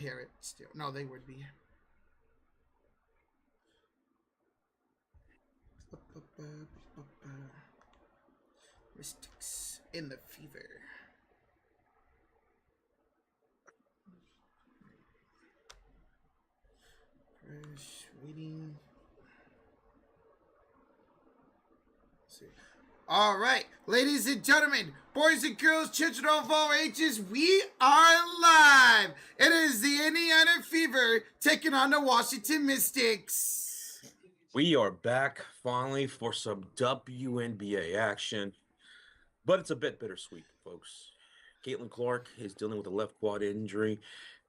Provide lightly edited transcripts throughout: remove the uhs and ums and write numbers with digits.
hear it still. No, they would be. Mystics in the fever. Fresh reading. Let's see. All right, ladies and gentlemen, boys and girls, children of all ages, we are live. It is the Indiana Fever taking on the Washington Mystics. We are back finally for some WNBA action, but it's a bit bittersweet, folks. Caitlin Clark is dealing with a left quad injury.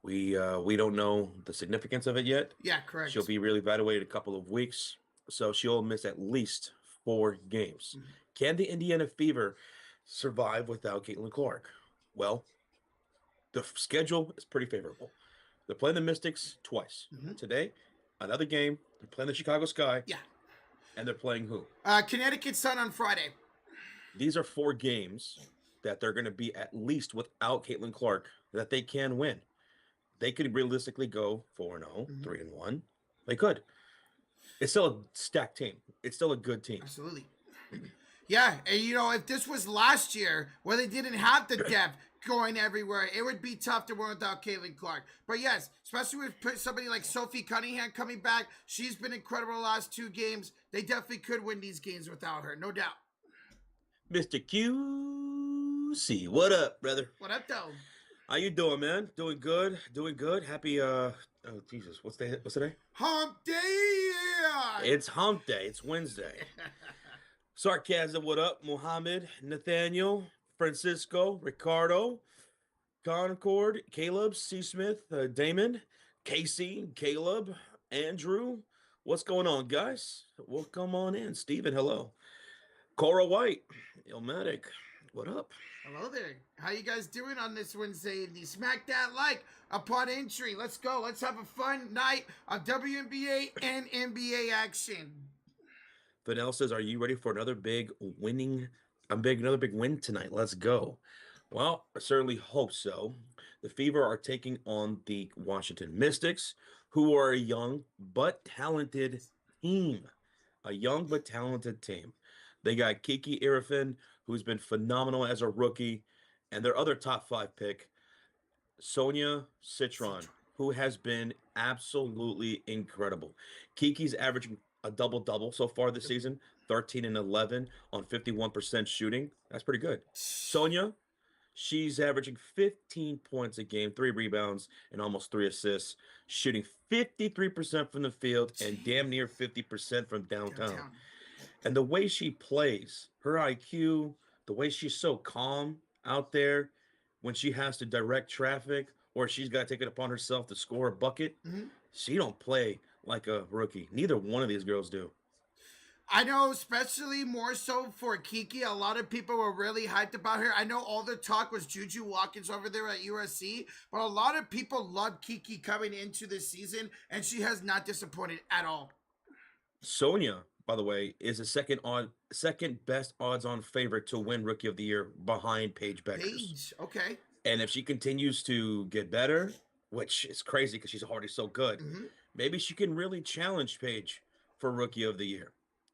We don't know the significance of it yet. Yeah, She'll correct. be reevaluated a couple of weeks, so she'll miss at least 4 games. Mm-hmm. Can the Indiana Fever survive without Caitlin Clark? Well, the schedule is pretty favorable. They're playing the Mystics twice. Mm-hmm. Today, another game. They're playing the Chicago Sky, Yeah. and they're playing who? Connecticut Sun on Friday. These are 4 games that they're going to be at least without Caitlin Clark that they can win. They could realistically go 4-0, Mm-hmm. 3-1. They could. It's still a stacked team. It's still a good team. Absolutely. Yeah, and you know, if this was last year where they didn't have the depth going everywhere, it would be tough to win without Caitlin Clark. But yes, especially with somebody like Sophie Cunningham coming back, she's been incredible the last 2 games. They definitely could win these games without her, no doubt. Mr. QC, what up, brother? What up, though? How you doing, man? Doing good. Doing good. Happy oh Jesus, what's today? Hump day! It's hump day. It's Wednesday. Sarcasm, what up? Mohammed, Nathaniel, Francisco, Ricardo, Concord, Caleb, C. Smith, Damon, Casey, Caleb, Andrew. What's going on, guys? Welcome on in. Steven, hello. Cora White, Ilmatic, what up? Hello there. How you guys doing on this Wednesday evening? Smack that like upon entry. Let's go. Let's have a fun night of WNBA and NBA action. Vanel says, "Are you ready for another big winning? Another big win tonight. Let's go." Well, I certainly hope so. The Fever are taking on the Washington Mystics, who are a young but talented team. A young but talented team. They got Kiki Irifin, who's been phenomenal as a rookie, and their other top 5 pick, Sonia Citron, who has been absolutely incredible. Kiki's averaging a double-double so far this season, 13 and 11 on 51% shooting. That's pretty good. Sonia, she's averaging 15 points a game, 3 rebounds, and almost 3 assists, shooting 53% from the field and damn near 50% from downtown. And the way she plays, her IQ, the way she's so calm out there when she has to direct traffic or she's got to take it upon herself to score a bucket, Mm-hmm. she don't play like a rookie. Neither one of these girls do. I know, especially more so for Kiki. A lot of people were really hyped about her. I know all the talk was Juju Watkins over there at USC, but a lot of people loved Kiki coming into this season, and she has not disappointed at all. Sonia, by the way, is the second best odds-on favorite to win Rookie of the Year behind Paige Beckers. Paige, okay. And if she continues to get better, which is crazy because she's already so good, Mm-hmm. maybe she can really challenge Paige for Rookie of the Year.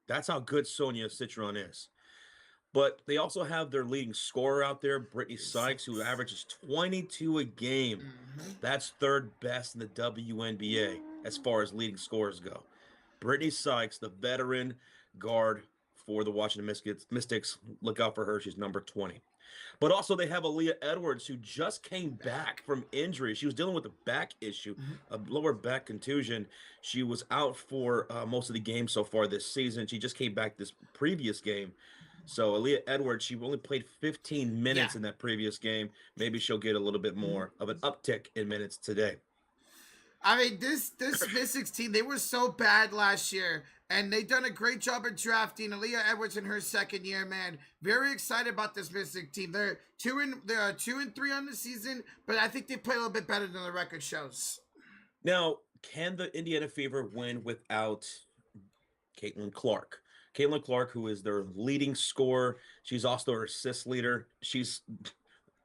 That's how good Sonia Citron is. But they also have their leading scorer out there, Brittany Sykes, who averages 22 a game. Mm-hmm. That's third best in the WNBA as far as leading scorers go. Brittany Sykes, the veteran guard for the Washington Mystics. Look out for her. She's number 20. But also they have Aaliyah Edwards, who just came back from injury. She was dealing with a back issue, a lower back contusion. She was out for most of the games so far this season. She just came back this previous game. So Aaliyah Edwards, she only played 15 minutes in that previous game. Maybe she'll get a little bit more of an uptick in minutes today. I mean, this Mystics team, they were so bad last year, and they done a great job of drafting Aaliyah Edwards in her second year, man. Very excited about this Mystic team. They're 2-3 on the season, but I think they play a little bit better than the record shows. Now, can the Indiana Fever win without Caitlin Clark? Caitlin Clark, who is their leading scorer. She's also their assist leader. She's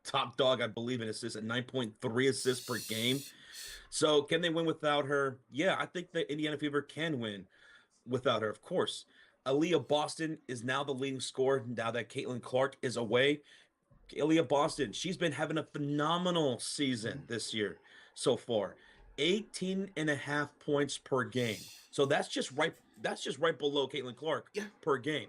top dog, I believe, in assists at 9.3 assists per game. So can they win without her? Yeah, I think the Indiana Fever can win without her, of course. Aaliyah Boston is now the leading scorer now that Caitlin Clark is away. Aaliyah Boston, she's been having a phenomenal season this year so far. 18 and a half points per game. So that's just right below Caitlin Clark Yeah. per game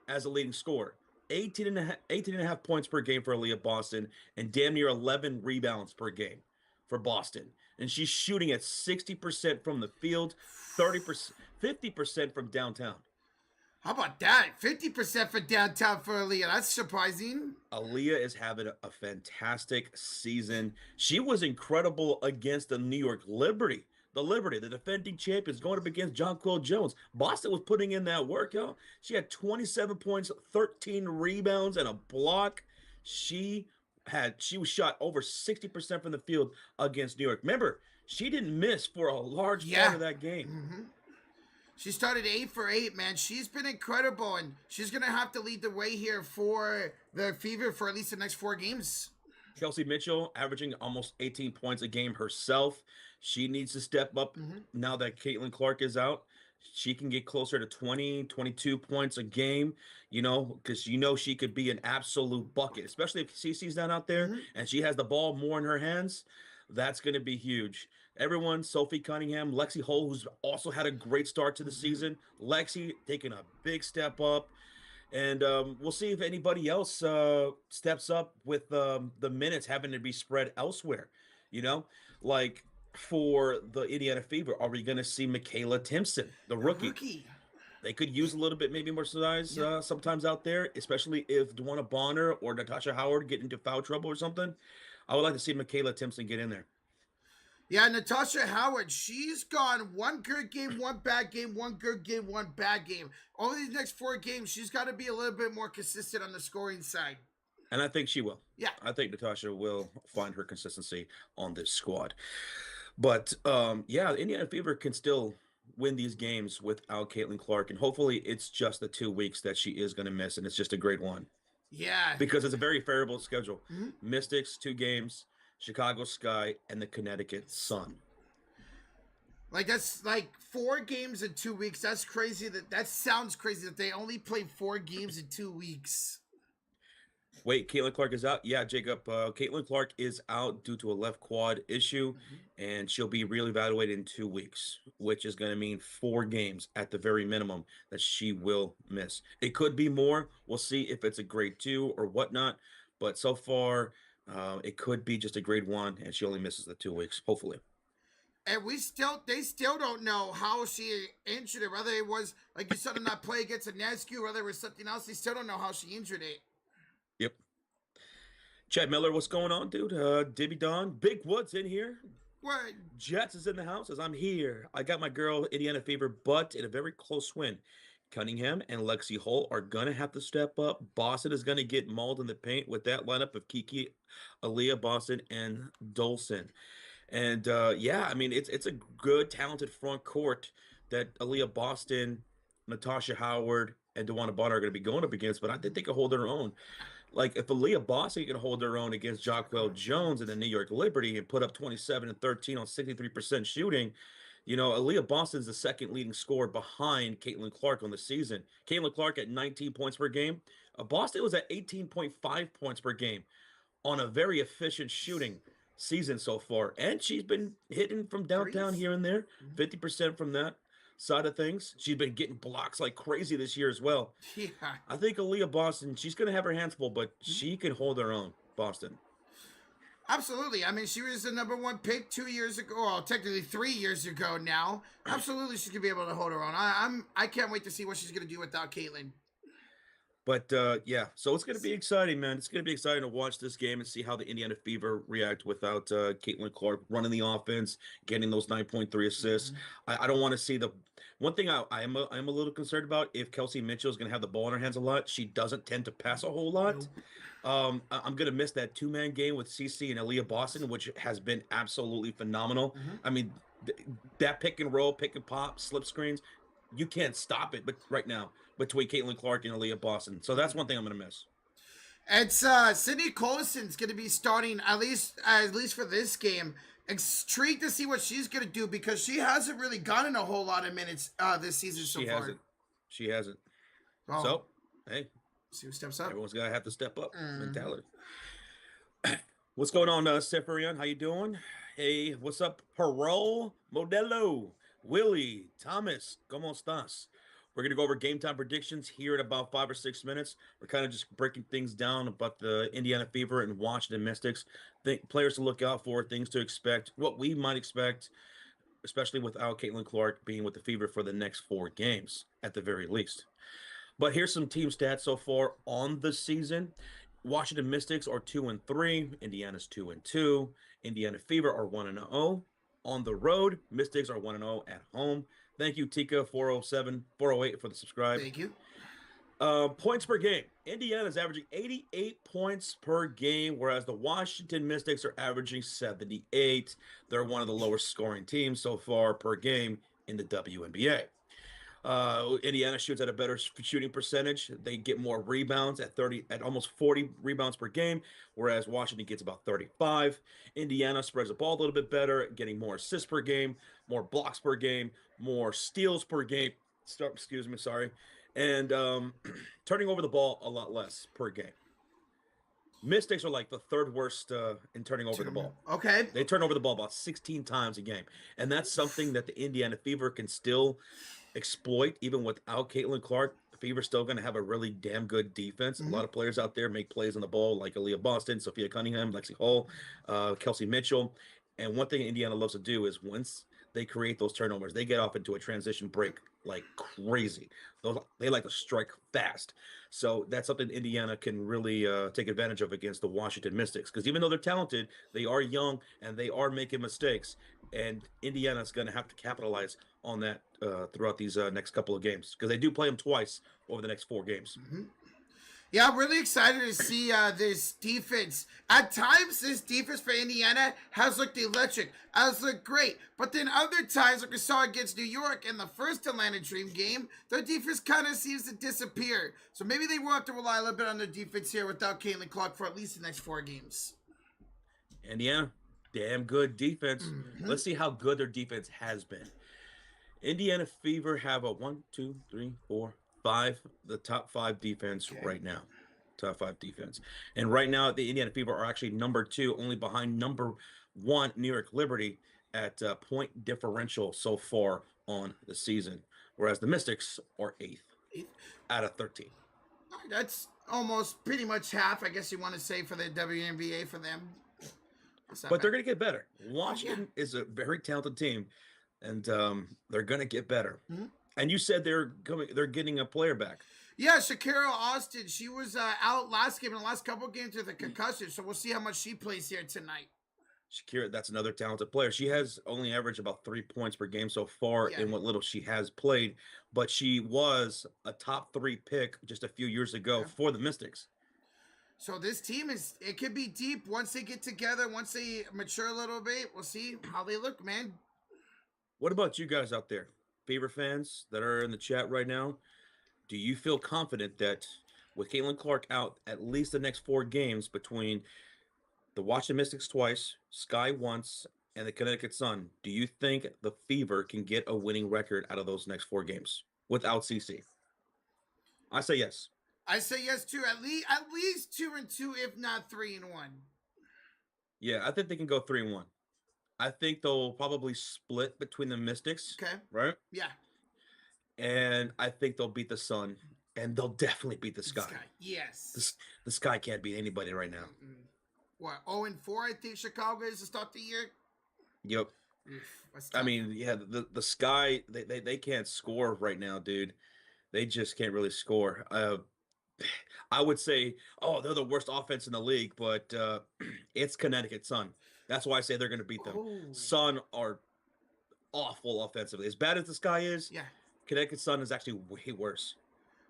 as a leading scorer. 18 and a half points per game for Aaliyah Boston and damn near 11 rebounds per game for Boston. And she's shooting at 60% from the field, 30%, 50% from downtown. How about that? 50% for downtown for Aaliyah. That's surprising. Aaliyah is having a fantastic season. She was incredible against the New York Liberty. The Liberty, the defending champions, going up against Jonquel Jones. Boston was putting in that work, yo. She had 27 points, 13 rebounds, and a block. She was shot over 60% from the field against New York. Remember, she didn't miss for a large part of that game. Mm-hmm. She started 8 for 8, man. She's been incredible, and she's going to have to lead the way here for the Fever for at least the next 4 games. Kelsey Mitchell averaging almost 18 points a game herself. She needs to step up now that Caitlin Clark is out. She can get closer to 20, 22 points a game, because she could be an absolute bucket, especially if CC's not out there and she has the ball more in her hands. That's going to be huge. Everyone, Sophie Cunningham, Lexi Hull, who's also had a great start to the season. Lexi taking a big step up. And we'll see if anybody else steps up with the minutes having to be spread elsewhere. Like for the Indiana Fever, are we going to see Michaela Timpson, the rookie? They could use a little bit, maybe more size sometimes out there, especially if Dwana Bonner or Natasha Howard get into foul trouble or something. I would like to see Michaela Timpson get in there. Yeah, Natasha Howard, she's gone one good game, one bad game, one good game, one bad game. Over these next 4 games, she's got to be a little bit more consistent on the scoring side. And I think she will. Yeah. I think Natasha will find her consistency on this squad. But, the Indiana Fever can still win these games without Caitlin Clark. And hopefully it's just the 2 weeks that she is going to miss, and it's just a grade 1. Yeah. Because it's a very favorable schedule. Mystics, 2 games. Chicago Sky, and the Connecticut Sun. Like, that's like 4 games in 2 weeks. That's crazy. That sounds crazy that they only played 4 games in 2 weeks. Wait, Caitlin Clark is out? Yeah, Jacob. Caitlin Clark is out due to a left quad issue, and she'll be reevaluated in 2 weeks, which is going to mean 4 games at the very minimum that she will miss. It could be more. We'll see if it's a grade 2 or whatnot. But so far, it could be just a grade 1, and she only misses the 2 weeks, hopefully. And they still don't know how she injured it. Whether it was, like you said, in that play against Anescu, whether it was something else, they still don't know how she injured it. Yep. Chad Miller, what's going on, dude? Dibby Don, Big Woods in here. What? Jets is in the house as I'm here. I got my girl Indiana Fever, but in a very close win. Cunningham and Lexi Hull are going to have to step up. Boston is going to get mauled in the paint with that lineup of Kiki, Aaliyah Boston, and Dolson. And, it's a good, talented front court that Aaliyah Boston, Natasha Howard, and Dwana Bonner are going to be going up against, but I think they can hold their own. Like, if Aaliyah Boston can hold their own against Jonquel Jones and the New York Liberty and put up 27 and 13 on 63% shooting, Aaliyah Boston's the second leading scorer behind Caitlin Clark on the season. Caitlin Clark at 19 points per game. Boston was at 18.5 points per game on a very efficient shooting season so far. And she's been hitting from downtown here and there, 50% from that side of things. She's been getting blocks like crazy this year as well. Yeah. I think Aaliyah Boston, she's going to have her hands full, but she can hold her own, Boston. Absolutely. I mean, she was the number 1 pick 2 years ago. Well, technically 3 years ago now. Absolutely, she's gonna be able to hold her own. I can't wait to see what she's gonna do without Caitlin. But so it's gonna be exciting, man. It's gonna be exciting to watch this game and see how the Indiana Fever react without Caitlin Clark running the offense, getting those 9.3 assists. I don't want to see the one thing I am a little concerned about if Kelsey Mitchell is gonna have the ball in her hands a lot. She doesn't tend to pass a whole lot. Nope. I'm going to miss that 2-man game with CC and Aaliyah Boston, which has been absolutely phenomenal. I mean, that pick and roll, pick and pop, slip screens, you can't stop it. But right now, between Caitlin Clark and Aaliyah Boston. So that's one thing I'm going to miss. It's Sydney Colison's going to be starting at least for this game. Intrigued to see what she's going to do because she hasn't really gotten a whole lot of minutes this season so She far. hasn't. She hasn't. Oh, So, hey, see who steps up. everyone's gonna have to step up. Mm. Mentality. What's going on, Seferian? How you doing? Hey, what's up, Parole Modelo, Willie, Thomas? ¿Cómo estás? We're gonna go over game time predictions here in about 5 or 6 minutes. We're kind of just breaking things down about the Indiana Fever and Washington Mystics. Players to look out for, things to expect, what we might expect, especially without Caitlin Clark being with the Fever for the next 4 games at the very least. But here's some team stats so far on the season. Washington Mystics are 2-3. Indiana's 2-2. Indiana Fever are 1-0. On the road, Mystics are 1-0 at home. Thank you, Tika 408 for the subscribe. Thank you. Points per game. Indiana's averaging 88 points per game, whereas the Washington Mystics are averaging 78. They're one of the lowest scoring teams so far per game in the WNBA. Indiana shoots at a better shooting percentage. They get more rebounds at almost 40 rebounds per game, whereas Washington gets about 35. Indiana spreads the ball a little bit better, getting more assists per game, more blocks per game, more steals per game. And turning over the ball a lot less per game. Mystics are like the third worst in turning over the ball. Okay. They turn over the ball about 16 times a game, and that's something that the Indiana Fever can still exploit even without Caitlin Clark. The Fever's still going to have a really damn good defense. A lot of players out there make plays on the ball, like Aaliyah Boston, Sophia Cunningham, Lexi Hall, Kelsey Mitchell. And one thing Indiana loves to do is once they create those turnovers, they get off into a transition break like crazy. They like to strike fast. So that's something Indiana can really take advantage of against the Washington Mystics. Because even though they're talented, they are young and they are making mistakes. And Indiana's going to have to capitalize on that throughout these next couple of games. Because they do play them twice over the next 4 games. Yeah, I'm really excited to see this defense. At times, this defense for Indiana has looked electric, has looked great. But then other times, like we saw against New York in the first Atlanta Dream game, their defense kind of seems to disappear. So maybe they will have to rely a little bit on their defense here without Caitlin Clark for at least the next 4 games. Indiana, damn good defense. Let's see how good their defense has been. Indiana Fever have a 1, 2, 3, 4, 5, the top 5 defense right now. Top 5 defense. And right now, the Indiana Fever are actually number 2, only behind number 1, New York Liberty, at point differential so far on the season. Whereas the Mystics are 8th out of 13. That's almost pretty much half, I guess you want to say, for the WNBA for them. But they're going to get better. Washington is a very talented team, and they're going to get better. And you said they're getting a player back. Yeah, Shakira Austin. She was out last game in the last couple games with a concussion, so we'll see how much she plays here tonight. Shakira, that's another talented player. She has only averaged about 3 points per game so far in what little she has played, but she was a top 3 pick just a few years ago for the Mystics. So this team it could be deep once they get together, once they mature a little bit. We'll see how they look, man. What about you guys out there? Fever fans that are in the chat right now, do you feel confident that with Caitlin Clark out at least the next 4 games between the Washington Mystics twice, Sky once, and the Connecticut Sun, do you think the Fever can get a winning record out of those next 4 games without CC? I say yes. I say yes too. At least 2-2, if not 3-1. Yeah, I think they can go 3-1. I think they'll probably split between the Mystics. Okay. Right? Yeah. And I think they'll beat the Sun. And they'll definitely beat the Sky. Yes. The Sky can't beat anybody right now. What, 0-4, I think Chicago is to start the year? Yep. I mean, yeah, the Sky, they can't score right now, dude. They just can't really score. I would say, they're the worst offense in the league, but it's Connecticut Sun. That's why I say they're going to beat them. Sun are awful offensively. As bad as the Sky is, Connecticut Sun is actually way worse.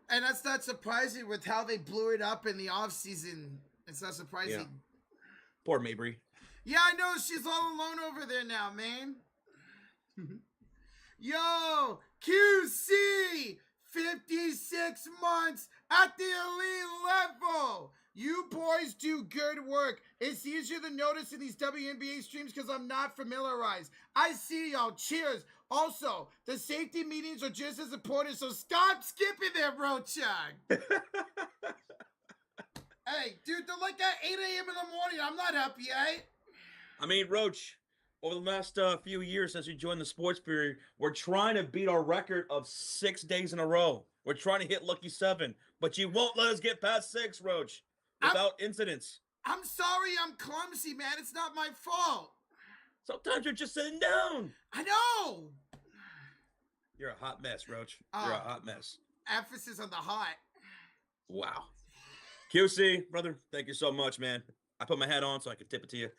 And that's not surprising with how they blew it up in the offseason. It's not surprising. Yeah. Poor Mabry. Yeah, I know. She's all alone over there now, man. Yo, QC! 56 months at the elite level. You boys do good work. It's easier to notice in these WNBA streams because I'm not familiarized. I see y'all. Cheers. Also, the safety meetings are just as important, so stop skipping them, Rochak. Hey, dude, they're like at 8 a.m. in the morning. I'm not up yet. I mean, Roach, over the last few years since we joined the sports period, we're trying to beat our record of 6 days in a row. We're trying to hit lucky 7, but you won't let us get past 6, Roach, without incidents. I'm sorry I'm clumsy, man. It's not my fault. Sometimes you're just sitting down. I know. You're a hot mess, Roach. You're a hot mess. Emphasis on the hot. Wow. QC, brother, thank you so much, man. I put my hat on so I can tip it to you.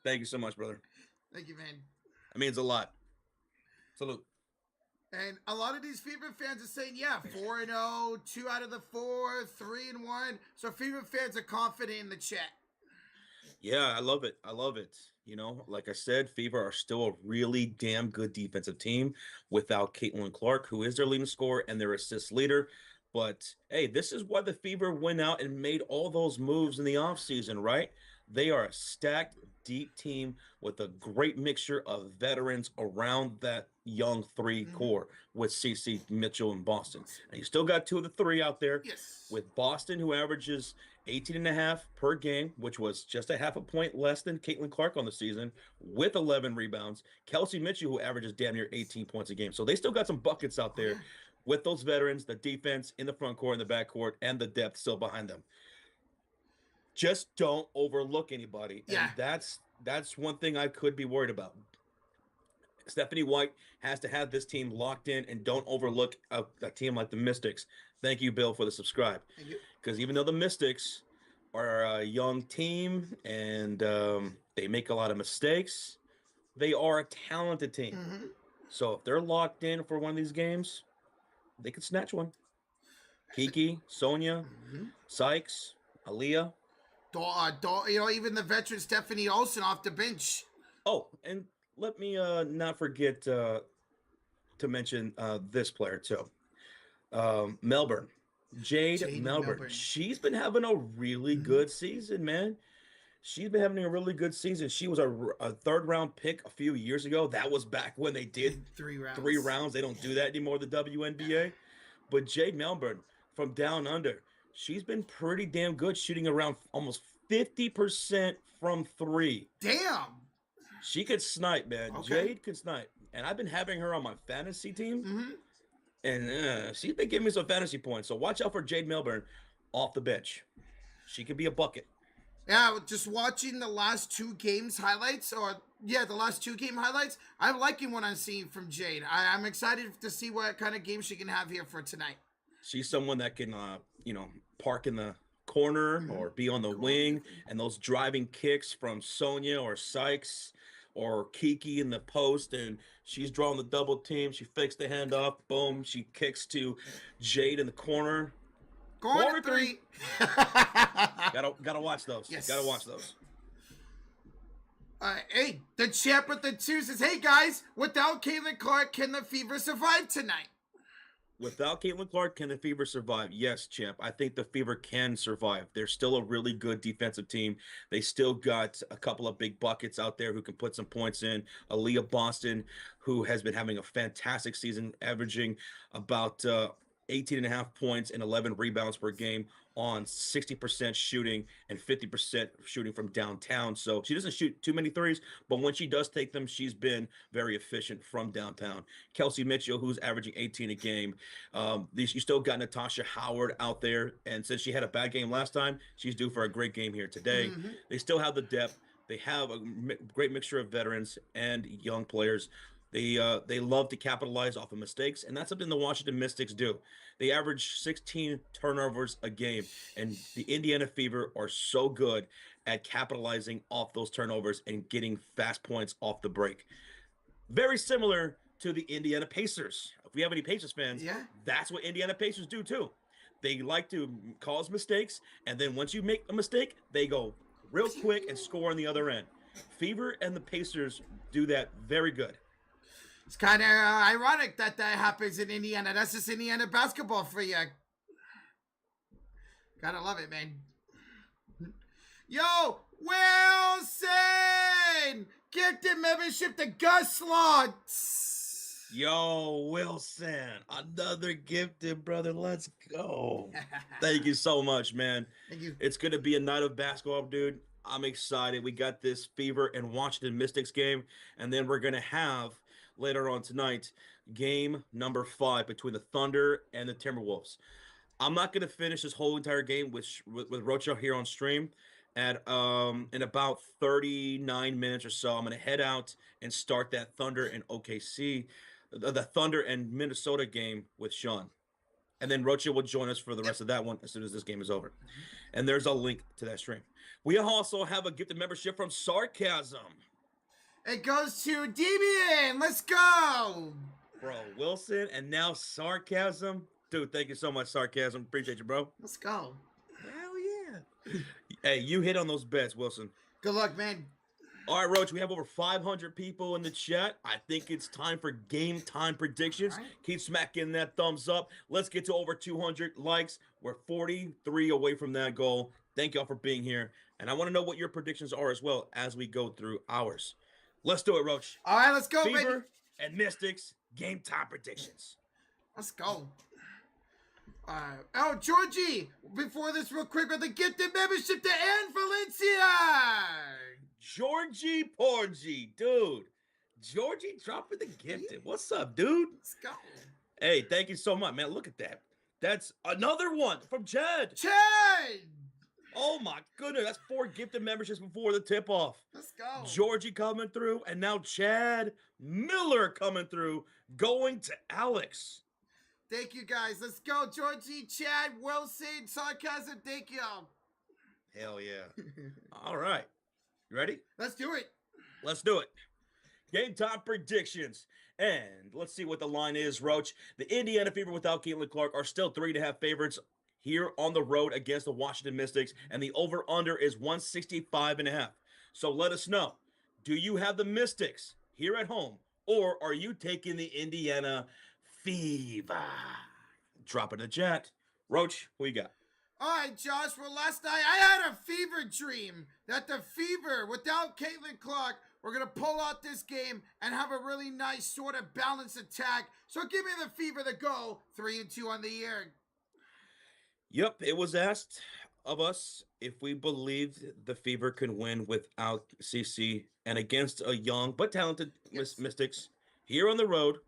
Thank you so much, brother. Thank you, man. That means a lot. Salute. And a lot of these Fever fans are saying, yeah, 4-0, 2 out of the 4, 3-1. So Fever fans are confident in the chat. Yeah, I love it. I love it. You know, like I said, Fever are still a really damn good defensive team without Caitlin Clark, who is their leading scorer and their assist leader. But, hey, this is why the Fever went out and made all those moves in the offseason, right? They are a stacked, deep team with a great mixture of veterans around that young 3 core with CeCe, Mitchell, and Boston. And you still got 2 of the 3 out there. Yes. With Boston, who averages 18.5 per game, which was just a half a point less than Caitlin Clark on the season, with 11 rebounds. Kelsey Mitchell, who averages damn near 18 points a game. So they still got some buckets out there with those veterans, the defense in the front court, in the back court, and the depth still behind them. Just don't overlook anybody. Yeah. And that's one thing I could be worried about. Stephanie White has to have this team locked in and don't overlook a team like the Mystics. Thank you, Bill, for the subscribe. Thank you. Because even though the Mystics are a young team and they make a lot of mistakes, they are a talented team. So if they're locked in for one of these games, they could snatch one. Kiki, Sonia, Sykes, Aaliyah. Even the veteran Stephanie Olsen off the bench. Oh, and let me not forget to mention this player too. Melbourne. Jade Melbourne. She's been having a really good season, man. She's been having a really good season. She was a 3rd-round pick a few years ago. That was back when they did 3 rounds. 3 rounds. They don't do that anymore, the WNBA. But Jade Melbourne from down under, she's been pretty damn good, shooting around almost 50% from 3. Damn. She could snipe, man. Okay. Jade could snipe. And I've been having her on my fantasy team. And she's been giving me some fantasy points. So watch out for Jade Melbourne off the bench. She could be a bucket. Yeah, just watching the last 2 games highlights, the last 2 game highlights, I'm liking what I'm seeing from Jade. I'm excited to see what kind of game she can have here for tonight. She's someone that can, park in the corner or be on the wing, and those driving kicks from Sonia or Sykes or Kiki in the post, and she's drawing the double team. She fakes the handoff. Boom. She kicks to Jade in the corner. Corner 3. Gotta watch those. Yes. Gotta watch those. Hey, the champ with the 2 says, hey guys, without Caitlin Clark, can the Fever survive tonight? Without Caitlin Clark, can the Fever survive? Yes, champ. I think the Fever can survive. They're still a really good defensive team. They still got a couple of big buckets out there who can put some points in. Aaliyah Boston, who has been having a fantastic season, averaging about 18.5 points and 11 rebounds per game on 60% shooting and 50% shooting from downtown. So she doesn't shoot too many threes, but when she does take them, she's been very efficient from downtown. Kelsey Mitchell, who's averaging 18 a game. You still got Natasha Howard out there, and since she had a bad game last time, she's due for a great game here today. They still have the depth. They have a great mixture of veterans and young players. They love to capitalize off of mistakes, and that's something the Washington Mystics do. They average 16 turnovers a game, and the Indiana Fever are so good at capitalizing off those turnovers and getting fast points off the break. Very similar to the Indiana Pacers. If we have any Pacers fans, that's what Indiana Pacers do too. They like to cause mistakes, and then once you make a mistake, they go real quick and score on the other end. Fever and the Pacers do that very good. It's kind of ironic that happens in Indiana. That's just Indiana basketball for you. Gotta love it, man. Yo, Wilson! Gifted membership to Gus Slots. Yo, Wilson, another gifted brother. Let's go. Thank you so much, man. Thank you. It's going to be a night of basketball, dude. I'm excited. We got this Fever and Washington Mystics game, and then we're going to have later on tonight game number 5 between the Thunder and the Timberwolves. I'm not going to finish this whole entire game with Rocha here on stream. At in about 39 minutes or so, I'm going to head out and start that Thunder and OKC, the Thunder and Minnesota game with Sean. And then Rocha will join us for the rest of that one as soon as this game is over. And there's a link to that stream. We also have a gifted membership from Sarcasm. It goes to Debian. Let's go. Bro, Wilson and now Sarcasm. Dude, thank you so much, Sarcasm. Appreciate you, bro. Let's go. Hell yeah. Hey, you hit on those bets, Wilson. Good luck, man. All right, Roach, we have over 500 people in the chat. I think it's time for game time predictions. All right. Keep smacking that thumbs up. Let's get to over 200 likes. We're 43 away from that goal. Thank y'all for being here. And I want to know what your predictions are as well as we go through ours. Let's do it, Roach. All right, let's go, baby. Fever and Mystics game time predictions. Let's go. Oh, Georgie, before this real quick with the gifted membership to Ann Valencia. Georgie Porgy, dude. Georgie dropping the gifted. What's up, dude? Let's go. Hey, thank you so much, man. Look at that. That's another one from Chad. Chad. Oh, my goodness. That's 4 gifted memberships before the tip-off. Let's go. Georgie coming through, and now Chad Miller coming through, going to Alex. Thank you, guys. Let's go, Georgie, Chad, Wilson, Sarcasm. Thank y'all. Hell yeah. All right. You ready? Let's do it. Let's do it. Game time predictions. And let's see what the line is, Roach. The Indiana Fever without Caitlin Clark are still 3.5 favorites here on the road against the Washington Mystics. And the over-under is 165.5. So let us know. Do you have the Mystics here at home? Or are you taking the Indiana Fever? Drop it in the chat. Roach, who you got? All right, Josh. Well, last night I had a fever dream that the Fever, without Caitlin Clark, we're going to pull out this game and have a really nice sort of balanced attack. So give me the Fever to go 3-2 on the year. Yep, it was asked of us if we believed the Fever can win without CC and against a young but talented Mystics here on the road.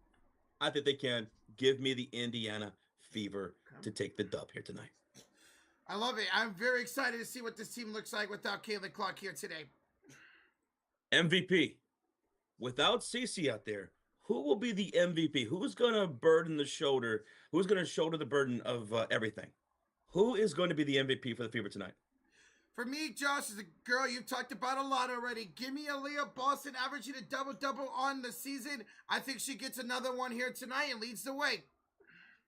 I think they can. Give me the Indiana Fever to take the dub here tonight. I love it. I'm very excited to see what this team looks like without Caitlin Clark here today. MVP. Without CC out there, who will be the MVP? Who's going to burden the shoulder? Who's going to shoulder the burden of everything? Who is going to be the MVP for the Fever tonight? For me, Josh, is a girl you've talked about a lot already. Give me Aaliyah Boston averaging a double-double on the season. I think she gets another one here tonight and leads the way.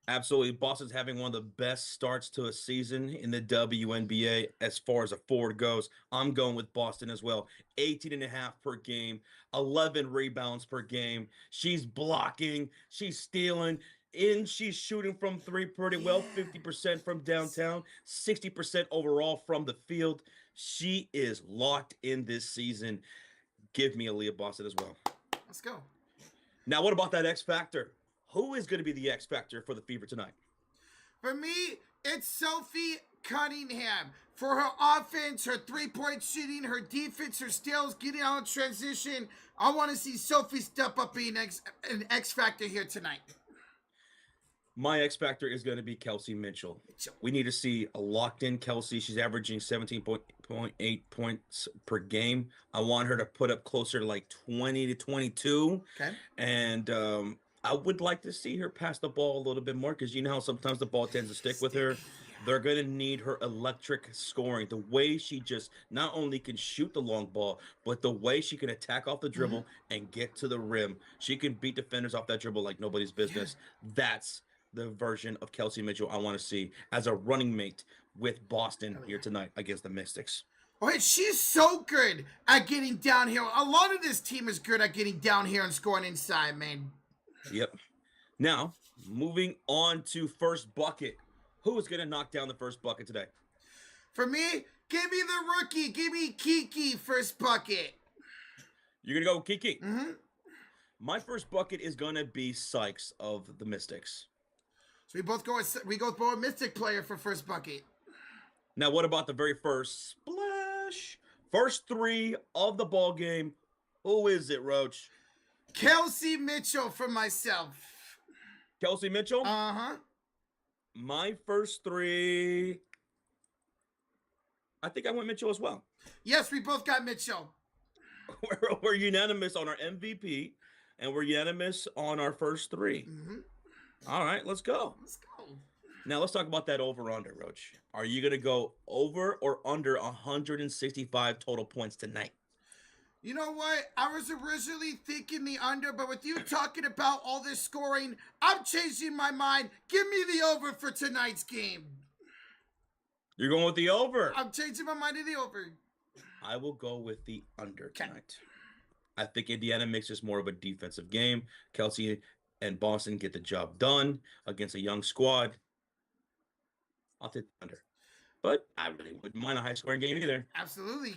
Absolutely. Boston's having one of the best starts to a season in the WNBA as far as a forward goes. I'm going with Boston as well. 18.5 per game, 11 rebounds per game. She's blocking, she's stealing, and she's shooting from 3 pretty well, 50% from downtown, 60% overall from the field. She is locked in this season. Give me Aaliyah Boston as well. Let's go. Now, what about that X Factor? Who is going to be the X Factor for the Fever tonight? For me, it's Sophie Cunningham. For her offense, her three-point shooting, her defense, her steals, getting out in transition. I want to see Sophie step up being an X Factor here tonight. My X Factor is going to be Kelsey Mitchell. We need to see a locked-in Kelsey. She's averaging 17.8 points per game. I want her to put up closer to like 20 to 22. Okay. And I would like to see her pass the ball a little bit more because you know how sometimes the ball tends to stick with her. They're going to need her electric scoring. The way she just not only can shoot the long ball, but the way she can attack off the dribble and get to the rim. She can beat defenders off that dribble like nobody's business. That's the version of Kelsey Mitchell I want to see as a running mate with Boston here tonight against the Mystics. Oh, she's so good at getting down here. A lot of this team is good at getting down here and scoring inside, man. Yep. Now, moving on to first bucket. Who is going to knock down the first bucket today? For me, Give me the rookie. Give me Kiki first bucket. You're gonna go with Kiki. Mm-hmm. My first bucket is gonna be Sykes of the Mystics. So we both go with Mystic player for first bucket. Now, what about the very first splash? First three of the ball game. Who is it, Roach? Kelsey Mitchell for myself. Kelsey Mitchell? Uh-huh. My first three. I think I went Mitchell as well. Yes, we both got Mitchell. We're unanimous on our MVP, and we're unanimous on our first three. Mm-hmm. All right, let's go. Let's go. Now let's talk about that over/under, Roach. Are you gonna go over or under 165 total points tonight? You know what? I was originally thinking the under, but with you talking about all this scoring, I'm changing my mind. Give me the over for tonight's game. You're going with the over. I'm changing my mind to the over. I will go with the under tonight. I think Indiana makes this more of a defensive game. Kelsey and Boston get the job done against a young squad. I'll take the under. But I really wouldn't mind a high-scoring game either. Absolutely.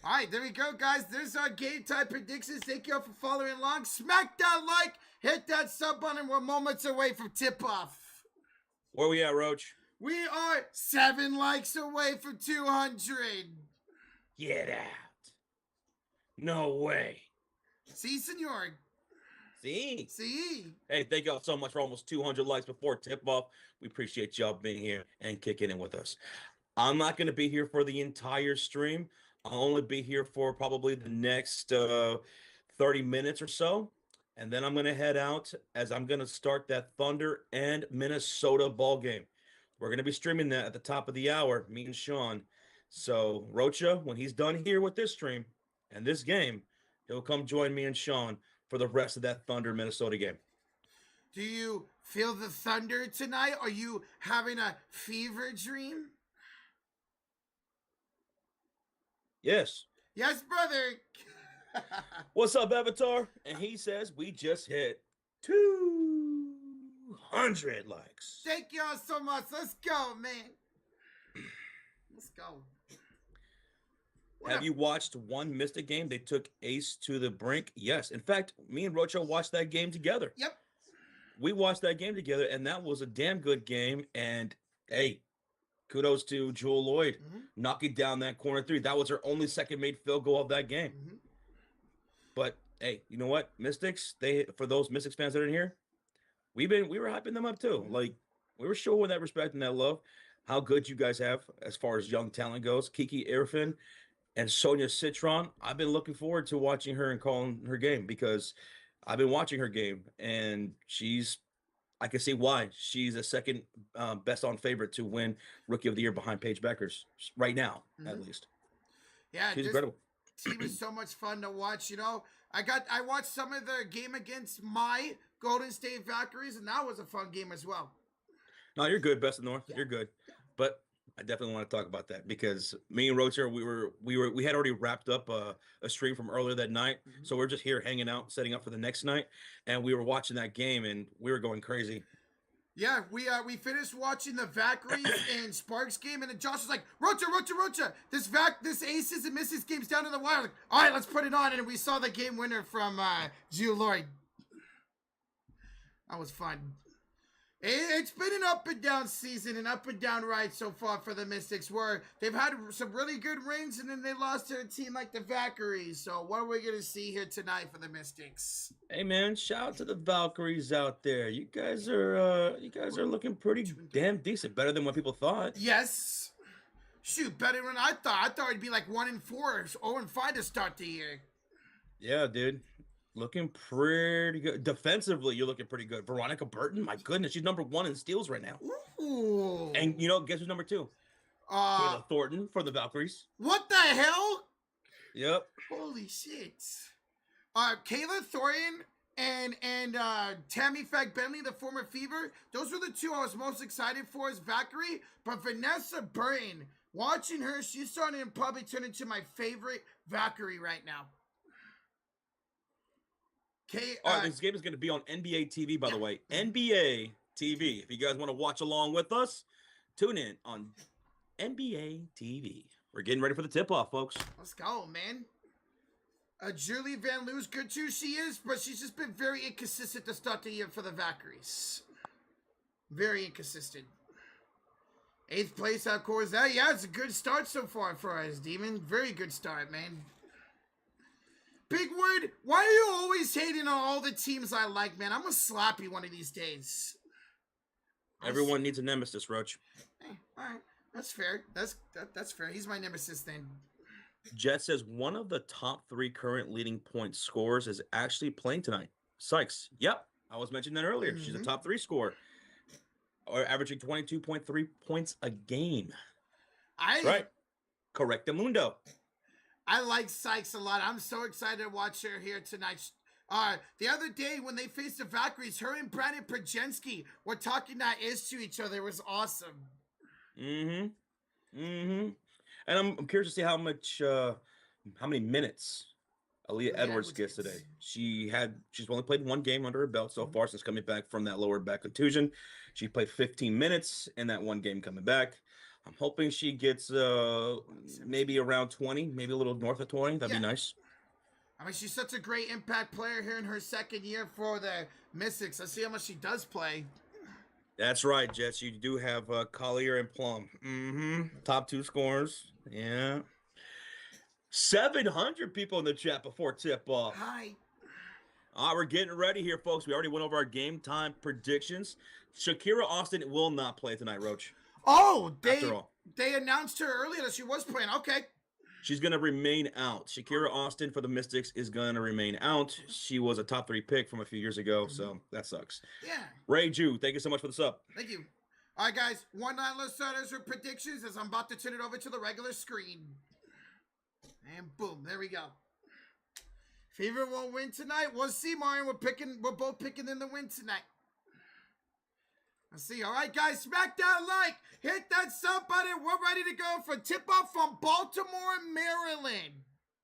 All right, there we go, guys. There's our game time predictions. Thank you all for following along. Smack that like, hit that sub button. We're moments away from tip-off. Where we at, Roach? We are 7 likes away from 200. Get out. No way. See, senor. See? See? Hey, thank y'all so much for almost 200 likes before tip-off. We appreciate y'all being here and kicking in with us. I'm not going to be here for the entire stream. I'll only be here for probably the next 30 minutes or so. And then I'm going to head out as I'm going to start that Thunder and Minnesota ball game. We're going to be streaming that at the top of the hour, me and Sean. So Rocha, when he's done here with this stream and this game, he'll come join me and Sean for the rest of that Thunder Minnesota game. Do you feel the thunder tonight? Are you having a fever dream? Yes. Yes, brother. What's up, Avatar? And he says we just hit 200 likes. Thank y'all so much. Let's go, man. Let's go. Have you watched one Mystic game? They took Ace to the brink. Yes. In fact, me and Rocho watched that game together. Yep. We watched that game together, and that was a damn good game. And, hey, kudos to Jewel Lloyd knocking down that corner three. That was her only second made field goal of that game. But, hey, you know what? Mystics, for those Mystics fans that are in here, we were hyping them up too. Like, we were showing that respect and that love, how good you guys have as far as young talent goes. Kiki Irfin and Sonia Citron, I've been looking forward to watching her and calling her game because I've been watching her game and I can see why she's a second best on favorite to win Rookie of the Year behind Paige Beckers right now, at least. Yeah, she's incredible. Team was so much fun to watch. You know, I watched some of the game against my Golden State Valkyries, and that was a fun game as well. No, you're good, Best of North. Yeah. You're good, but I definitely want to talk about that because me and Rocher, we had already wrapped up a stream from earlier that night, so we're just here hanging out, setting up for the next night, and we were watching that game and we were going crazy. Yeah, we finished watching the Valkyries and Sparks game, and then Josh was like, Rocha, this aces and misses game's down to the wire. Like, all right, let's put it on, and we saw the game winner from Gio Lloyd. That was fun. It's been an up and down season, an up and down ride so far for the Mystics, where they've had some really good reigns, and then they lost to a team like the Valkyries. So what are we going to see here tonight for the Mystics? Hey man, shout out to the Valkyries out there. You guys are looking pretty damn decent, better than what people thought. Yes. Shoot, better than I thought. I thought it'd be like 1-4, 0-5 to start the year. Yeah, dude. Looking pretty good. Defensively, you're looking pretty good. Veronica Burton, my goodness, she's number 1 in steals right now. Ooh. And you know, guess who's number 2? Kayla Thornton for the Valkyries. What the hell? Yep. Holy shit. Kayla Thornton and Tammy Fag-Bentley, the former Fever, those were the two I was most excited for as Valkyrie. But Vanessa Burton, watching her, she's starting to probably turn into my favorite Valkyrie right now. All right, this game is going to be on NBA TV, by the way. NBA TV. If you guys want to watch along with us, tune in on wnba TV. We're getting ready for the tip-off, folks. Let's go, man. Julie Van Loo's good too. She is, but she's just been very inconsistent to start the year for the Valkyries. Very inconsistent. 8th place, of course. That, yeah, it's a good start so far for us, Demon. Very good start, man. Big Word, why are you always hating on all the teams I like, man? I'm gonna slap you one of these days. Everyone needs a nemesis, Roach. Hey, all right, that's fair. That's fair. He's my nemesis then. Jet says one of the top 3 current leading point scorers is actually playing tonight. Sykes. Yep, I was mentioning that earlier. She's a top 3 scorer, or averaging 22.3 points a game. That's right. Correctamundo. I like Sykes a lot. I'm so excited to watch her here tonight. The other day when they faced the Valkyries, her and Brandon Prajensky were talking that is to each other. It was awesome. And I'm curious to see how many minutes Aaliyah Edwards gets today. She's only played 1 game under her belt so far since coming back from that lower back contusion. She played 15 minutes in that 1 game coming back. I'm hoping she gets maybe around 20, maybe a little north of 20. That'd be nice. I mean, she's such a great impact player here in her 2nd year for the Mystics. Let's see how much she does play. That's right, Jets. You do have Collier and Plum. Top 2 scorers. Yeah. 700 people in the chat before tip-off. Hi. All right, we're getting ready here, folks. We already went over our game time predictions. Shakira Austin will not play tonight, Roach. Oh, they announced her earlier that she was playing. Okay. She's going to remain out. Shakira Austin for the Mystics is going to remain out. She was a top 3 pick from a few years ago, so that sucks. Yeah. Ray Jew, thank you so much for the sub. Thank you. All right, guys. 1 night list starters for predictions as I'm about to turn it over to the regular screen. And boom, there we go. Fever won't win tonight. We'll see, Mario. We're both picking them to win tonight. Let's see. All right, guys, smack that like, hit that sub button. We're ready to go for tip-off from Baltimore, Maryland.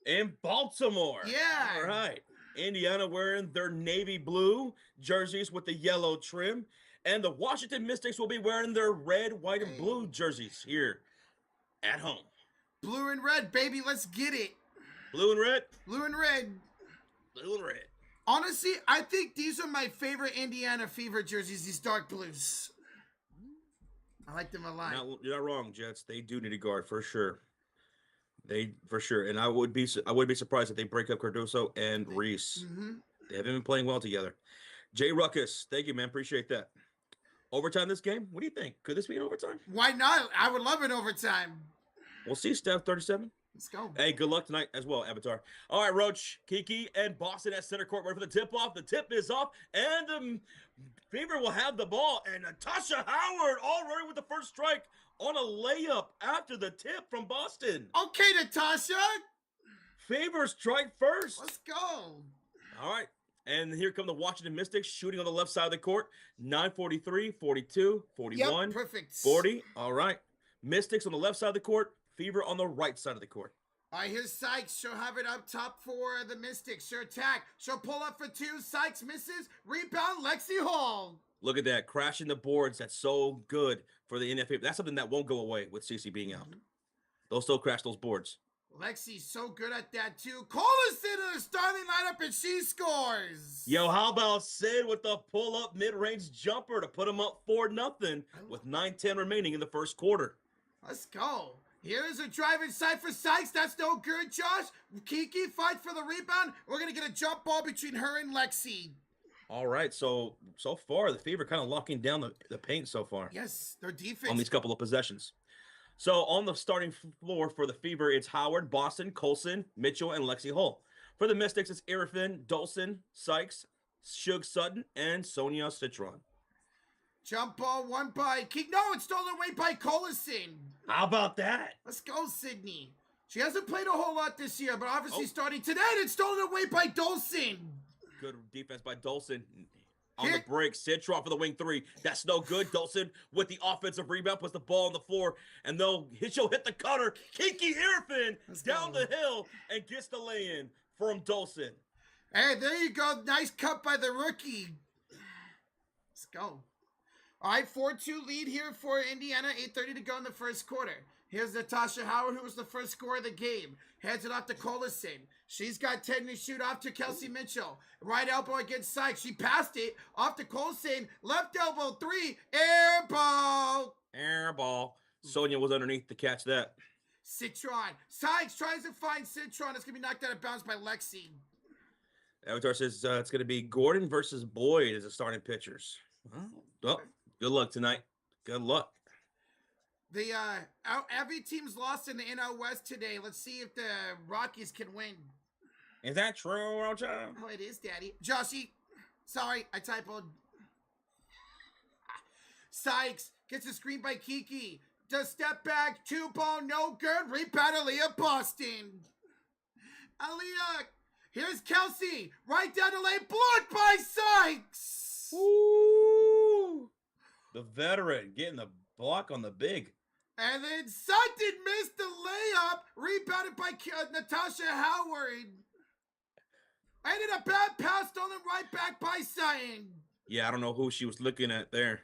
In Baltimore. Yeah. All right. Indiana wearing their navy blue jerseys with the yellow trim. And the Washington Mystics will be wearing their red, white, and blue jerseys here at home. Blue and red, baby. Let's get it. Blue and red? Blue and red. Blue and red. Honestly, I think these are my favorite Indiana Fever jerseys, these dark blues. I like them a lot. You're not wrong, Jets. They do need a guard for sure. And I would be surprised if they break up Cardoso and Reese. They haven't been playing well together. Jay Ruckus, thank you, man. Appreciate that. Overtime this game? What do you think? Could this be an overtime? Why not? I would love an overtime. We'll see, Steph, 37. Let's go. Hey, good luck tonight as well, Avatar. All right, Roach, Kiki, and Boston at center court ready for the tip-off. The tip is off, and the Fever will have the ball. And Natasha Howard already with the first strike on a layup after the tip from Boston. Okay, Natasha. Fever strike first. Let's go. All right. And here come the Washington Mystics shooting on the left side of the court. 9:43, 42, 41, yep, perfect. 40. All right. Mystics on the left side of the court. Fever on the right side of the court. All right, here's Sykes. She'll have it up top for the Mystics. She'll attack. She'll pull up for 2. Sykes misses. Rebound, Lexi Hall. Look at that. Crashing the boards. That's so good for the NFA. That's something that won't go away with CC being out. They'll still crash those boards. Lexi's so good at that, too. Collison in the starting lineup, and she scores. Yo, how about Sid with the pull-up mid-range jumper to put him up 4-0 with 9:10 remaining in the first quarter. Let's go. Here's a drive inside for Sykes. That's no good, Josh. Kiki fights for the rebound. We're going to get a jump ball between her and Lexi. All right, so far, the Fever kind of locking down the paint so far. Yes, their defense. On these couple of possessions. So on the starting floor for the Fever, it's Howard, Boston, Colson, Mitchell, and Lexi Hull. For the Mystics, it's Irfin, Dolson, Sykes, Shug Sutton, and Sonia Citron. Jump ball, 1 by Keek. No, it's stolen away by Collison. How about that? Let's go, Sydney. She hasn't played a whole lot this year, but obviously starting today, and it's stolen away by Dolson. Good defense by Dolson. On the break, Citron for the wing 3. That's no good. Dolson with the offensive rebound puts the ball on the floor, and she'll hit the cutter. Kiki Irfin down the hill and gets the lay-in from Dolson. Hey, there you go. Nice cut by the rookie. Let's go. All right, 4-2 lead here for Indiana. 8:30 to go in the first quarter. Here's Natasha Howard, who was the first scorer of the game. Hands it off to Collison. She's got 10 to shoot off to Kelsey Mitchell. Right elbow against Sykes. She passed it off to Collison. Left elbow, 3. Air ball. Air ball. Sonia was underneath to catch that. Citron. Sykes tries to find Citron. It's going to be knocked out of bounds by Lexi. Avatar says it's going to be Gordon versus Boyd as the starting pitchers. Well, good luck tonight. Good luck. Every team's lost in the NL West today. Let's see if the Rockies can win. Is that true, Rocha? Oh, it is, Daddy. Joshy, sorry, I typoed. Sykes gets a screen by Kiki. Does step back, 2 ball, no good. Rebound, Aaliyah Boston. Aaliyah, here's Kelsey. Right down the lane, blocked by Sykes. Ooh. The veteran getting the block on the big. And then Sutton missed the layup. Rebounded by Natasha Howard. And then a bad pass stolen right back by Sutton. Yeah, I don't know who she was looking at there.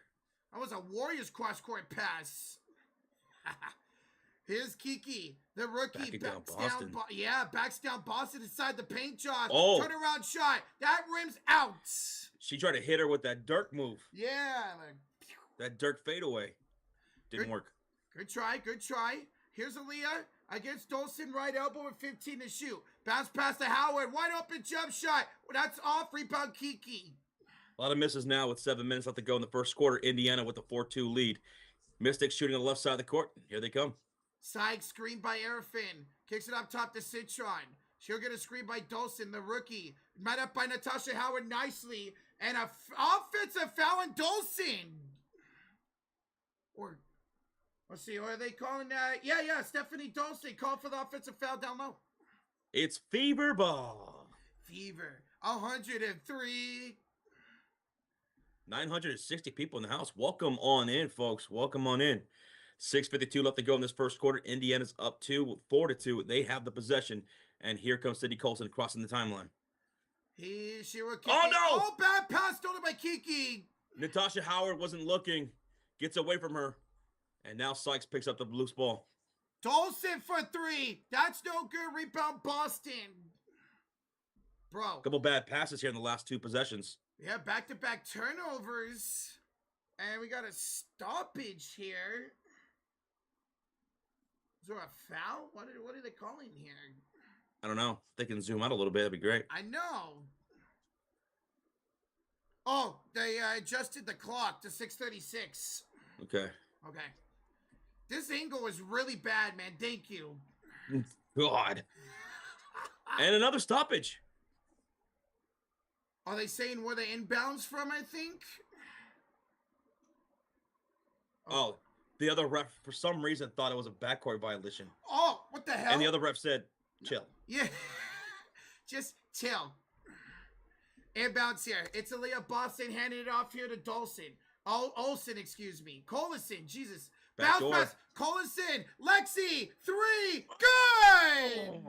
That was a Warriors cross-court pass. Here's Kiki, the rookie. Backs down Boston inside the paint, Josh. Oh. Turnaround shot. That rim's out. She tried to hit her with that Dirk move. Yeah. That Dirk fadeaway. Didn't work. Good try. Here's Aaliyah against Dolson, right elbow with 15 to shoot. Bounce pass to Howard. Wide open jump shot. That's off. Rebound Kiki. A lot of misses now with 7 minutes left to go in the first quarter. Indiana with a 4-2 lead. Mystics shooting on the left side of the court. Here they come. Sykes screen by Erfin. Kicks it up top to Citron. She'll get a screen by Dolson, the rookie. Met up by Natasha Howard nicely. And a offensive foul on Dolson. Or, let's see, or are they calling that? Yeah, Stephanie Dolson called for the offensive foul down low. It's Fever Ball. Fever. 103. 960 people in the house. Welcome on in, folks. Welcome on in. 6:52 left to go in this first quarter. Indiana's up 4-2. They have the possession. And here comes Sydney Colson crossing the timeline. She will kick Oh, no! Oh, bad pass stolen by Kiki. Natasha Howard wasn't looking. Gets away from her. And now Sykes picks up the loose ball. Dolson for 3. That's no good. Rebound Boston. Bro. A couple bad passes here in the last 2 possessions. Yeah, back-to-back turnovers. And we got a stoppage here. Is there a foul? What are they calling here? I don't know. If they can zoom out a little bit, that'd be great. I know. Oh, they adjusted the clock to 6:36. Okay. This angle is really bad, man. Thank you. God. And another stoppage. Are they saying where they inbounds from, I think? Oh, the other ref, for some reason, thought it was a backcourt violation. Oh, what the hell? And the other ref said, chill. Yeah. Just chill. Inbounds here. It's Aaliyah Boston handing it off here to Dolson. Olsen, excuse me. Collison, Jesus. Bounce pass. Collison. Lexi. 3. Good.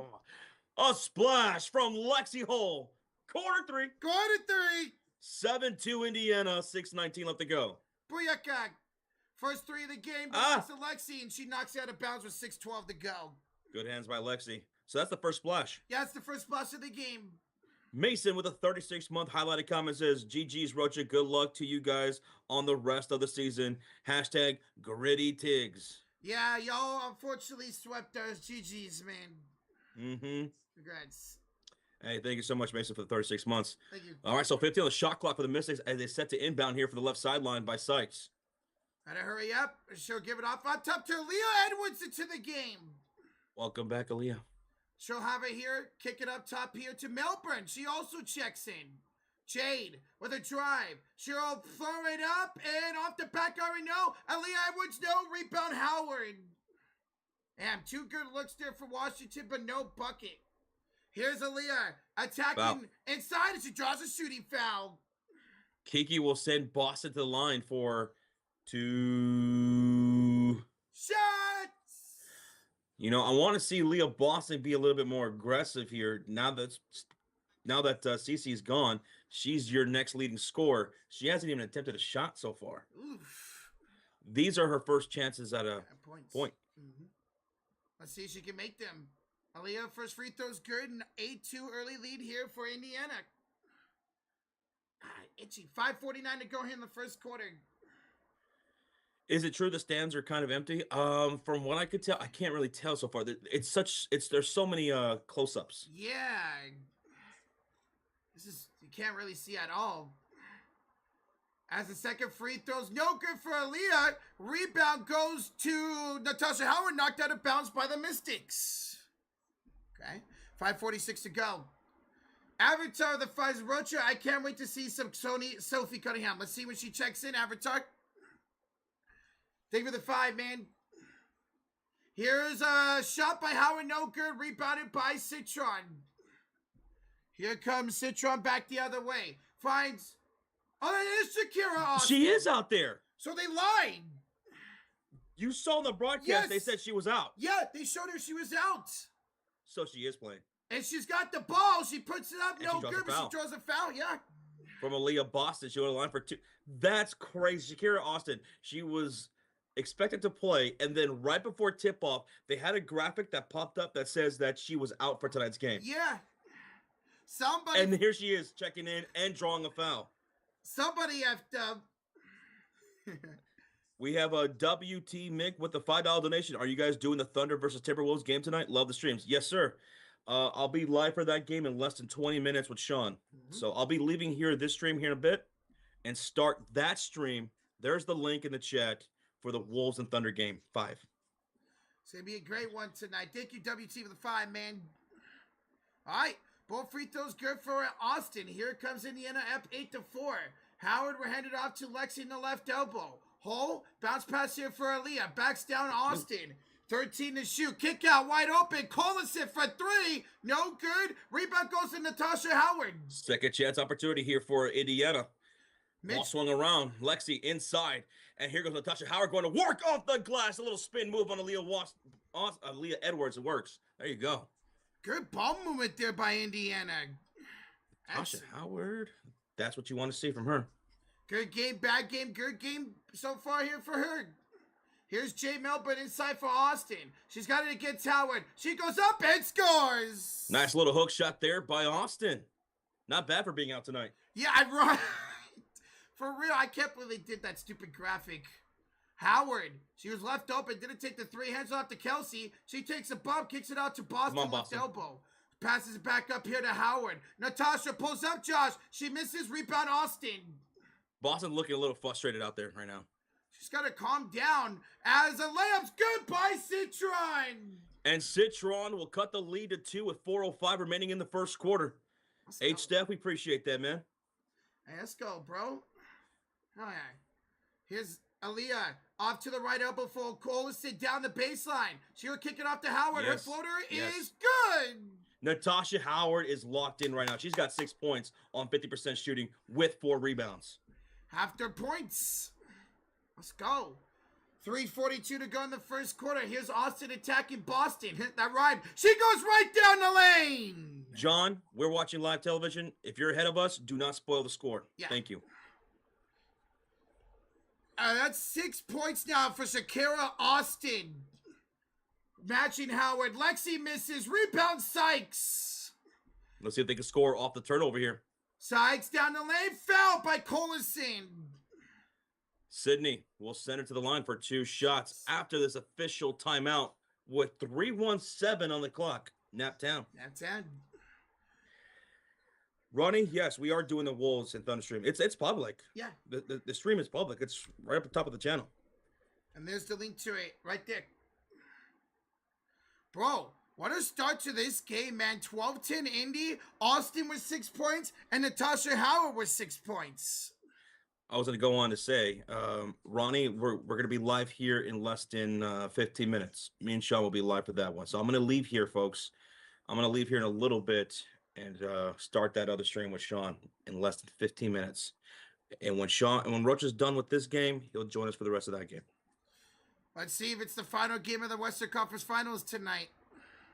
A splash from Lexi Hole. Quarter 3. Quarter 3. 7-2 Indiana. 6:19 left to go. Booyaka. First 3 of the game belongs to Lexi, and she knocks it out of bounds with 6:12 to go. Good hands by Lexi. So that's the first splash. Yeah, it's the first splash of the game. Mason with a 36-month highlighted comment says, GG's Rocha, good luck to you guys on the rest of the season. Hashtag gritty Tigs. Yeah, y'all unfortunately swept us. GG's, man. Mm-hmm. Congrats. Hey, thank you so much, Mason, for the 36 months. Thank you. All right, so 15 on the shot clock for the Mystics as they set to inbound here for the left sideline by Sykes. Gotta hurry up. She'll give it off on top to Leah Edwards into the game. Welcome back, Aaliyah. She'll have it here. Kick it up top here to Melbourne. She also checks in. Jade with a drive. She'll throw it up and off the back iron. No. Aaliyah Edwards, no. Rebound Howard. Damn, 2 good looks there for Washington, but no bucket. Here's Aaliyah attacking inside, and she draws a shooting foul. Kiki will send Boston to the line for 2 shots. You know, I want to see Leah Boston be a little bit more aggressive here. Now that Cece's gone, she's your next leading scorer. She hasn't even attempted a shot so far. Oof. These are her first chances at a point. Mm-hmm. Let's see if she can make them. Aaliyah, first free throw's good. An 8-2 early lead here for Indiana. Itchy. 5:49 to go here in the first quarter. Is it true the stands are kind of empty? From what I could tell, I can't really tell so far. There's so many close-ups. Yeah. You can't really see at all. As the second free throw's no good for Aaliyah. Rebound goes to Natasha Howard, knocked out of bounds by the Mystics. Okay. 5:46 to go. Avatar, the Fives Rocha. I can't wait to see some Sophie Cunningham. Let's see when she checks in, Avatar. Thank you for the 5, man. Here's a shot by Howard, no good. Rebounded by Citron. Here comes Citron back the other way. Finds... Oh, that is Shakira Austin. She is out there. So they lied. You saw in the broadcast, Yes. They said she was out. Yeah, they showed her she was out. So she is playing. And she's got the ball. She puts it up, And no she draws good, a but foul. she draws a foul, yeah. From Aaliyah Boston, she went on the line for 2. That's crazy. Shakira Austin, she was expected to play, and then right before tip-off, they had a graphic that popped up that says that she was out for tonight's game. Yeah. Somebody... And here she is, checking in and drawing a foul. Somebody effed up. We have a WT Mick with the $5 donation. Are you guys doing the Thunder versus Timberwolves game tonight? Love the streams. Yes, sir. I'll be live for that game in less than 20 minutes with Sean. So I'll be leaving this stream here in a bit and start that stream. There's the link in the chat for the Wolves and Thunder game 5. It's going to be a great one tonight. Thank you, WT, for the 5, man. All right. Both free throws good for Austin. Here comes Indiana up 8-4. Howard were handed off to Lexi in the left elbow. Hole, bounce pass here for Aaliyah. Backs down Austin. 13 to shoot. Kick out wide open. Kolesic for 3. No good. Rebound goes to Natasha Howard. Second chance opportunity here for Indiana. Ball swung around. Lexi inside. And here goes Natasha Howard going to work off the glass. A little spin move on Aaliyah Edwards. It works. There you go. Good ball movement there by Indiana. Natasha Howard. That's what you want to see from her. Good game, bad game, good game so far here for her. Here's Jay Melbourne inside for Austin. She's got it against Howard. She goes up and scores. Nice little hook shot there by Austin. Not bad for being out tonight. Yeah, right. For real, I can't believe they did that stupid graphic. Howard, she was left open, didn't take the 3, hands off to Kelsey. She takes a bump, kicks it out to Boston, Come on, left Boston. elbow. Passes it back up here to Howard. Natasha pulls up Josh. She misses, rebound Austin. Boston looking a little frustrated out there right now. She's got to calm down as a layup's good by Citron. And Citron will cut the lead to 2 with 4:05 remaining in the first quarter. Steph, we appreciate that, man. Hey, let's go, bro. All right. Here's Aaliyah off to the right elbow for Kolesic down the baseline. She'll kick it off to Howard. Yes. Her floater Yes. is good. Natasha Howard is locked in right now. She's got 6 points on 50% shooting with 4 rebounds. Half their points. Let's go. 3:42 to go in the first quarter. Here's Austin attacking Boston. Hit that ride. She goes right down the lane. John, we're watching live television. If you're ahead of us, do not spoil the score. Yeah. Thank you. That's 6 points now for Shakira Austin. Matching Howard. Lexi misses. Rebound Sykes. Let's see if they can score off the turnover here. Sykes down the lane. Foul by Kolesic. Sydney will send it to the line for 2 shots after this official timeout with 3:17 on the clock. Naptown. That's it. Ronnie, yes, we are doing the Wolves and Thunder stream. It's public. Yeah. The stream is public. It's right up the top of the channel. And there's the link to it right there. Bro, what a start to this game, man. 12-10 Indy. Austin with 6 points. And Natasha Howard with 6 points. I was going to go on to say, Ronnie, we're going to be live here in less than 15 minutes. Me and Sean will be live for that one. So I'm going to leave here, folks. I'm going to leave here in a little bit and start that other stream with Sean in less than 15 minutes. And when Roach is done with this game, he'll join us for the rest of that game. Let's see if it's the final game of the Western Conference Finals tonight.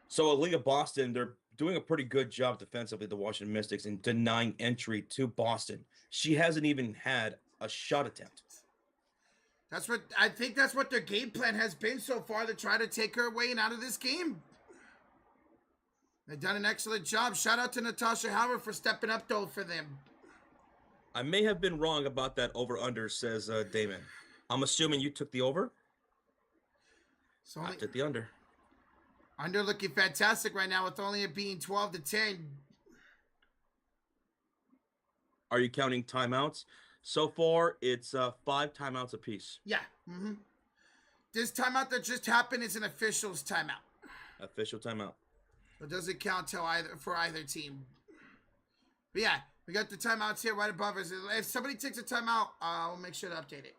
So Aaliyah Boston, they're doing a pretty good job defensively, the Washington Mystics, in denying entry to Boston. She hasn't even had a shot attempt. I think that's what their game plan has been so far, to try to take her away and out of this game. They've done an excellent job. Shout out to Natasha Howard for stepping up though for them. I may have been wrong about that over-under, says Damon. I'm assuming you took the over? So I took the under. Under looking fantastic right now with only it being 12-10. Are you counting timeouts? So far, it's 5 timeouts apiece. Yeah. Mm-hmm. This timeout that just happened is an official's timeout. Official timeout. So it doesn't count for either team. But yeah, we got the timeouts here right above us. If somebody takes a timeout, we'll make sure to update it.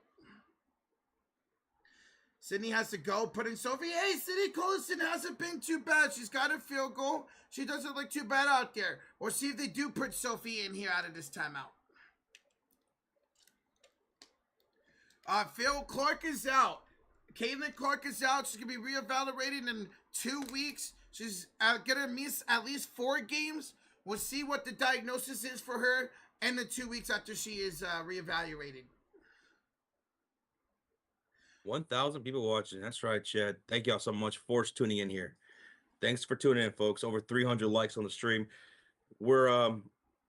Sydney has to go. Put in Sophie. Hey, Sydney Collison hasn't been too bad. She's got a field goal. She doesn't look too bad out there. We'll see if they do put Sophie in here out of this timeout. Phil Clark is out. Caitlin Clark is out. She's going to be reevaluated in 2 weeks. She's going to miss at least 4 games. We'll see what the diagnosis is for her in the 2 weeks after she is reevaluated. 1,000 people watching. That's right, Chad. Thank y'all so much for tuning in here. Thanks for tuning in, folks. Over 300 likes on the stream. We're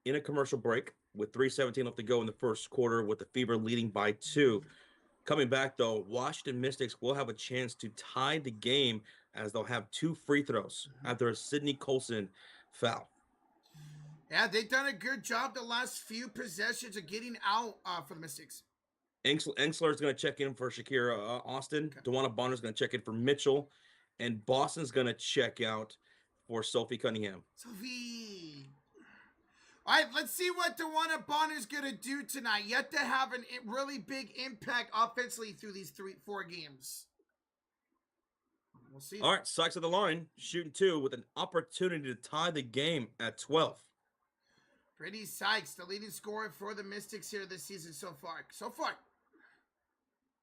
in a commercial break with 3:17 left to go in the first quarter with the Fever leading by 2. Coming back, though, Washington Mystics will have a chance to tie the game as they'll have 2 free throws after a Sydney Colson foul. Yeah, they've done a good job the last few possessions of getting out for the Mystics. Ensler is going to check in for Shakira Austin. Okay. DeWanna Bonner is going to check in for Mitchell. And Boston's going to check out for Sophie Cunningham. Sophie. All right, let's see what DeWanna Bonner's going to do tonight. Yet to have a really big impact offensively through these 4 games. We'll see. All right, Sykes at the line, shooting 2 with an opportunity to tie the game at 12. Brittany Sykes, the leading scorer for the Mystics here this season so far.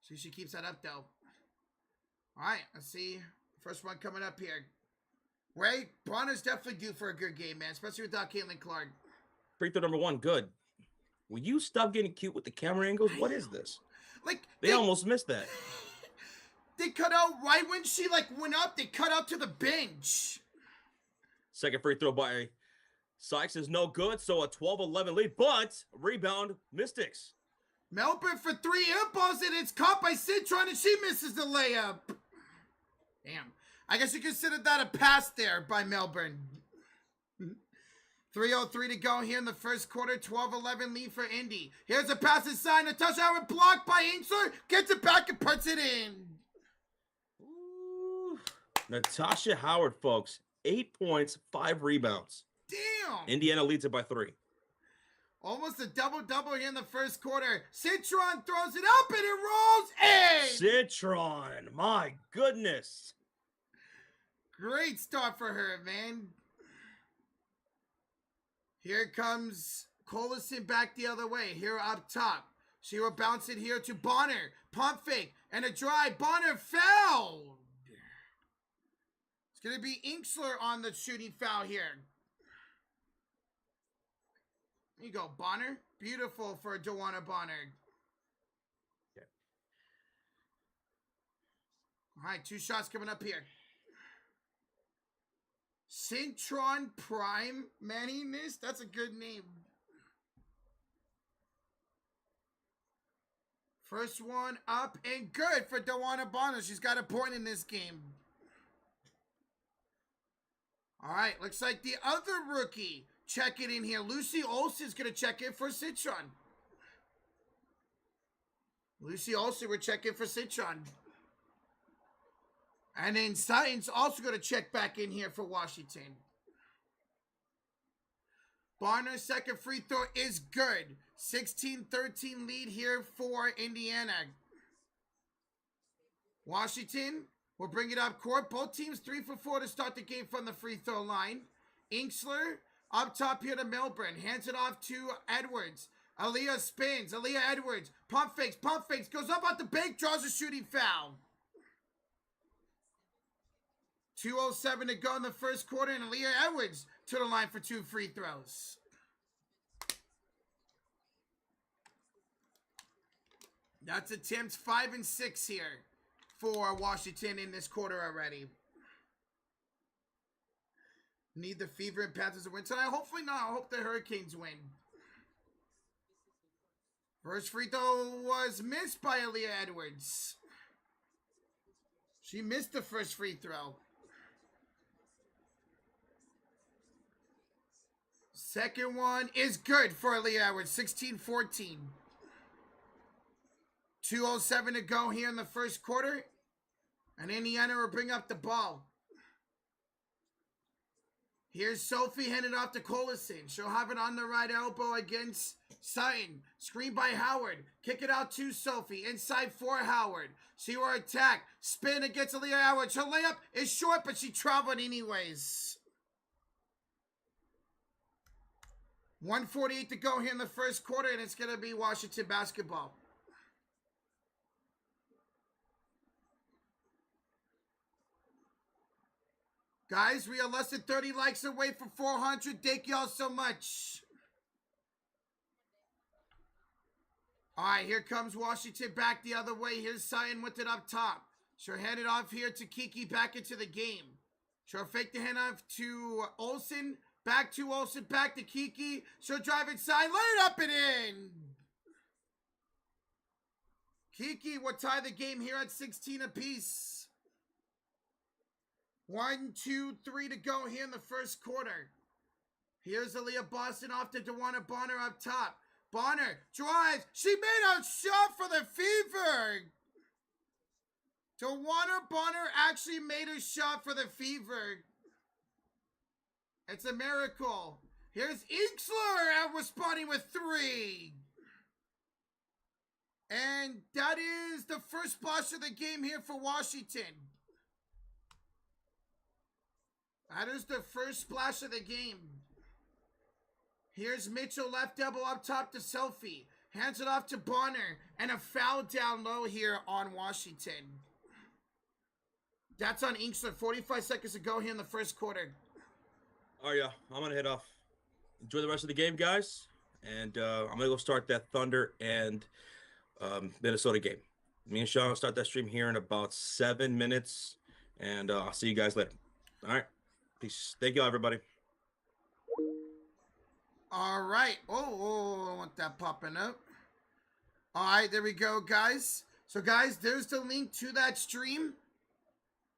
See if she keeps that up, though. All right, let's see. First one coming up here. Ray, Bonner's definitely due for a good game, man, especially without Caitlin Clark. Free throw number 1, good. Will you stop getting cute with the camera angles? What is this? Like they almost missed that. They cut out right when she went up. They cut out to the bench. Second free throw by Sykes is no good, so a 12-11 lead, but rebound Mystics. Melbourne for 3 air balls, and it's caught by Citron, and she misses the layup. Damn. I guess you consider that a pass there by Melbourne. 3:03 to go here in the first quarter. 12-11 lead for Indy. Here's a pass inside. Natasha Howard blocked by Ainsler. Gets it back and puts it in. Ooh. Natasha Howard, folks. 8 points, 5 rebounds. Damn. Indiana leads it by 3. Almost a double-double here in the first quarter. Citron throws it up and it rolls in. Citron, my goodness. Great start for her, man. Here comes Collison back the other way. Here up top. She will bounce it here to Bonner. Pump fake and a drive. Bonner fouled. It's going to be Inksler on the shooting foul here. There you go, Bonner. Beautiful for DeWanna Bonner. Okay. All right, 2 shots coming up here. Citron Prime Maniness. That's a good name. First one up and good for DeWanna Bonner. She's got a point in this game. All right, looks like the other rookie check it in here. Lucy Olsen's going to check in for Citron. Lucy Olsen will check in for Citron. And then Sutton's also going to check back in here for Washington. Bonner's second free throw is good. 16-13 lead here for Indiana. Washington will bring it up court. Both teams 3 for 4 to start the game from the free throw line. Inksler up top here to Melbourne. Hands it off to Edwards. Aaliyah spins. Aaliyah Edwards. Pump fakes. Goes up at the bank. Draws a shooting foul. 2:07 to go in the first quarter. And Aaliyah Edwards to the line for 2 free throws. That's attempts 5 and 6 here for Washington in this quarter already. Need the Fever and Panthers to win tonight? Hopefully not. I hope the Hurricanes win. First free throw was missed by Aaliyah Edwards. She missed the first free throw. Second one is good for Aaliyah Edwards. 16-14. 2:07 to go here in the first quarter. And Indiana will bring up the ball. Here's Sophie handed off to Collison. She'll have it on the right elbow against Sutton. Screen by Howard. Kick it out to Sophie. Inside for Howard. See her attack. Spin against Aaliyah Edwards. Her layup is short, but she traveled anyways. 1:48 to go here in the first quarter, and it's going to be Washington basketball. Guys, we are less than 30 likes away from 400. Thank y'all so much. All right, here comes Washington back the other way. Here's Sutton with it up top. She'll hand it off here to Kiki back into the game. She'll fake the hand off to Olsen. Back to Olsen, back to Kiki. She'll drive inside, lay it up and in. Kiki will tie the game here at 16 apiece. 1, 2, 3 to go here in the first quarter. Here's Aaliyah Boston off to DeWanna Bonner up top. Bonner drives. She made a shot for the Fever. DeWanna Bonner actually made a shot for the Fever. It's a miracle. Here's Inksler responding with 3. And that is the first splash of the game here for Washington. That is the first splash of the game. Here's Mitchell left double up top to Sophie. Hands it off to Bonner. And a foul down low here on Washington. That's on Inksler. 45 seconds to go here in the first quarter. All right, yeah, I'm going to head off. Enjoy the rest of the game, guys. And I'm going to go start that Thunder and Minnesota game. Me and Sean will start that stream here in about 7 minutes. And I'll see you guys later. All right. Peace. Thank you, everybody. All right. Oh, I want that popping up. All right, there we go, guys. So, guys, there's the link to that stream.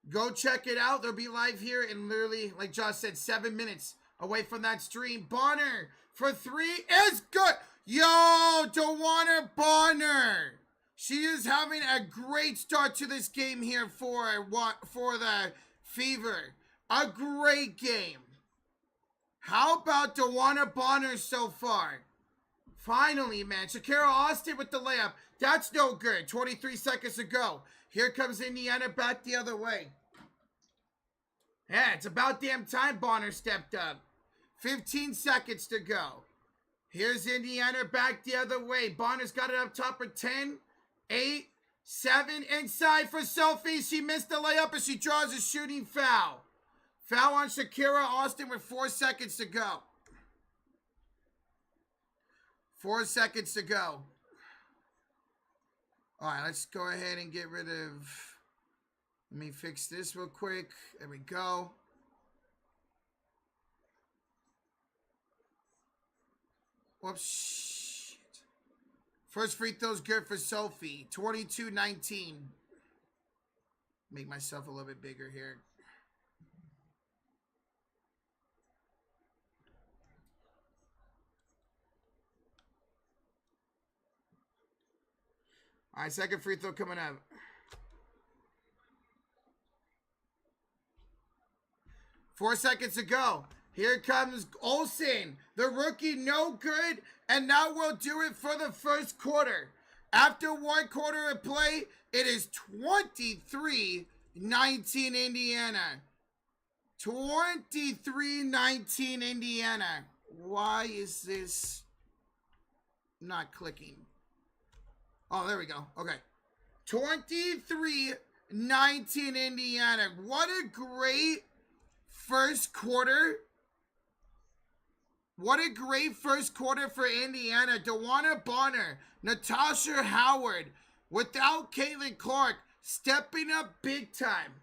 Go check it out. They'll be live here in literally, like Josh said, 7 minutes away from that stream. Bonner for 3 is good. Yo, DeWanna Bonner. She is having a great start to this game here for the Fever. A great game. How about DeWanna Bonner so far? Finally, man. Shakira Austin with the layup. That's no good. 23 seconds to go. Here comes Indiana back the other way. Yeah, it's about damn time Bonner stepped up. 15 seconds to go. Here's Indiana back the other way. Bonner's got it up top for 10, 8, 7. Inside for Sophie. She missed the layup as she draws a shooting foul. Foul on Shakira Austin with 4 seconds to go. 4 seconds to go. All right, let's go ahead and get rid of... Let me fix this real quick. There we go. Whoops. Shit. First free throw's good for Sophie. 22-19. Make myself a little bit bigger here. All right, second free throw coming up. Four seconds to go. Here comes Olsen, the rookie, no good, and now we'll do it for the first quarter. After 1 quarter of play, it is 23-19 Indiana. 23-19 Indiana. Why is this not clicking? Oh, there we go. Okay. 23-19 Indiana. What a great first quarter. What a great first quarter for Indiana. DeWanna Bonner, Natasha Howard. without Caitlin Clark stepping up big time.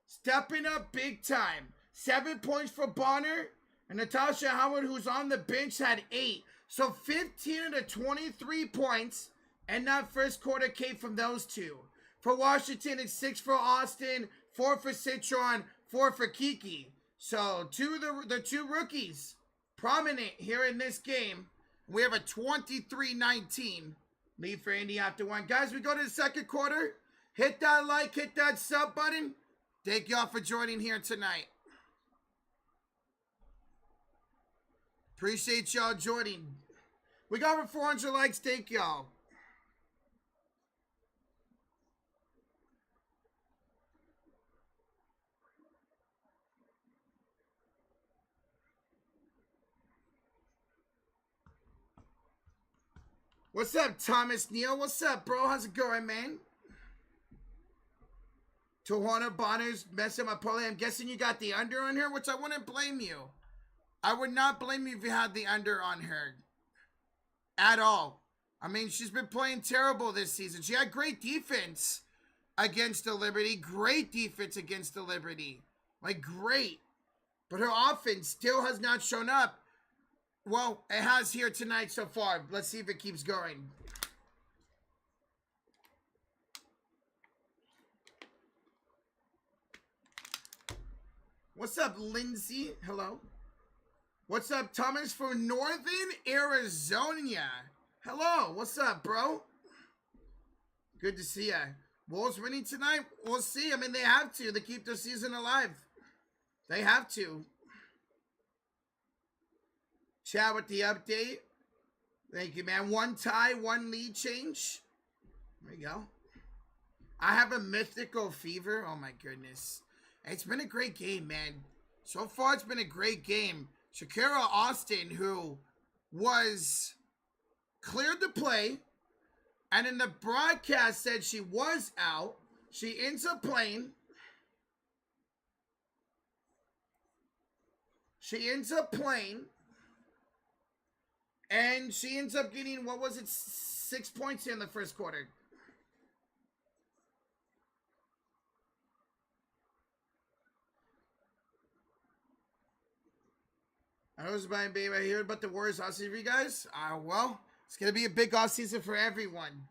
Stepping up big time. 7 points for Bonner. And Natasha Howard, who's on the bench, had 8. So 15 to 23 points. And that first quarter came from those two. For Washington, it's 6 for Austin, 4 for Citron, 4 for Kiki. So the two rookies prominent here in this game. We have a 23-19 lead for Indy after 1. Guys, we go to the second quarter. Hit that like, hit that sub button. Thank y'all for joining here tonight. Appreciate y'all joining. We got over 400 likes. Thank y'all. What's up, Thomas Neal? What's up, bro? How's it going, man? Tijuana Bonner's messing my parlay. I'm guessing you got the under on her, which I wouldn't blame you. I would not blame you if you had the under on her. At all. I mean, she's been playing terrible this season. She had great defense against the Liberty. Great defense against the Liberty. Like, great. But her offense still has not shown up. Well, it has here tonight so far. Let's see if it keeps going. What's up, Lindsay? Hello. What's up, Thomas from Northern Arizona? Hello. What's up, bro? Good to see ya. Wolves winning tonight? We'll see. I mean, they have to. They keep their season alive. They have to. Chat with the update. Thank you, man. 1 tie, 1 lead change. There you go. I have a mythical fever. Oh, my goodness. It's been a great game, man. So far, it's been a great game. Shakira Austin, who was cleared to play, and in the broadcast said she was out. She ends up playing. And she ends up getting, what was it, 6 points in the first quarter. I was buying baby. I heard about the Warriors offseason for you guys. Well, it's going to be a big offseason for everyone.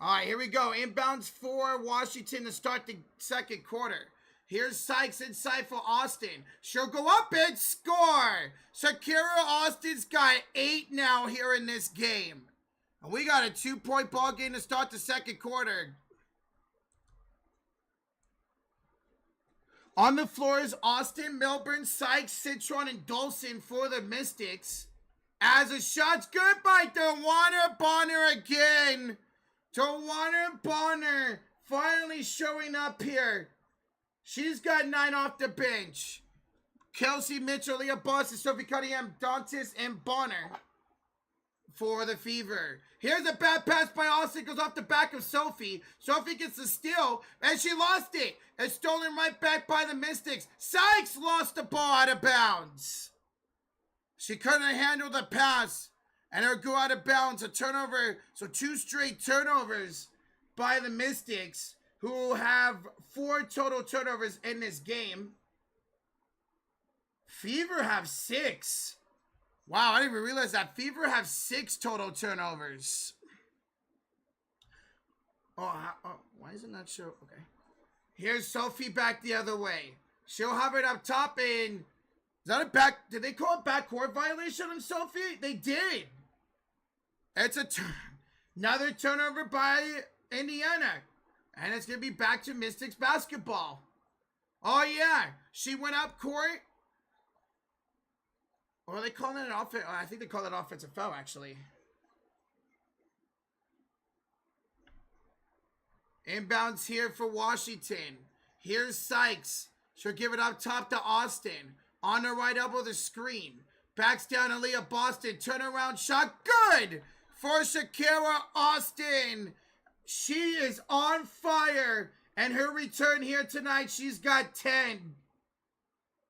All right, here we go. Inbounds for Washington to start the second quarter. Here's Sykes inside for Austin. She'll go up and score. Shakira Austin's got 8 now here in this game. And we got a 2-point ball game to start the second quarter. On the floor is Austin, Milburn, Sykes, Citron, and Dolson for the Mystics. As a shot's good by Tawana Bonner again. Tawana Bonner finally showing up here. She's got 9 off the bench. Kelsey Mitchell, Leah Boston, Sophie Cunningham, Dantes, and Bonner for the Fever. Here's a bad pass by Austin, goes off the back of Sophie. Sophie gets the steal, and she lost it. It's stolen right back by the Mystics. Sykes lost the ball out of bounds. She couldn't handle the pass, and it'll go out of bounds. A turnover, so 2 straight turnovers by the Mystics, who have 4 total turnovers in this game. Fever have 6. Wow, I didn't even realize that. Fever have 6 total turnovers. Oh, why is it not show? Okay. Here's Sophie back the other way. She'll have it up top and... Is that a back... Did they call it backcourt violation on Sophie? They did. It's another turnover by Indiana. And it's going to be back to Mystics basketball. Oh, yeah. She went up court. Or are they calling it an offense? I think they call it offensive foul, actually. Inbounds here for Washington. Here's Sykes. She'll give it up top to Austin. On her right elbow, the screen. Backs down Aaliyah Boston. Turnaround shot. Good for Shakira Austin. She is on fire. And her return here tonight, she's got 10.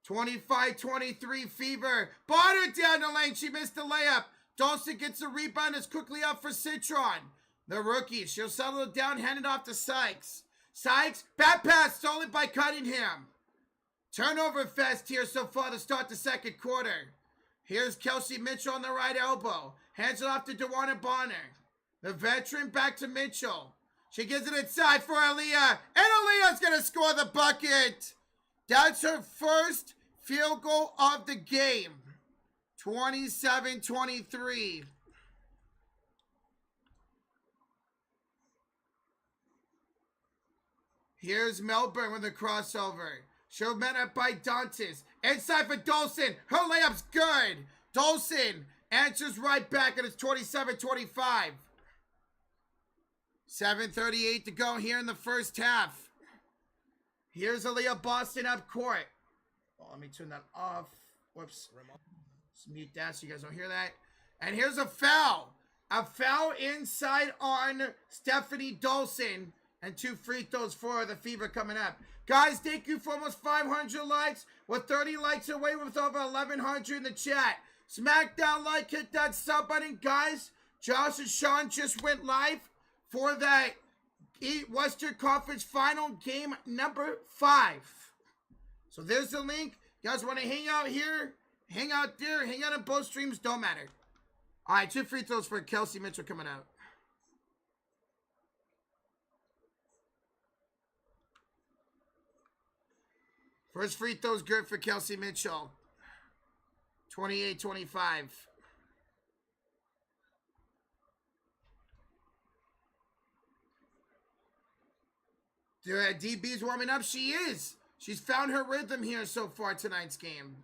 25-23 Fever. Bonner down the lane. She missed the layup. Dawson gets a rebound. It's quickly up for Citron. The rookie. She'll settle it down. Hand it off to Sykes. Sykes. Bad pass. Stolen by Cunningham. Turnover fest here so far to start the second quarter. Here's Kelsey Mitchell on the right elbow. Hands it off to DeWanna Bonner. The veteran back to Mitchell. She gives it inside for Aaliyah. And Aaliyah's going to score the bucket. That's her first field goal of the game. 27-23. Here's Melbourne with a crossover. She'll met up by Dantes. Inside for Dolson. Her layup's good. Dolson answers right back, and it's 27-25. 7:38 to go here in the first half. Here's Aaliyah Boston up court. Oh, let me turn that off. Whoops. Let's mute that so you guys don't hear that. And here's a foul. A foul inside on Stephanie Dolson. And 2 free throws for the Fever coming up. Guys, thank you for almost 500 likes. We're 30 likes away with over 1,100 in the chat. Smack that like, hit that sub button. Guys, Josh and Sean just went live for that Western Conference Final game number 5. So there's the link. You guys want to hang out here, hang out there, hang out on both streams, don't matter. All right, 2 free throws for Kelsey Mitchell coming out. First free throw's good for Kelsey Mitchell. 28-25. DB's warming up. She is. She's found her rhythm here so far tonight's game.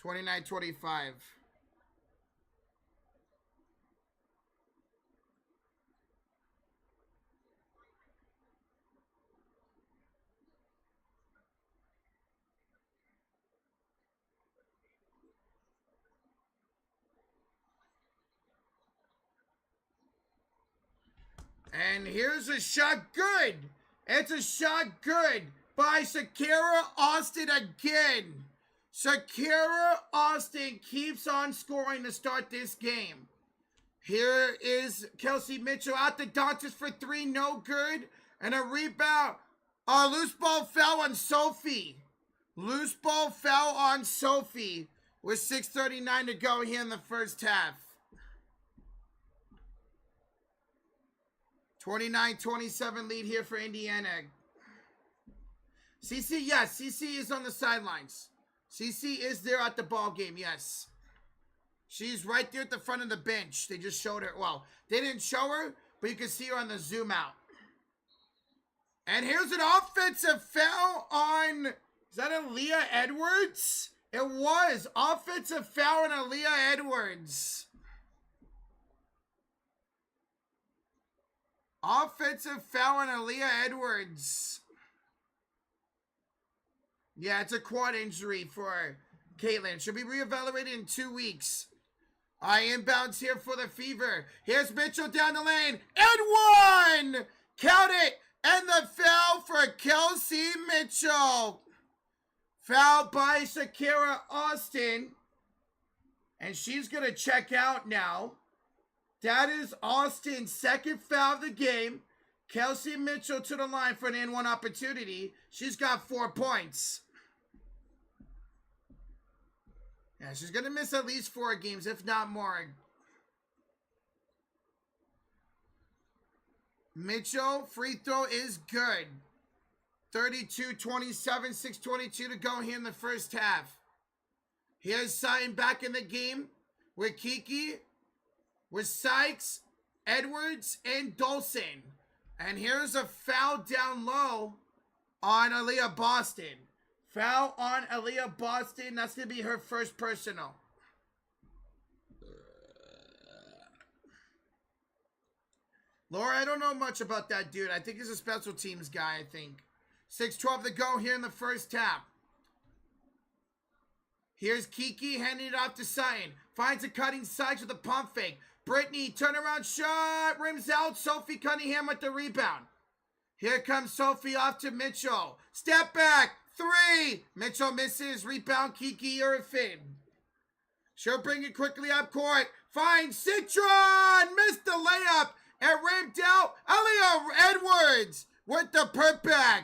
$29-25. And here's a shot good. It's a shot good by Shakira Austin again. Shakira Austin keeps on scoring to start this game. Here is Kelsey Mitchell out the Dantes for 3, no good. And a rebound. A loose ball foul on Sophie. Loose ball foul on Sophie with 6:39 to go here in the first half. 29-27 lead here for Indiana. CC, yes, CC is on the sidelines. CC is there at the ball game, yes. She's right there at the front of the bench. They just showed her. Well, they didn't show her, but you can see her on the zoom out. And here's an offensive foul on, is that Aaliyah Edwards? It was. Offensive foul on Aaliyah Edwards. Offensive foul on Aaliyah Edwards. Yeah, it's a quad injury for Caitlin. She'll be reevaluated in 2 weeks. Inbounds here for the Fever. Here's Mitchell down the lane. And 1! Count it! And the foul for Kelsey Mitchell. Foul by Shakira Austin. And she's going to check out now. That is Austin's second foul of the game. Kelsey Mitchell to the line for an N1 opportunity. She's got 4 points. Yeah, she's going to miss at least 4 games, if not more. Mitchell, free throw is good. 32-27, 6:22 to go here in the first half. Here's Sutton back in the game with Kiki, with Sykes, Edwards, and Dolson. And here's a foul down low on Aaliyah Boston. Foul on Aaliyah Boston. That's going to be her first personal. Laura, I don't know much about that dude. I think he's a special teams guy, I think. 6:12 to go here in the first half. Here's Kiki handing it off to Sutton. Finds a cutting Sykes with a pump fake. Brittany, turnaround shot. Rims out. Sophie Cunningham with the rebound. Here comes Sophie off to Mitchell. Step back. 3. Mitchell misses. Rebound, Kiki Irvin. She'll bring it quickly up court. Finds Citron. Missed the layup. And rimmed out. Aaliyah Edwards with the putback.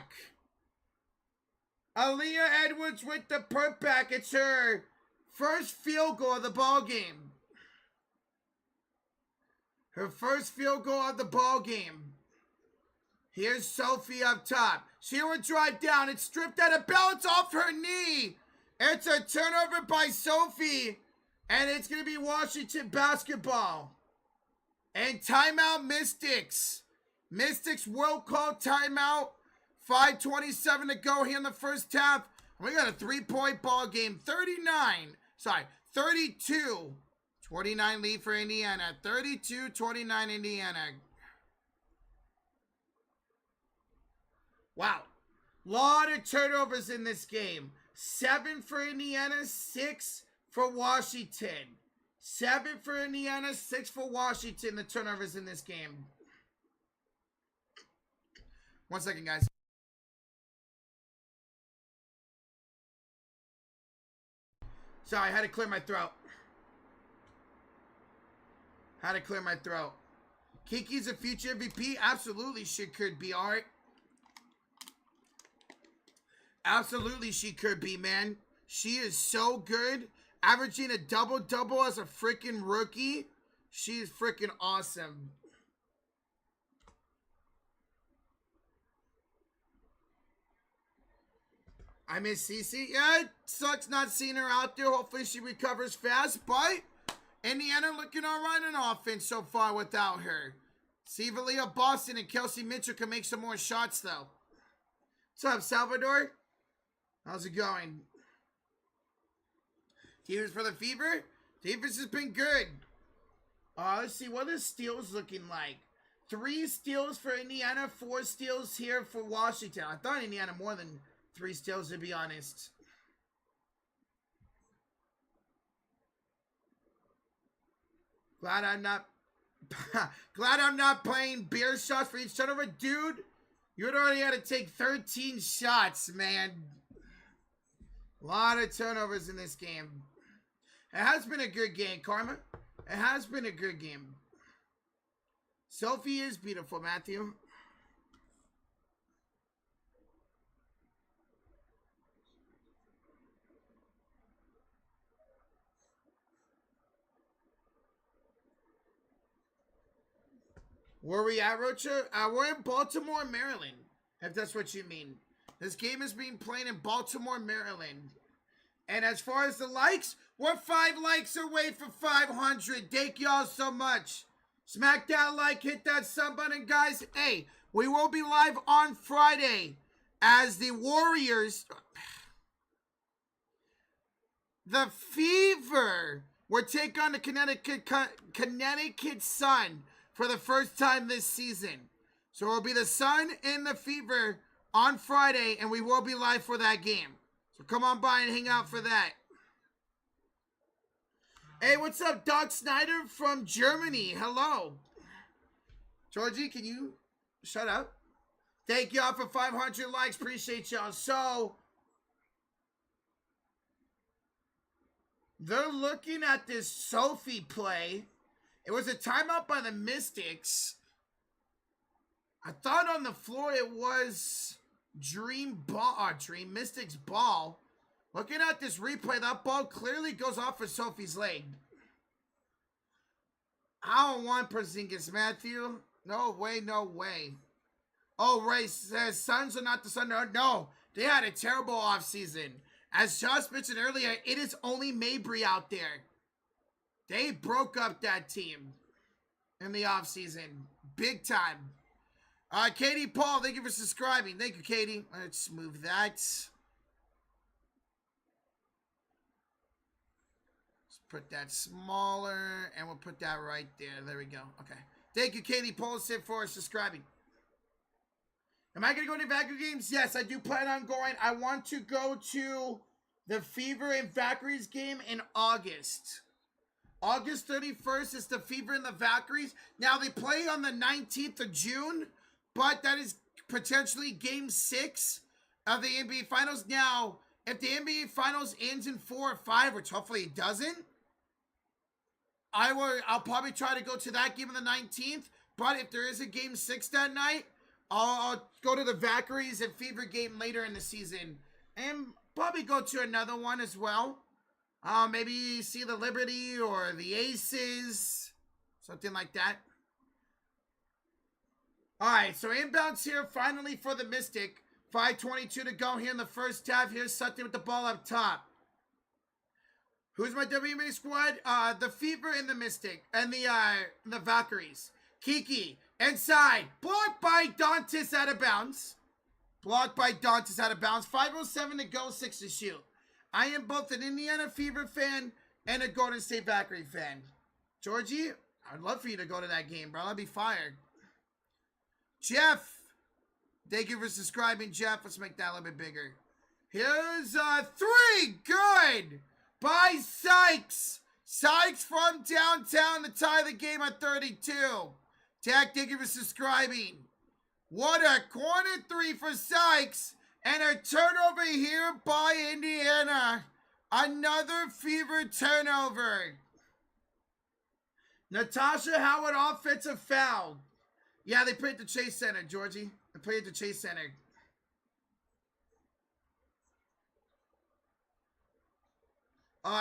Aaliyah Edwards with the putback. It's her first field goal of the ball game. Her first field goal of the ball game. Here's Sophie up top. She will drive down. It's stripped out of balance off her knee. It's a turnover by Sophie. And it's going to be Washington basketball. And timeout Mystics. Mystics will call timeout. 5:27 to go here in the first half. We got a 3-point ball game. 32-29 lead for Indiana. 32-29 Indiana. Wow. Lot of turnovers in this game. 7 for Indiana, 6 for Washington. 7 for Indiana, 6 for Washington. The turnovers in this game. 1 second, guys. Sorry, I had to clear my throat. Kiki's a future MVP? Absolutely she could be, Art. Absolutely she could be, man. She is so good. Averaging a double-double as a freaking rookie. She is freaking awesome. I miss Cece. Yeah, it sucks not seeing her out there. Hopefully she recovers fast. But Indiana looking all right on offense so far without her. See if Aaliyah Boston and Kelsey Mitchell can make some more shots, though. What's up, Salvador? How's it going? Teams for the Fever? Defense has been good. Let's see. What is steals looking like? 3 steals for Indiana. 4 steals here for Washington. I thought Indiana more than 3 steals, to be honest. Glad I'm not playing beer shots for each turnover. Dude, you'd already had to take 13 shots, man. A lot of turnovers in this game. It has been a good game, Karma. It has been a good game. Sophie is beautiful, Matthew. Where we at, Rocha? We're in Baltimore, Maryland, if that's what you mean. This game is being played in Baltimore, Maryland. And as far as the likes, we're 5 likes away from 500. Thank y'all so much. Smack that like, hit that sub button, guys. Hey, we will be live on Friday as the Warriors, the Fever, will take on the Connecticut Sun for the first time this season. So it'll be the Sun and the Fever on Friday, and we will be live for that game. So come on by and hang out for that. Hey, what's up, Doc Snyder from Germany? Hello. Georgie, can you shut up? Thank y'all for 500 likes. Appreciate y'all. So, they're looking at this Sophie play. It was a timeout by the Mystics. I thought on the floor it was Mystics ball. Looking at this replay, that ball clearly goes off of Sophie's leg. I don't want Porzingis, Matthew. No way, no way. Oh, Ray says Suns are not the Sun. No, they had a terrible offseason. As Josh mentioned earlier, it is only Mabry out there. They broke up that team in the offseason. Big time. Katie Paul, thank you for subscribing. Thank you, Katie. Let's move that. Let's put that smaller, and we'll put that right there. There we go. Okay. Thank you, Katie Paul, for subscribing. Am I going to go to Valkyrie games? Yes, I do plan on going. I want to go to the Fever and Valkyries game in August. August 31st is the Fever and the Valkyries. Now, they play on the 19th of June, but that is potentially Game 6 of the NBA Finals. Now, if the NBA Finals ends in 4 or 5, which hopefully it doesn't, I'll probably try to go to that game on the 19th. But if there is a Game 6 that night, I'll go to the Valkyries and Fever game later in the season. And probably go to another one as well. Maybe see the Liberty or the Aces. Something like that. Alright, so inbounds here finally for the Mystic. 5:22 to go here in the first half. Here's Sutton with the ball up top. Who's my WNBA squad? The Fever and the Mystic. And the Valkyries. Kiki, inside. Blocked by Dantis out of bounds. Blocked by Dantis out of bounds. 5:07 to go, 6 to shoot. I am both an Indiana Fever fan and a Golden State Valkyrie fan. Georgie, I'd love for you to go to that game, bro. I'd be fired. Jeff, thank you for subscribing, Jeff. Let's make that a little bit bigger. Here's 3. Good. By Sykes. Sykes from downtown to tie the game at 32. Jack, thank you for subscribing. What a corner 3 for Sykes. And a turnover here by Indiana. Another Fever turnover. Natasha Howard offensive foul. Yeah, they played at the Chase Center, Georgie. They played at the Chase Center.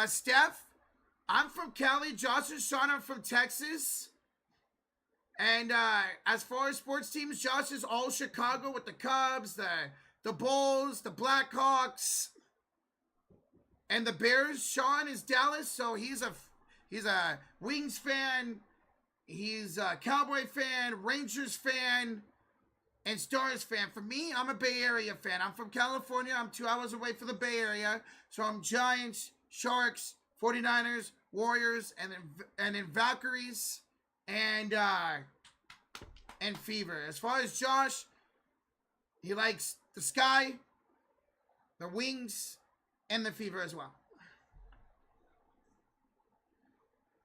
Steph, I'm from Cali. Josh and Sean are from Texas. And as far as sports teams, Josh is all Chicago with the Cubs, the Bulls, the Blackhawks, and the Bears. Sean is Dallas, so he's a Wings fan, he's a Cowboy fan, Rangers fan, and Stars fan. For me, I'm a Bay Area fan. I'm from California. I'm 2 hours away from the Bay Area, so I'm Giants, Sharks, 49ers, Warriors, and then Valkyries, and Fever. As far as Josh, he likes the Sky, the Wings, and the Fever as well.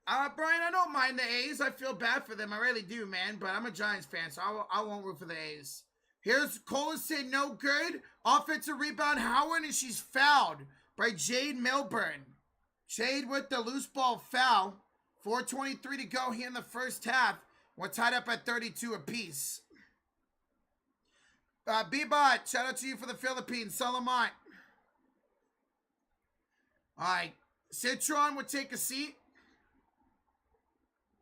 Brian, I don't mind the A's. I feel bad for them. I really do, man. But I'm a Giants fan, so I won't root for the A's. Here's Colison, no good. Offensive rebound, Howard, and she's fouled by Jade Milburn. Jade with the loose ball foul. 4:23 to go here in the first half. We're tied up at 32 apiece. B-Bot, shout out to you for the Philippines. Salamat. All right. Citron would take a seat.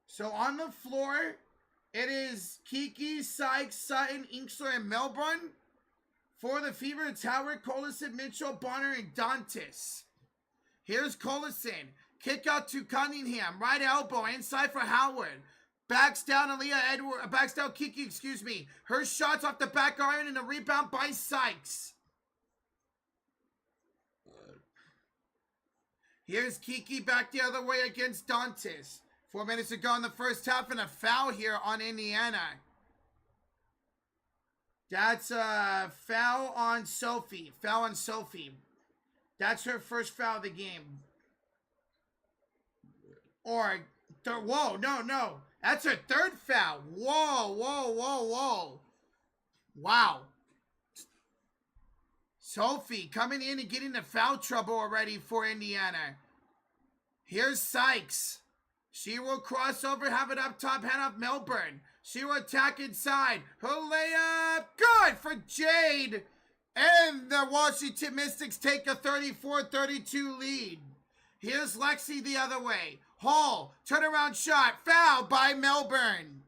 So on the floor, it is Kiki, Sykes, Sutton, Inksler, and Melbourne. For the Fever, it's Howard, Collison, Mitchell, Bonner, and Dantis. Here's Collison. Kick out to Cunningham. Right elbow. Inside for Howard. Backs down Aaliyah Edward. Backs down Kiki, excuse me. Her shots off the back iron and a rebound by Sykes. Here's Kiki back the other way against Dantis. 4 minutes to go in the first half and a foul here on Indiana. That's a foul on Sophie. Foul on Sophie. That's her first foul of the game. Or, whoa, no. That's her third foul. Whoa. Wow. Sophie coming in and getting the foul trouble already for Indiana. Here's Sykes. She will cross over, have it up top, hand off Melbourne. She will attack inside. Her layup, good for Jade. And the Washington Mystics take a 34-32 lead. Here's Lexi the other way. Hall, turnaround shot, foul by Melbourne.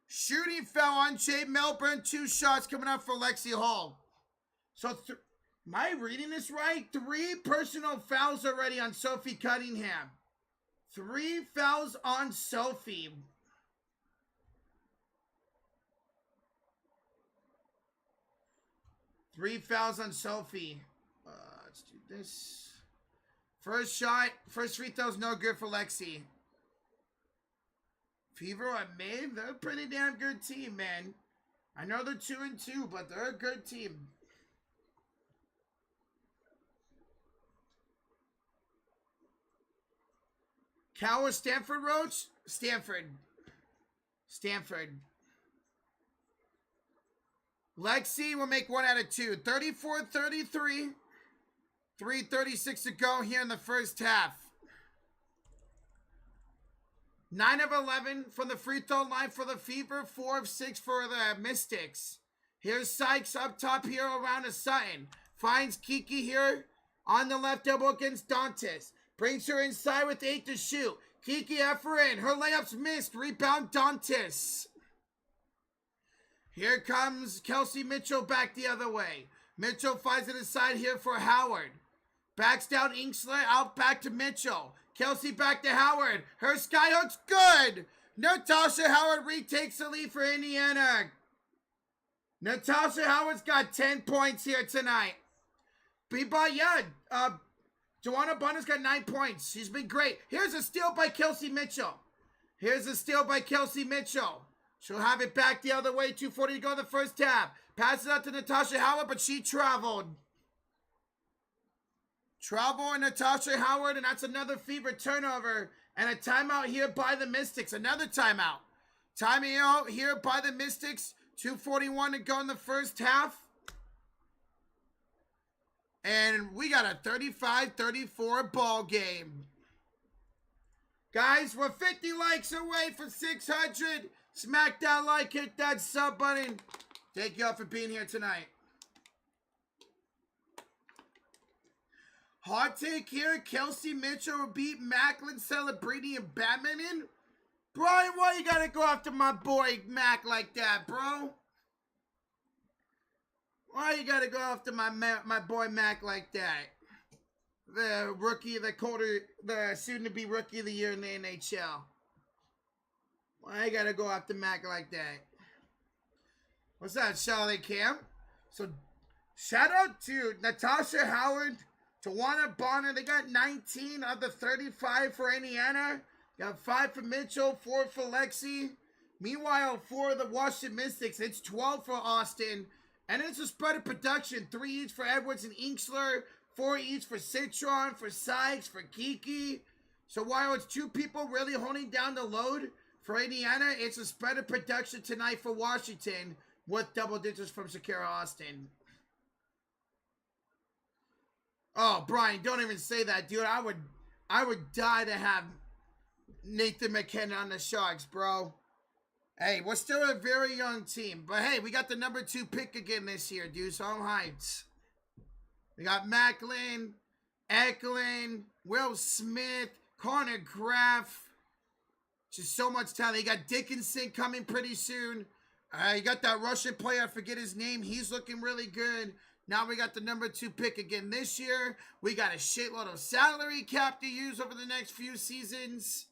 Shooting foul on Jade Melbourne. 2 shots coming up for Lexi Hall. So, am I reading this right? 3 personal fouls already on Sophie Cunningham. 3 fouls on Sophie. Three fouls on Sophie. Let's do this. First shot, first free throw's no good for Lexi. Fever or Maeve, they're a pretty damn good team, man. I know they're 2-2, but they're a good team. Cal or Stanford, Roach? Stanford. Stanford. Lexi will make 1 out of 2. 34-33. 3:36 to go here in the first half. 9 of 11 from the free throw line for the Fever. 4 of 6 for the Mystics. Here's Sykes up top here around to Sutton. Finds Kiki here on the left elbow against Dantes. Brings her inside with 8 to shoot. Kiki effort in. Her layup's missed. Rebound Dantes. Here comes Kelsey Mitchell back the other way. Mitchell finds it inside here for Howard. Backs down Inksler, out back to Mitchell. Kelsey back to Howard. Her skyhook's good. Natasha Howard retakes the lead for Indiana. Natasha Howard's got 10 points here tonight. Joanna Bonner's got 9 points. She's been great. Here's a steal by Kelsey Mitchell. She'll have it back the other way. 2:40 to go in the first half. Passes out to Natasha Howard, but she traveled. And Natasha Howard, and that's another Fever turnover. And a timeout here by the Mystics. Another timeout. Timeout here by the Mystics. 2:41 to go in the first half. And we got a 35-34 ball game. Guys, we're 50 likes away from 600. Smack that like, hit that sub button. Thank you all for being here tonight. Hot take here. Kelsey Mitchell will beat Macklin, Celebrini, and Batman. Brian, why you gotta go after my boy Mac like that, bro? Why you gotta go after my boy Mac like that? The soon-to-be rookie of the year in the NHL. Why you gotta go after Mac like that? What's that, Charlotte Camp? So, shout out to Natasha Howard, Tawana Bonner. They got 19 of the 35 for Indiana. Got 5 for Mitchell, 4 for Lexi. Meanwhile, for the Washington Mystics, it's 12 for Austin. And it's a spread of production. 3 each for Edwards and Inksler. 4 each for Citron, for Sykes, for Kiki. So while it's 2 people really holding down the load for Indiana, it's a spread of production tonight for Washington with double digits from Shakira Austin. Oh, Brian, don't even say that, dude. I would die to have Nathan McKinnon on the Sharks, bro. Hey, we're still a very young team. But hey, we got the number 2 pick again this year, dude. So I'm hyped. We got Macklin, Eklund, Will Smith, Connor Graff. Just so much talent. You got Dickinson coming pretty soon. You got that Russian player. I forget his name. He's looking really good. Now we got the number 2 pick again this year. We got a shitload of salary cap to use over the next few seasons.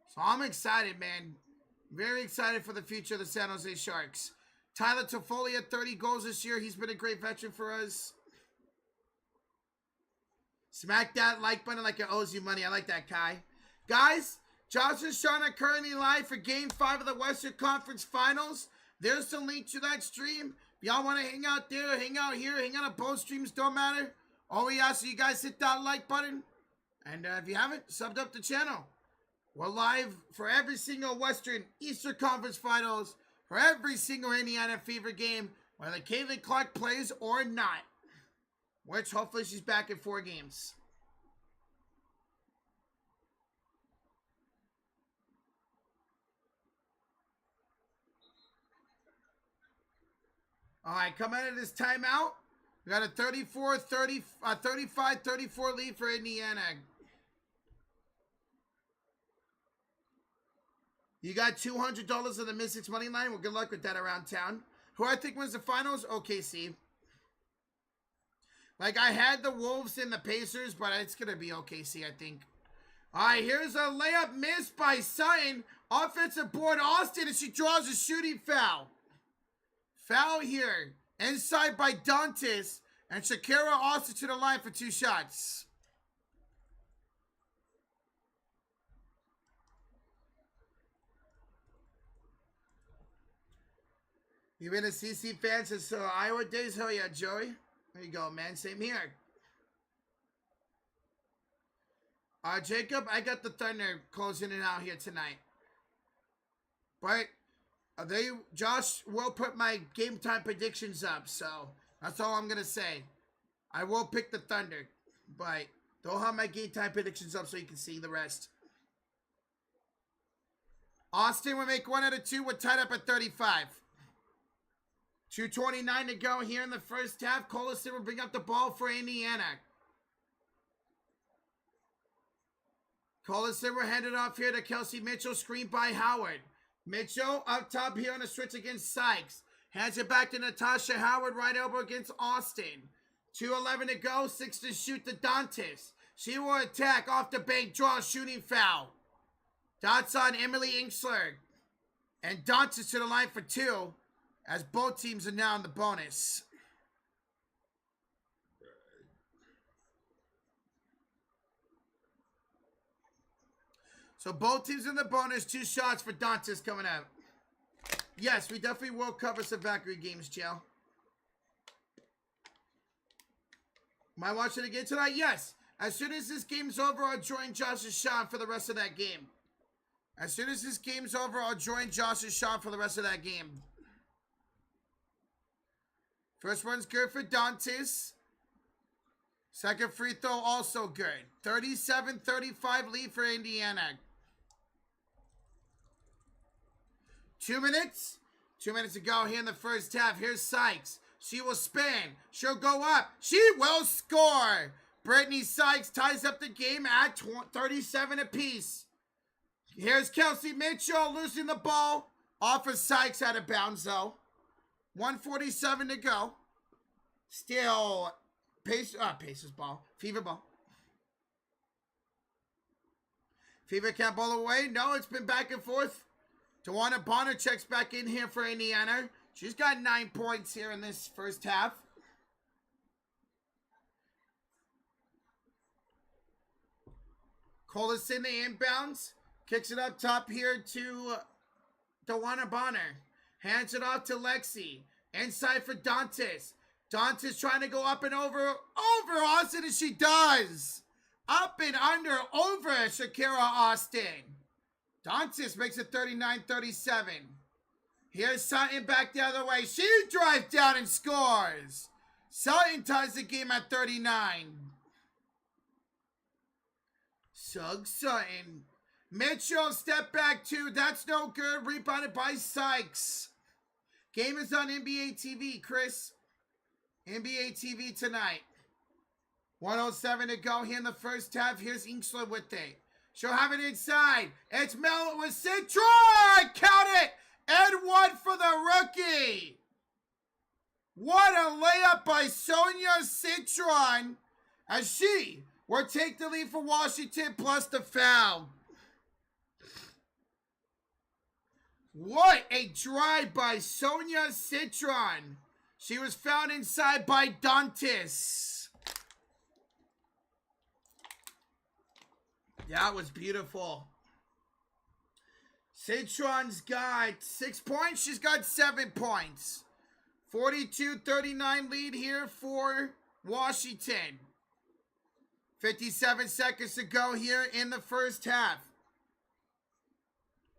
So I'm excited, man. Very excited for the future of the San Jose Sharks. Tyler Toffoli had 30 goals this year. He's been a great veteran for us. Smack that like button like it owes you money. I like that, Kai. Guys, Josh and Sean are currently live for Game 5 of the Western Conference Finals. There's the link to that stream. If y'all want to hang out there, hang out here, hang out on both streams, don't matter. All we ask is you guys hit that like button. And if you haven't, subbed up the channel. We're live for every single Western Eastern Conference Finals, for every single Indiana Fever game, whether Caitlin Clark plays or not. Which hopefully she's back in 4 games. All right, coming out of this timeout, we got a 35-34 lead for Indiana. You got $200 on the Mystics money line. Well, good luck with that around town. Who I think wins the finals? OKC. Like, I had the Wolves and the Pacers, but it's going to be OKC, I think. All right, here's a layup missed by Sutton. Offensive board, Austin, and she draws a shooting foul. Foul here. Inside by Dantes. And Shakira Austin to the line for 2 shots. You been a CC fan since Iowa days? Hell yeah, Joey. There you go, man. Same here. Jacob, I got the Thunder closing it out here tonight. But Josh will put my game time predictions up, so that's all I'm gonna say. I will pick the Thunder, but they'll have my game time predictions up so you can see the rest. Austin will make 1 out of 2. We're tied up at 35. 2:29 to go here in the first half. Collison will bring up the ball for Indiana. Collison will hand it off here to Kelsey Mitchell, screened by Howard. Mitchell up top here on a switch against Sykes. Hands it back to Natasha Howard, right elbow against Austin. 2:11 to go, 6 to shoot to Dantas. She will attack off the bank, draw a shooting foul. Dots on Emily Inksler. And Dantas to the line for 2, as both teams are now in the bonus. So both teams in the bonus, 2 shots for Dantas coming out. Yes, we definitely will cover some Valkyrie games, Joe. Am I watching it again tonight? Yes. As soon as this game's over, I'll join Josh's shot for the rest of that game. As soon as this game's over, I'll join Josh's shot for the rest of that game. First one's good for Dantas. Second free throw also good. 37-35 lead for Indiana. 2 minutes. 2 minutes to go here in the first half. Here's Sykes. She will spin. She'll go up. She will score. Brittany Sykes ties up the game at 37 apiece. Here's Kelsey Mitchell losing the ball. Off of Sykes out of bounds though. 1:47 to go. Still Pacers ball. Fever ball. Fever can't ball away. No, it's been back and forth. Tawana Bonner checks back in here for Indiana. She's got 9 points here in this first half. Collison the inbounds. Kicks it up top here to Tawana Bonner. Hands it off to Lexi. Inside for Dantas. Dantas trying to go up and over Austin, and she does. Up and under over Shakira Austin. Dantas makes it 39-37. Here's Sutton back the other way. She drives down and scores. Sutton ties the game at 39. Suggs Sutton. Mitchell step back 2. That's no good. Rebounded by Sykes. Game is on NBA TV, Chris. NBA TV tonight. 1:07 to go here in the first half. Here's Inksler with it. She'll have it inside. It's Mel with Citron. Count it. And 1 for the rookie. What a layup by Sonia Citron. As she will take the lead for Washington plus the foul. What a drive by Sonia Citron. She was found inside by Dantas. That was beautiful. Citron's got 6 points. She's got 7 points. 42-39 lead here for Washington. 57 seconds to go here in the first half.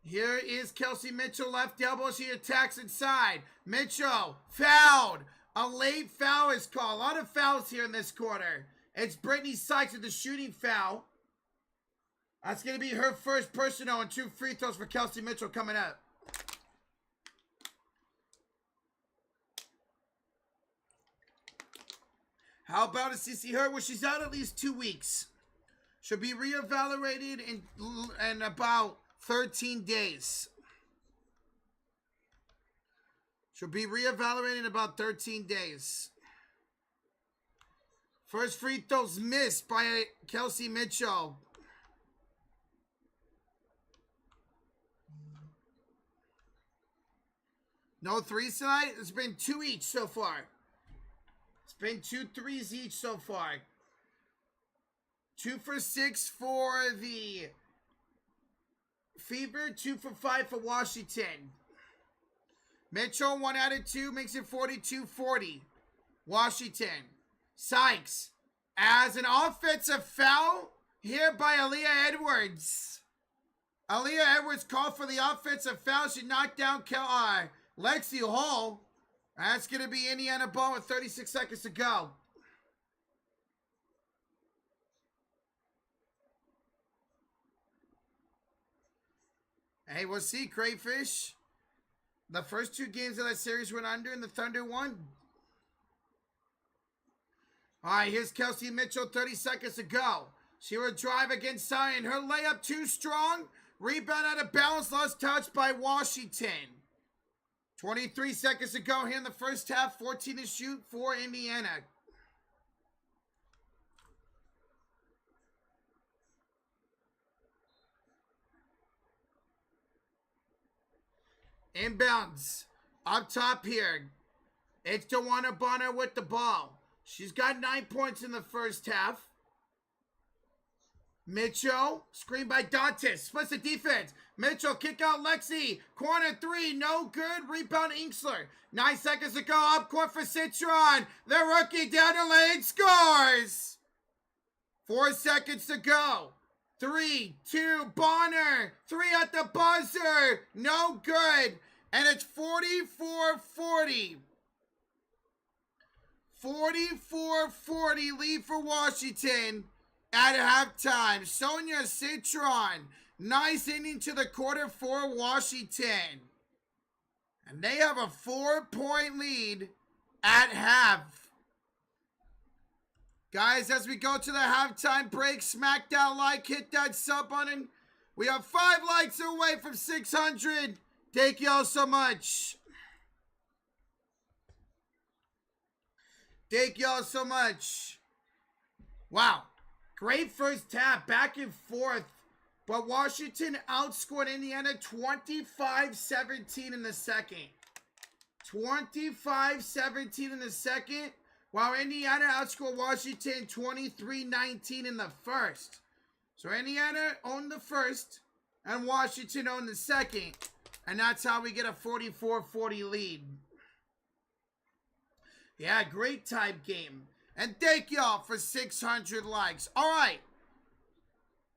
Here is Kelsey Mitchell, left elbow. She attacks inside. Mitchell, fouled. A late foul is called. A lot of fouls here in this quarter. It's Brittany Sykes with the shooting foul. That's going to be her first personal, and 2 free throws for Kelsey Mitchell coming up. How about a CC Hurt? Well, she's out at least 2 weeks. She'll be reevaluated in about 13 days. She'll be reevaluated in about 13 days. First free throw's missed by Kelsey Mitchell. No threes tonight? It's been 2 each so far. It's been 2 threes each so far. 2 for 6 for the Fever, 2 for 5 for Washington. Mitchell, 1 out of 2, makes it 42-40. Washington. Sykes, as an offensive foul, here by Aaliyah Edwards. Aaliyah Edwards called for the offensive foul. She knocked down Lexi Hall. That's going to be Indiana ball with 36 seconds to go. Hey, we'll see, Crayfish. The first 2 games of that series went under and the Thunder won. All right, here's Kelsey Mitchell, 30 seconds to go. She will drive against Zion. Her layup too strong. Rebound out of balance, lost touch by Washington. 23 seconds to go here in the first half. 14 to shoot for Indiana. Inbounds. Up top here. It's Dewana Bonner with the ball. She's got 9 points in the first half. Mitchell, screen by Dantes, splits the defense. Mitchell, kick out Lexi. Corner 3, no good. Rebound Inksler. 9 seconds to go. Up court for Citron. The rookie down the lane scores. 4 seconds to go. 3, 2, Bonner. 3 at the buzzer. No good. And it's 44-40. 44-40 lead for Washington at halftime. Sonia Citron. Nice inning to the quarter for Washington. And they have a 4-point lead at half. Guys, as we go to the halftime break, smack that like, hit that sub button. We are 5 likes away from 600. Thank y'all so much. Thank y'all so much. Wow. Great first half, back and forth. But Washington outscored Indiana 25-17 in the second. 25-17 in the second. While Indiana outscored Washington 23-19 in the first. So Indiana owned the first and Washington owned the second. And that's how we get a 44-40 lead. Yeah, great type game. And thank y'all for 600 likes. All right.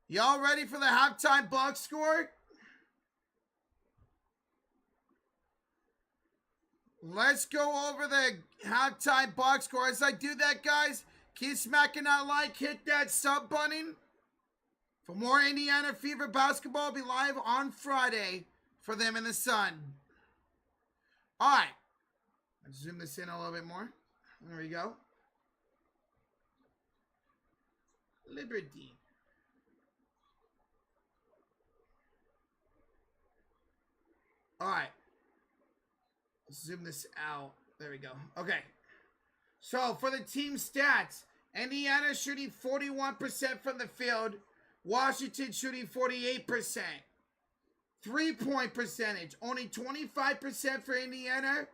Y'all ready for the halftime box score? Let's go over the halftime box score. As I do that, guys, keep smacking that like, hit that sub button. For more Indiana Fever basketball, will be live on Friday for them in the sun. All right. Let's zoom this in a little bit more. There we go. Liberty. All right. Let's zoom this out. There we go. Okay. So for the team stats, Indiana shooting 41% from the field. Washington shooting 48%. 3-point percentage. Only 25% for Indiana.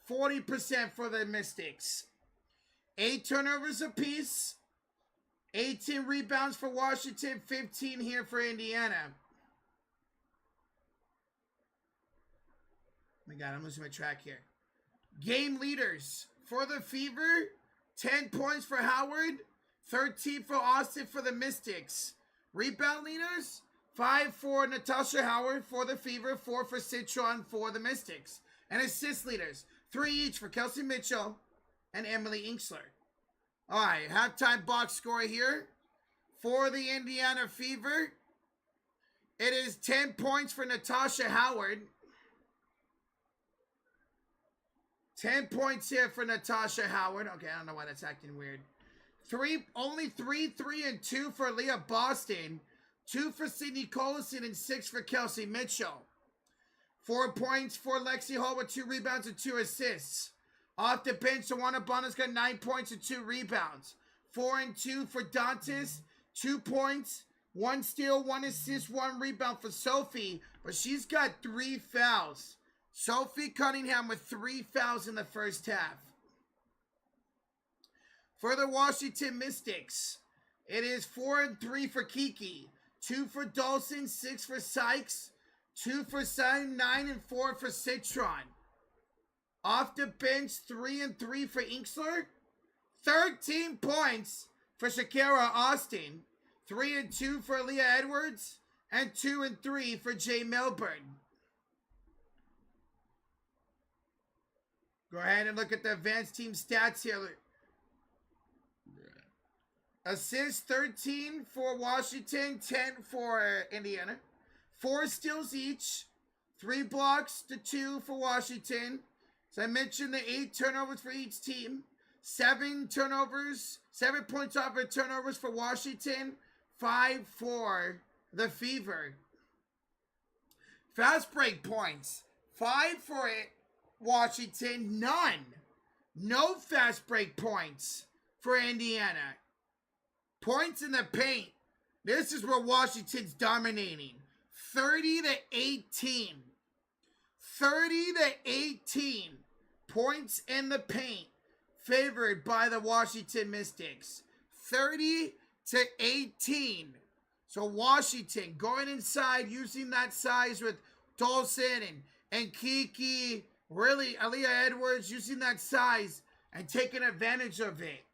40% for the Mystics. 8 turnovers apiece. 18 rebounds for Washington. 15 here for Indiana. Oh my God, I'm losing my track here. Game leaders for the Fever, 10 points for Howard, 13 for Austin for the Mystics. Rebound leaders, 5 for Natasha Howard for the Fever, 4 for Citron for the Mystics. And assist leaders, 3 each for Kelsey Mitchell and Emily Inksler. All right, halftime box score here for the Indiana Fever. It is 10 points for Natasha Howard. 10 points here for Natasha Howard. Okay, I don't know why that's acting weird. Only 3, 3, and 2 for Leah Boston. 2 for Sydney Collison and 6 for Kelsey Mitchell. 4 points for Lexi Hall with 2 rebounds and 2 assists. Off the bench, Tawana Bonner's got 9 points and 2 rebounds. 4 and 2 for Dantes. 2 points, 1 steal, 1 assist, 1 rebound for Sophie. But she's got 3 fouls. Sophie Cunningham with 3 fouls in the first half. For the Washington Mystics, it is 4 and 3 for Kiki, 2 for Dawson, 6 for Sykes, 2 for Sun, 9 and 4 for Citron. Off the bench, 3 and 3 for Inksler, 13 points for Shakira Austin, 3 and 2 for Aaliyah Edwards, and 2 and 3 for Jay Milburn. Go ahead and look at the advanced team stats here. Assists 13 for Washington, 10 for Indiana. 4 steals each, 3 blocks to 2 for Washington. So I mentioned the 8 turnovers for each team. 7 turnovers, 7 points off of turnovers for Washington, 5 for the Fever. Fast break points, 5 for Washington, none. No fast break points for Indiana. Points in the paint. This is where Washington's dominating. 30 to 18. 30 to 18 points in the paint favored by the Washington Mystics. 30 to 18. So Washington going inside, using that size with Dolson and Kiki. Really, Aaliyah Edwards using that size and taking advantage of it.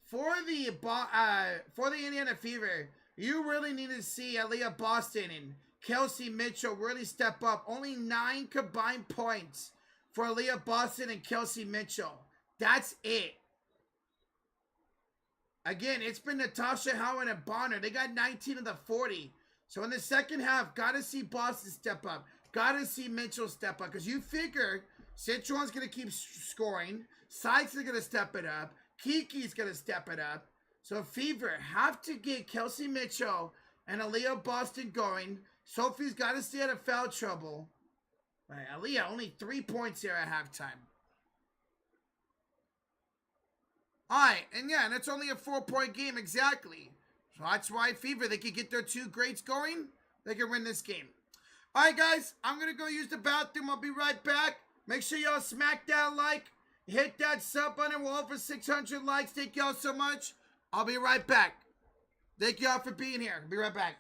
For the Indiana Fever, you really need to see Aaliyah Boston and Kelsey Mitchell really step up. Only 9 combined points for Aaliyah Boston and Kelsey Mitchell. That's it. Again, it's been Natasha Howard and Bonner. They got 19 of the 40. So in the second half, got to see Boston step up. Got to see Mitchell step up. Because you figure Citron's going to keep scoring. Sykes is going to step it up. Kiki's going to step it up. So Fever have to get Kelsey Mitchell and Aaliyah Boston going. Sophie's got to stay out of foul trouble. Right, Aaliyah only 3 points here at halftime. Alright, and yeah, and it's only a 4-point game exactly. So that's why Fever, they could get their 2 greats going. They can win this game. Alright guys, I'm going to go use the bathroom. I'll be right back. Make sure y'all smack that like. Hit that sub button. We're over 600 likes. Thank y'all so much. I'll be right back. Thank y'all for being here. I'll be right back.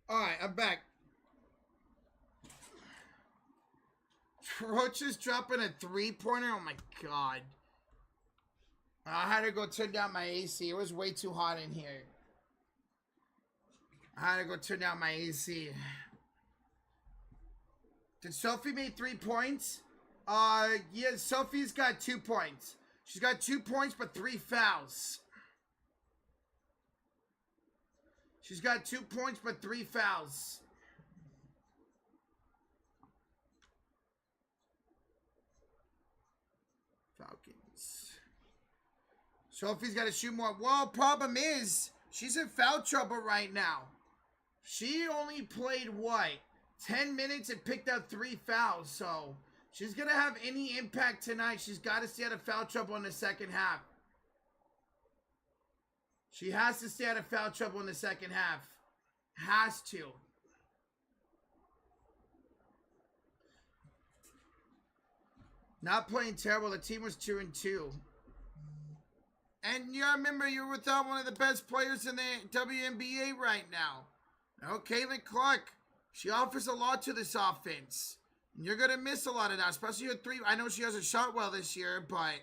Alright, I'm back. Roach is dropping a 3-pointer. Oh my god. I had to go turn down my AC. It was way too hot in here. I had to go turn down my AC. Did Sophie make 3 points? Yeah, Sophie's got 2 points. She's got 2 points, but 3 fouls. She's got 2 points but 3 fouls. Falcons. Sophie's got to shoot more. Well, problem is, she's in foul trouble right now. She only played, what, 10 minutes and picked up 3 fouls. So, she's going to have any impact tonight. She's got to stay out of foul trouble in the second half. She has to stay out of foul trouble in the second half. Has to. Not playing terrible. The team was 2-2. And you remember you're without one of the best players in the WNBA right now. No, Caitlin Clark. She offers a lot to this offense. And you're going to miss a lot of that, especially her three. I know she hasn't shot well this year, but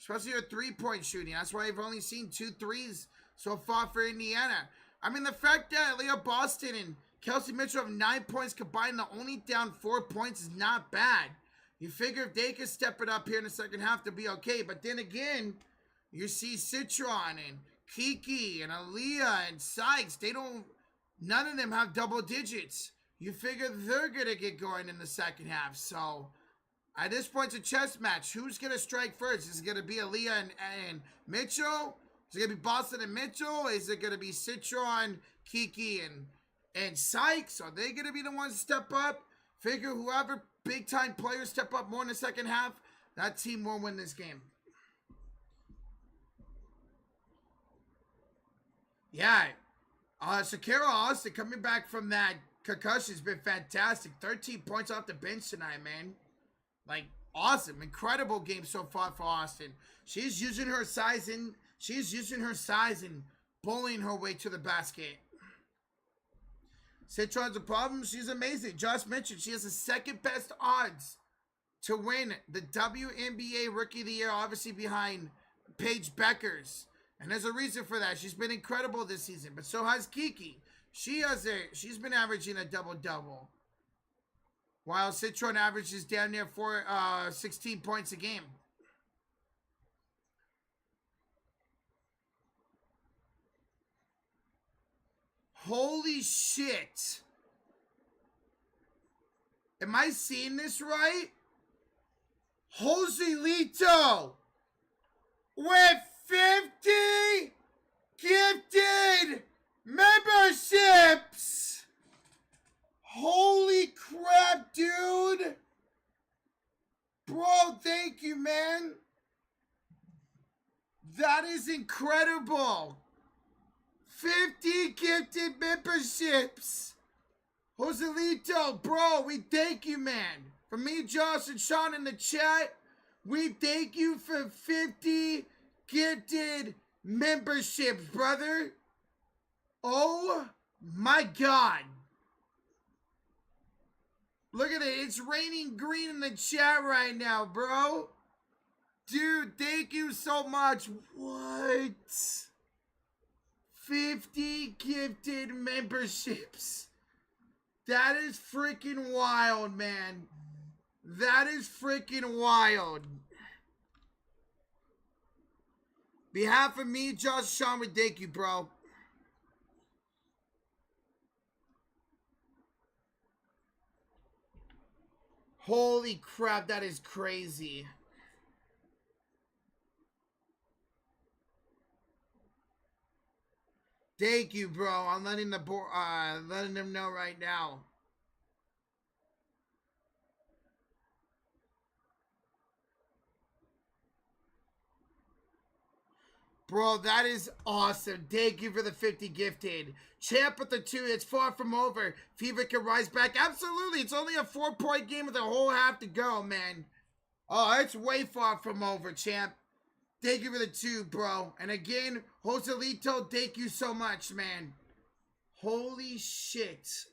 especially her three-point shooting. That's why I've only seen 2 threes so far for Indiana. I mean, the fact that Leah Boston and Kelsey Mitchell have 9 points combined, the only down 4 points is not bad. You figure if they could step it up here in the second half, to be okay. But then again, you see Citron and Kiki and Aaliyah and Sykes. None of them have double digits. You figure they're going to get going in the second half. So, at this point, it's a chess match. Who's going to strike first? Is it going to be Aaliyah and Mitchell? Is it going to be Boston and Mitchell? Is it going to be Citron, Kiki, and Sykes? Are they going to be the ones to step up? Figure whoever big-time players step up more in the second half, that team will win this game. Yeah. Shakira Austin coming back from that concussion has been fantastic. 13 points off the bench tonight, man. Like, awesome. Incredible game so far for Austin. She's using her size and bullying her way to the basket. Citron's a problem. She's amazing. Josh mentioned she has the second best odds to win the WNBA Rookie of the Year, obviously behind Paige Beckers. And there's a reason for that. She's been incredible this season, but so has Kiki. She's been averaging a double-double, while Citron averages down near 16 points a game. Holy shit. Am I seeing this right? Joselito with 50 gifted memberships. Holy crap, dude. Bro, thank you, man. That is incredible. 50 gifted memberships. Joselito, bro, we thank you, man. From me, Josh, and Sean in the chat, we thank you for 50 gifted memberships, brother. Oh my God. Look at it. It's raining green in the chat right now, bro. Dude, thank you so much. What? 50 gifted memberships. That is freaking wild, man. That is freaking wild. Behalf of me, Josh, Sean, we thank you, bro. Holy crap, that is crazy. Thank you, bro. I'm letting them know right now. Bro, that is awesome. Thank you for the 50 gifted. Champ with the 2. It's far from over. Fever can rise back. Absolutely. It's only a 4-point game with a whole half to go, man. Oh, it's way far from over, champ. Thank you for the 2, bro. And again, Joselito, thank you so much, man. Holy shit.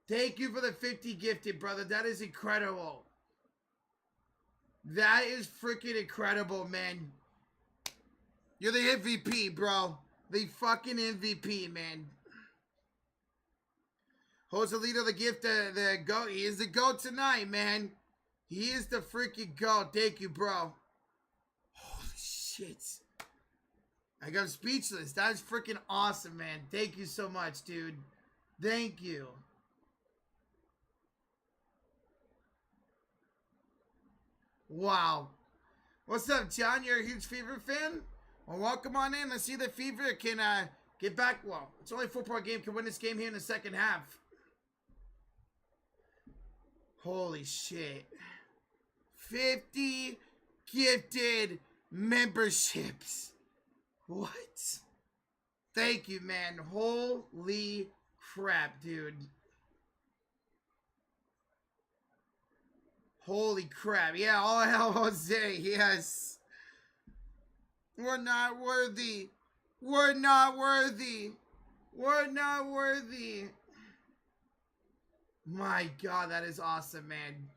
Thank you for the 50 gifted, brother. That is incredible. That is freaking incredible, man. You're the MVP, bro. The fucking MVP, man. Joselito, the gift, the GOAT. He is the GOAT tonight, man. He is the freaking GOAT. Thank you, bro. Holy shit. I got speechless. That is freaking awesome, man. Thank you so much, dude. Thank you. Wow. What's up, John? You're a huge Fever fan? Well, welcome on in. Let's see the Fever can get back. Well, it's only a 4-point game. Can win this game here in the second half. Holy shit. 50 gifted memberships. What? Thank you, man. Holy crap, dude. Holy crap. Yeah, all hell Jose. Yes. We're not worthy. We're not worthy. We're not worthy. My God, that is awesome, man.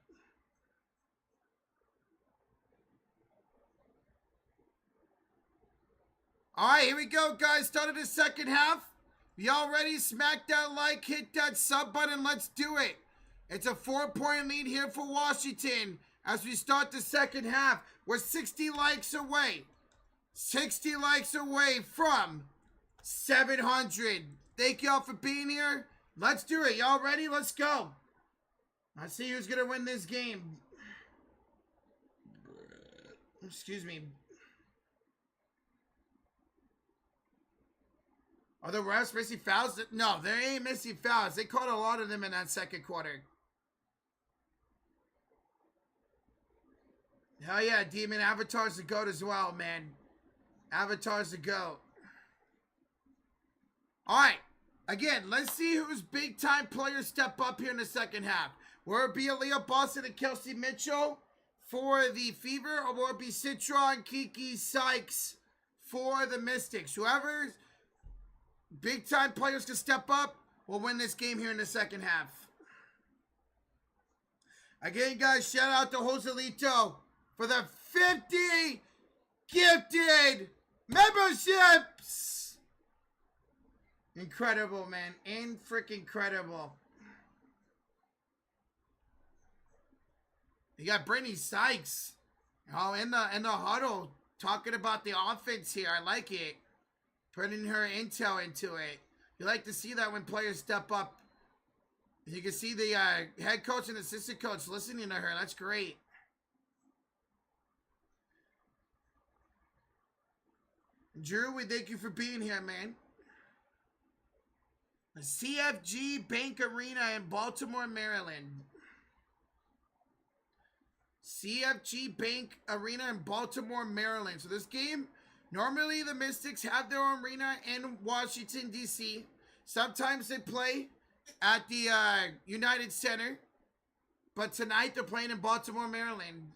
All right, here we go, guys. Started the second half. Y'all ready? Smack that like, hit that sub button. Let's do it. It's a 4-point lead here for Washington as we start the second half. We're 60 likes away. 60 likes away from 700. Thank y'all for being here. Let's do it. Y'all ready? Let's go. Let's see who's going to win this game. Excuse me. Are the refs missing fouls? No, there ain't missing fouls. They caught a lot of them in that second quarter. Hell yeah, Demon. Avatar's the GOAT as well, man. Avatar's the GOAT. Alright. Again, let's see whose big-time players step up here in the second half. Will it be Aaliyah Boston and Kelsey Mitchell for the Fever, or will it be Citron, Kiki, Sykes for the Mystics? Whoever's big-time players can step up will win this game here in the second half. Again, guys, shout out to Joselito for the 50 gifted memberships. Incredible, man. In-freaking-credible. You got Brittany Sykes. Oh, in the huddle, talking about the offense here. I like it. Putting her intel into it. You like to see that when players step up. You can see the head coach and assistant coach listening to her. That's great. Drew, we thank you for being here, man. CFG Bank Arena in Baltimore, Maryland. CFG Bank Arena in Baltimore, Maryland. So this game, normally the Mystics have their own arena in Washington, D.C. Sometimes they play at the United Center. But tonight they're playing in Baltimore, Maryland.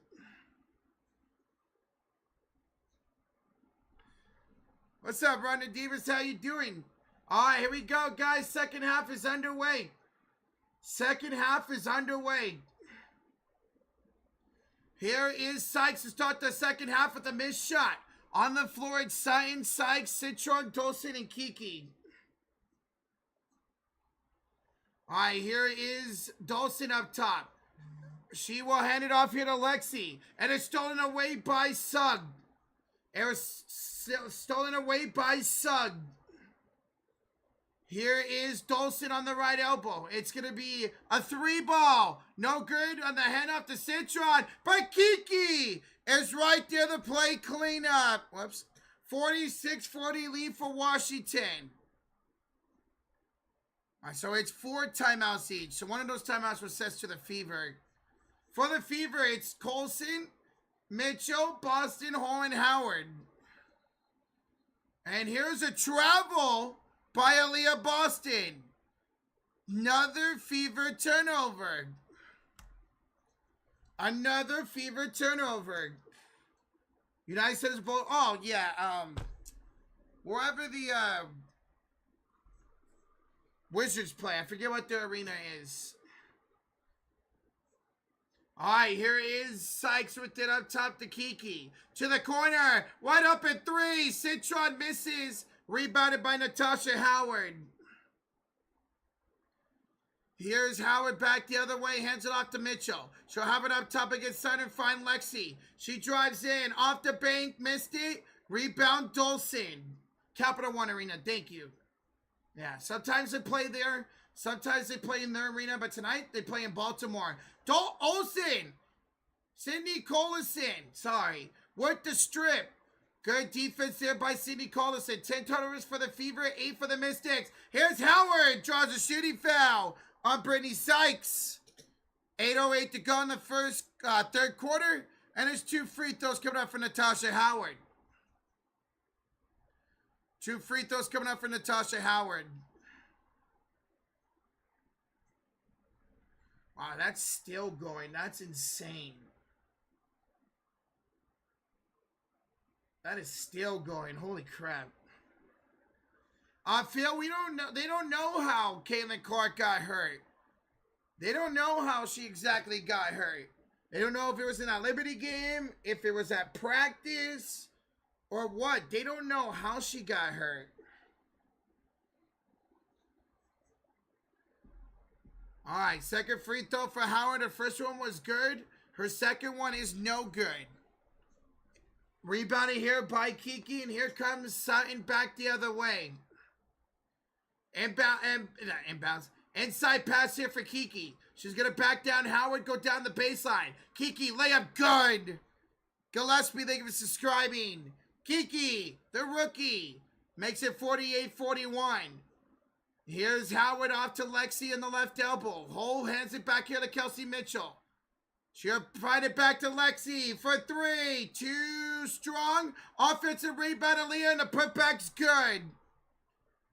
What's up, Ronda Divas? How you doing? All right, here we go, guys. Second half is underway. Second half is underway. Here is Sykes to start the second half with a missed shot. On the floor, it's Cyan, Sykes, Citron, Dawson, and Kiki. All right, here is Dawson up top. She will hand it off here to Lexi. And it's stolen away by Sugg. It was stolen away by Sugg. Here is Dawson on the right elbow. It's going to be a 3-ball. No good on the handoff to Citron. But Kiki is right there to play cleanup. Whoops. 46-40 lead for Washington. All right, so it's 4 timeouts each. So one of those timeouts was set to the Fever. For the Fever, it's Colson, Mitchell, Boston, Hall, and Howard. And here's a travel by Aaliyah Boston. Another Fever turnover. Another Fever turnover. United States both. Oh, yeah. Wherever the Wizards play. I forget what their arena is. All right, here is Sykes with it up top to Kiki. To the corner. Wide open 3. Citron misses. Rebounded by Natasha Howard. Here's Howard back the other way. Hands it off to Mitchell. She'll have it up top against Sun and find Lexi. She drives in. Off the bank. Missed it. Rebound, Dolson. Capital One Arena, thank you. Yeah, sometimes they play there. Sometimes they play in their arena, but tonight they play in Baltimore. Olsen. Sidney Collison. Sorry. Worth the strip. Good defense there by Sidney Collison. 10 turnovers for the Fever, 8 for the Mystics. Here's Howard. Draws a shooting foul on Brittany Sykes. 8:08 to go in the third quarter. And there's 2 free throws coming up for Natasha Howard. 2 free throws coming up for Natasha Howard. Wow, that's still going. That's insane. That is still going. Holy crap. Phil, we don't know. They don't know how Caitlin Clark got hurt. They don't know how she exactly got hurt. They don't know if it was in a Liberty game, if it was at practice, or what. They don't know how she got hurt. All right, second free throw for Howard. Her first one was good. Her second one is no good. Rebounded here by Kiki, and here comes Sutton back the other way. Inbounds. Inside pass here for Kiki. She's going to back down Howard, go down the baseline. Kiki, layup good. Gillespie, thank you for subscribing. Kiki, the rookie, makes it 48-41. Here's Howard off to Lexi in the left elbow. Hole hands it back here to Kelsey Mitchell. She'll find it back to Lexi for 3. Too strong. Offensive rebound, Aaliyah, and the putback's good.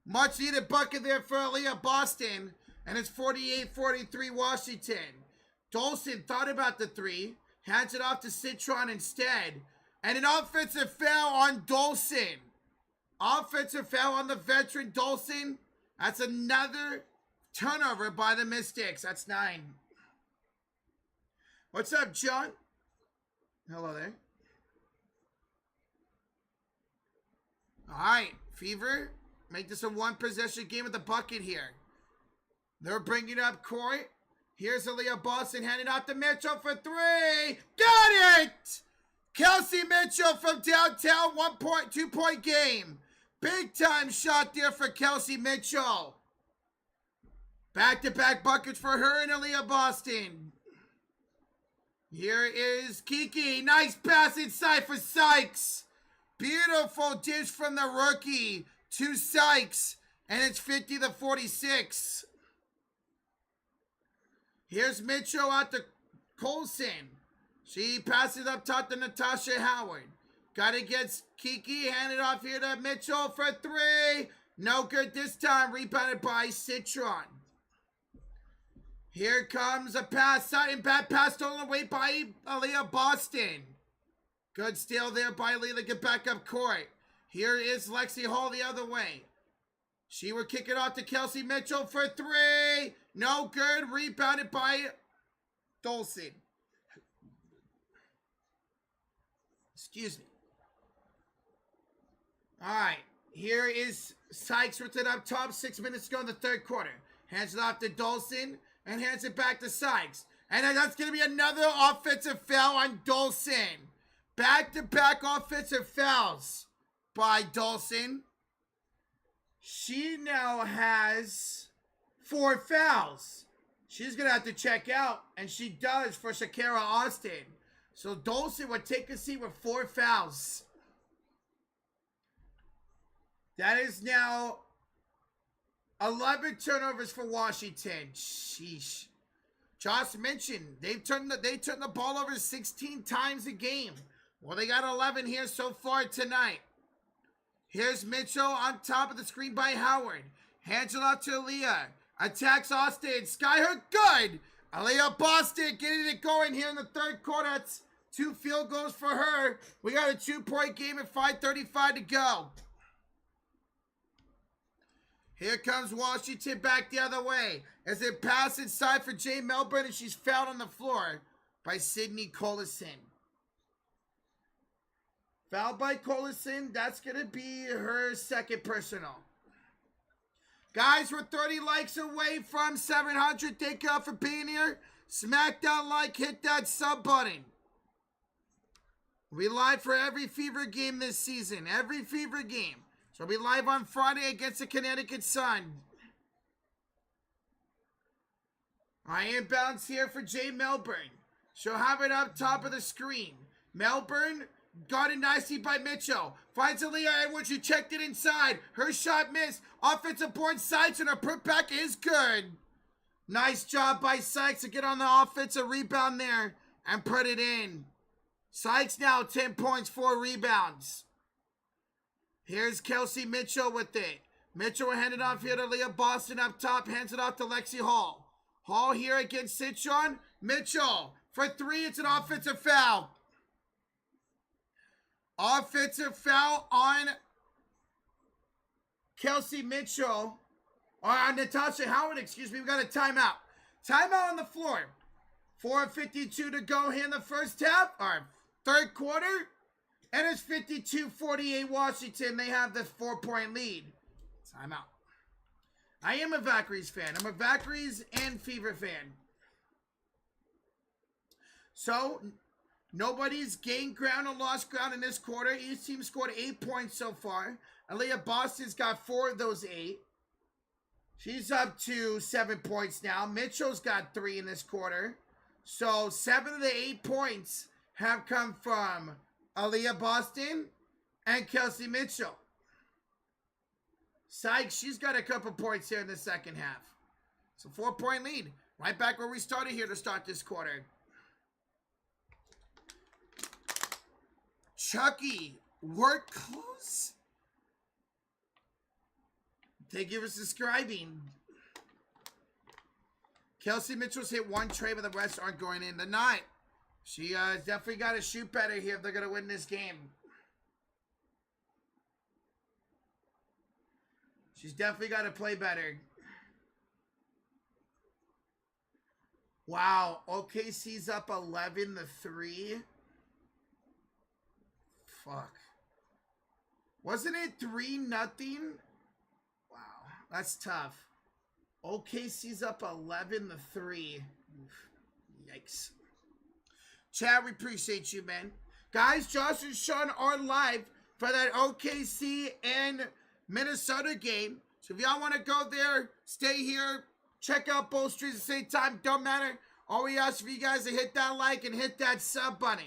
Much needed bucket there for Aaliyah Boston. And it's 48-43 Washington. Dolson thought about the 3. Hands it off to Citron instead. And an offensive foul on Dolson. Offensive foul on the veteran Dolson. That's another turnover by the Mystics. That's 9. What's up, John? Hello there. All right, Fever. Make this a 1-possession game with the bucket here. They're bringing up court. Here's Aaliyah Boston handing out to Mitchell for 3. Got it! Kelsey Mitchell from downtown, 2-point game. Big time shot there for Kelsey Mitchell. Back-to-back buckets for her and Aaliyah Boston. Here is Kiki. Nice pass inside for Sykes. Beautiful dish from the rookie to Sykes. And it's 50-46. Here's Mitchell out to Colson. She passes up top to Natasha Howard. Got it against Kiki. Handed off here to Mitchell for 3. No good this time. Rebounded by Citron. Here comes a pass. Sutton bad pass stolen away by Aaliyah Boston. Good steal there by Aaliyah to get back up court. Here is Lexi Hall the other way. She will kick it off to Kelsey Mitchell for 3. No good. Rebounded by Dolson. Excuse me. All right. Here is Sykes with it up top. 6 minutes to go in the third quarter. Hands it off to Dolson and hands it back to Sykes. And then that's going to be another offensive foul on Dolson. Back-to-back offensive fouls by Dolson. She now has 4 fouls. She's going to have to check out, and she does for Shakira Austin. So Dolson would take a seat with 4 fouls. That is now 11 turnovers for Washington. Sheesh. Josh mentioned they turned the ball over 16 times a game. Well, they got 11 here so far tonight. Here's Mitchell on top of the screen by Howard. Hands it off to Aaliyah. Attacks Austin. Skyhook good. Aaliyah Boston getting it going here in the third quarter. That's 2 field goals for her. We got a 2-point game at 5:35 to go. Here comes Washington back the other way. As they pass inside for Jay Melbourne, and she's fouled on the floor by Sydney Collison. Fouled by Collison. That's going to be her second personal. Guys, we're 30 likes away from 700. Thank y'all for being here. Smack that like, hit that sub button. We'll be live for every Fever game this season. Every Fever game. So we'll be live on Friday against the Connecticut Sun. I inbounds here for Jay Melbourne. She'll have it up top of the screen. Melbourne got it nicely by Mitchell. Finds Aaliyah Edwards. She checked it inside. Her shot missed. Offensive board Sykes, and her putback is good. Nice job by Sykes to get on the offensive rebound there and put it in. Sykes now 10 points, 4 rebounds. Here's Kelsey Mitchell with it. Mitchell will hand it off here to Leah Boston up top. Hands it off to Lexi Hall. Hall here against Citron. Mitchell for 3. It's an offensive foul. Offensive foul on Kelsey Mitchell. Or on Natasha Howard, excuse me. We got a timeout. Timeout on the floor. 4:52 to go here in the first half. Or third quarter. And it's 52-48 Washington. They have the 4-point lead. Timeout. I am a Valkyries fan. I'm a Valkyries and Fever fan. So, nobody's gained ground or lost ground in this quarter. Each team scored 8 points so far. Aaliyah Boston's got 4 of those 8. She's up to 7 points now. Mitchell's got 3 in this quarter. So 7 of the 8 points have come from Aaliyah Boston and Kelsey Mitchell. Sykes, she's got a couple points here in the second half. It's a 4-point lead. Right back where we started here to start this quarter. Chucky, work close. Thank you for subscribing. Kelsey Mitchell's hit 1 trade, but the rest aren't going in tonight. She definitely got to shoot better here if they're going to win this game. She's definitely got to play better. Wow, OKC's up 11-3. Fuck. Wasn't it 3-0? Wow, that's tough. OKC's up 11-3. Yikes. Chad, we appreciate you, man. Guys, Josh and Sean are live for that OKC and Minnesota game. So if y'all want to go there, stay here, check out both streams at the same time. Don't matter. All we ask for you guys to hit that like and hit that sub button.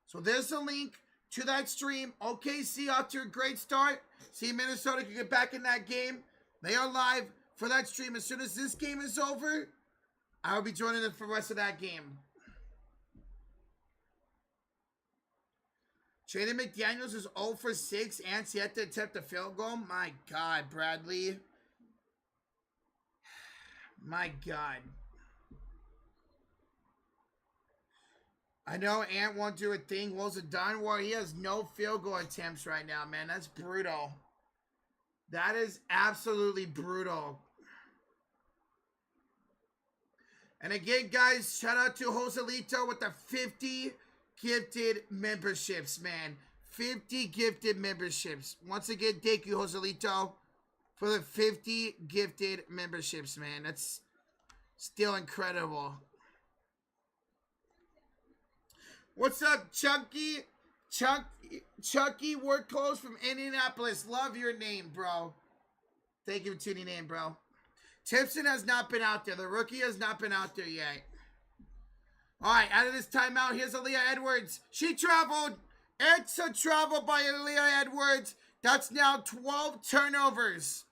So there's a link to that stream. OKC off to a great start. See Minnesota can get back in that game. They are live for that stream. As soon as this game is over, I will be joining them for the rest of that game. Jaden McDaniels is 0 for 6. Ants yet to attempt a field goal. My God, Bradley. My God. I know Ant won't do a thing. Will's a done war. He has no field goal attempts right now, man. That's brutal. That is absolutely brutal. And again, guys, shout out to Joselito with the 50 gifted memberships, man. 50 gifted memberships. Once again, thank you, Joselito, for the 50 gifted memberships, man. That's still incredible. What's up, Chunky? Chucky, work close from Indianapolis. Love your name, bro. Thank you for tuning in, bro. Tipson has not been out there. The rookie has not been out there yet. All right, out of this timeout, here's Aaliyah Edwards. She traveled. It's a travel by Aaliyah Edwards. That's now 12 turnovers.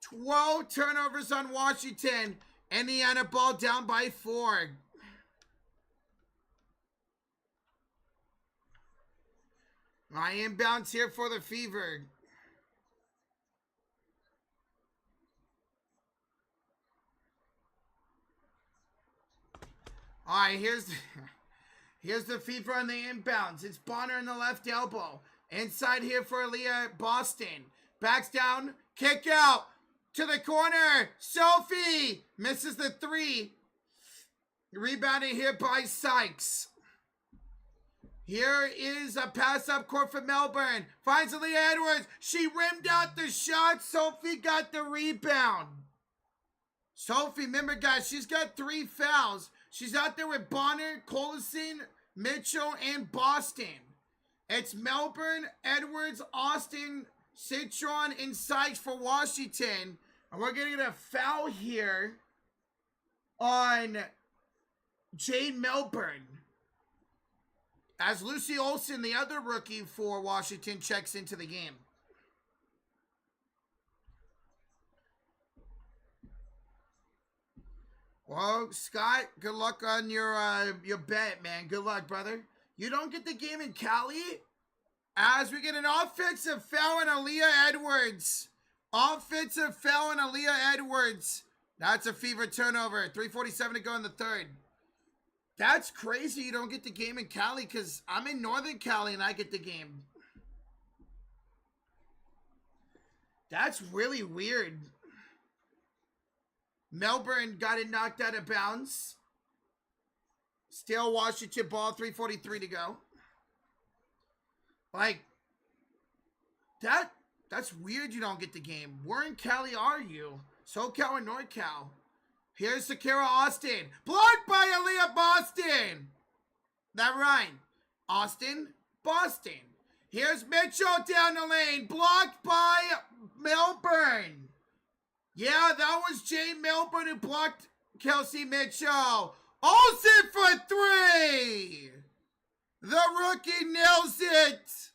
12 turnovers on Washington. Indiana ball down by 4. I inbounds here for the Fever. All right, here's the Fever on the inbounds. It's Bonner in the left elbow. Inside here for Aaliyah Boston. Backs down, kick out to the corner. Sophie misses the 3. Rebounded here by Sykes. Here is a pass up court for Melbourne. Finds Aaliyah Edwards. She rimmed out the shot. Sophie got the rebound. Sophie, remember guys, she's got 3 fouls. She's out there with Bonner, Collison, Mitchell, and Boston. It's Melbourne, Edwards, Austin, Citron, and Sykes for Washington. And we're going to get a foul here on Jade Melbourne, as Lucy Olsen, the other rookie for Washington, checks into the game. Well, Scott, good luck on your bet, man. Good luck, brother. You don't get the game in Cali, as we get an offensive foul on Aaliyah Edwards. Offensive foul on Aaliyah Edwards. That's a Fever turnover. 3:47 to go in the third. That's crazy you don't get the game in Cali, because I'm in Northern Cali and I get the game. That's really weird. Melbourne got it knocked out of bounds. Still Washington ball, 3:43 to go. Like, that's weird you don't get the game. Where in Cali are you? SoCal and NorCal. Here's Shakira Austin. Blocked by Aaliyah Boston. That right. Austin, Boston. Here's Mitchell down the lane. Blocked by Melbourne. Yeah, that was Jay Melbourne who blocked Kelsey Mitchell. Olsen for three. The rookie nails it.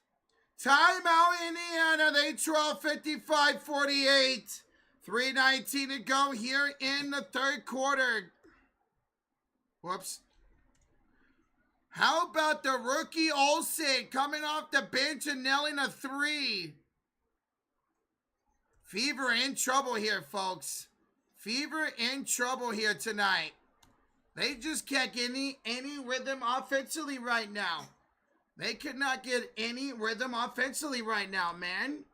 Timeout, Indiana. They trail 55-48. 3:19 to go here in the third quarter. Whoops. How about the rookie Olsen coming off the bench and nailing a three? Fever in trouble here, folks. Fever in trouble here tonight. They just can't get any rhythm offensively right now. They could not get any rhythm offensively right now, man.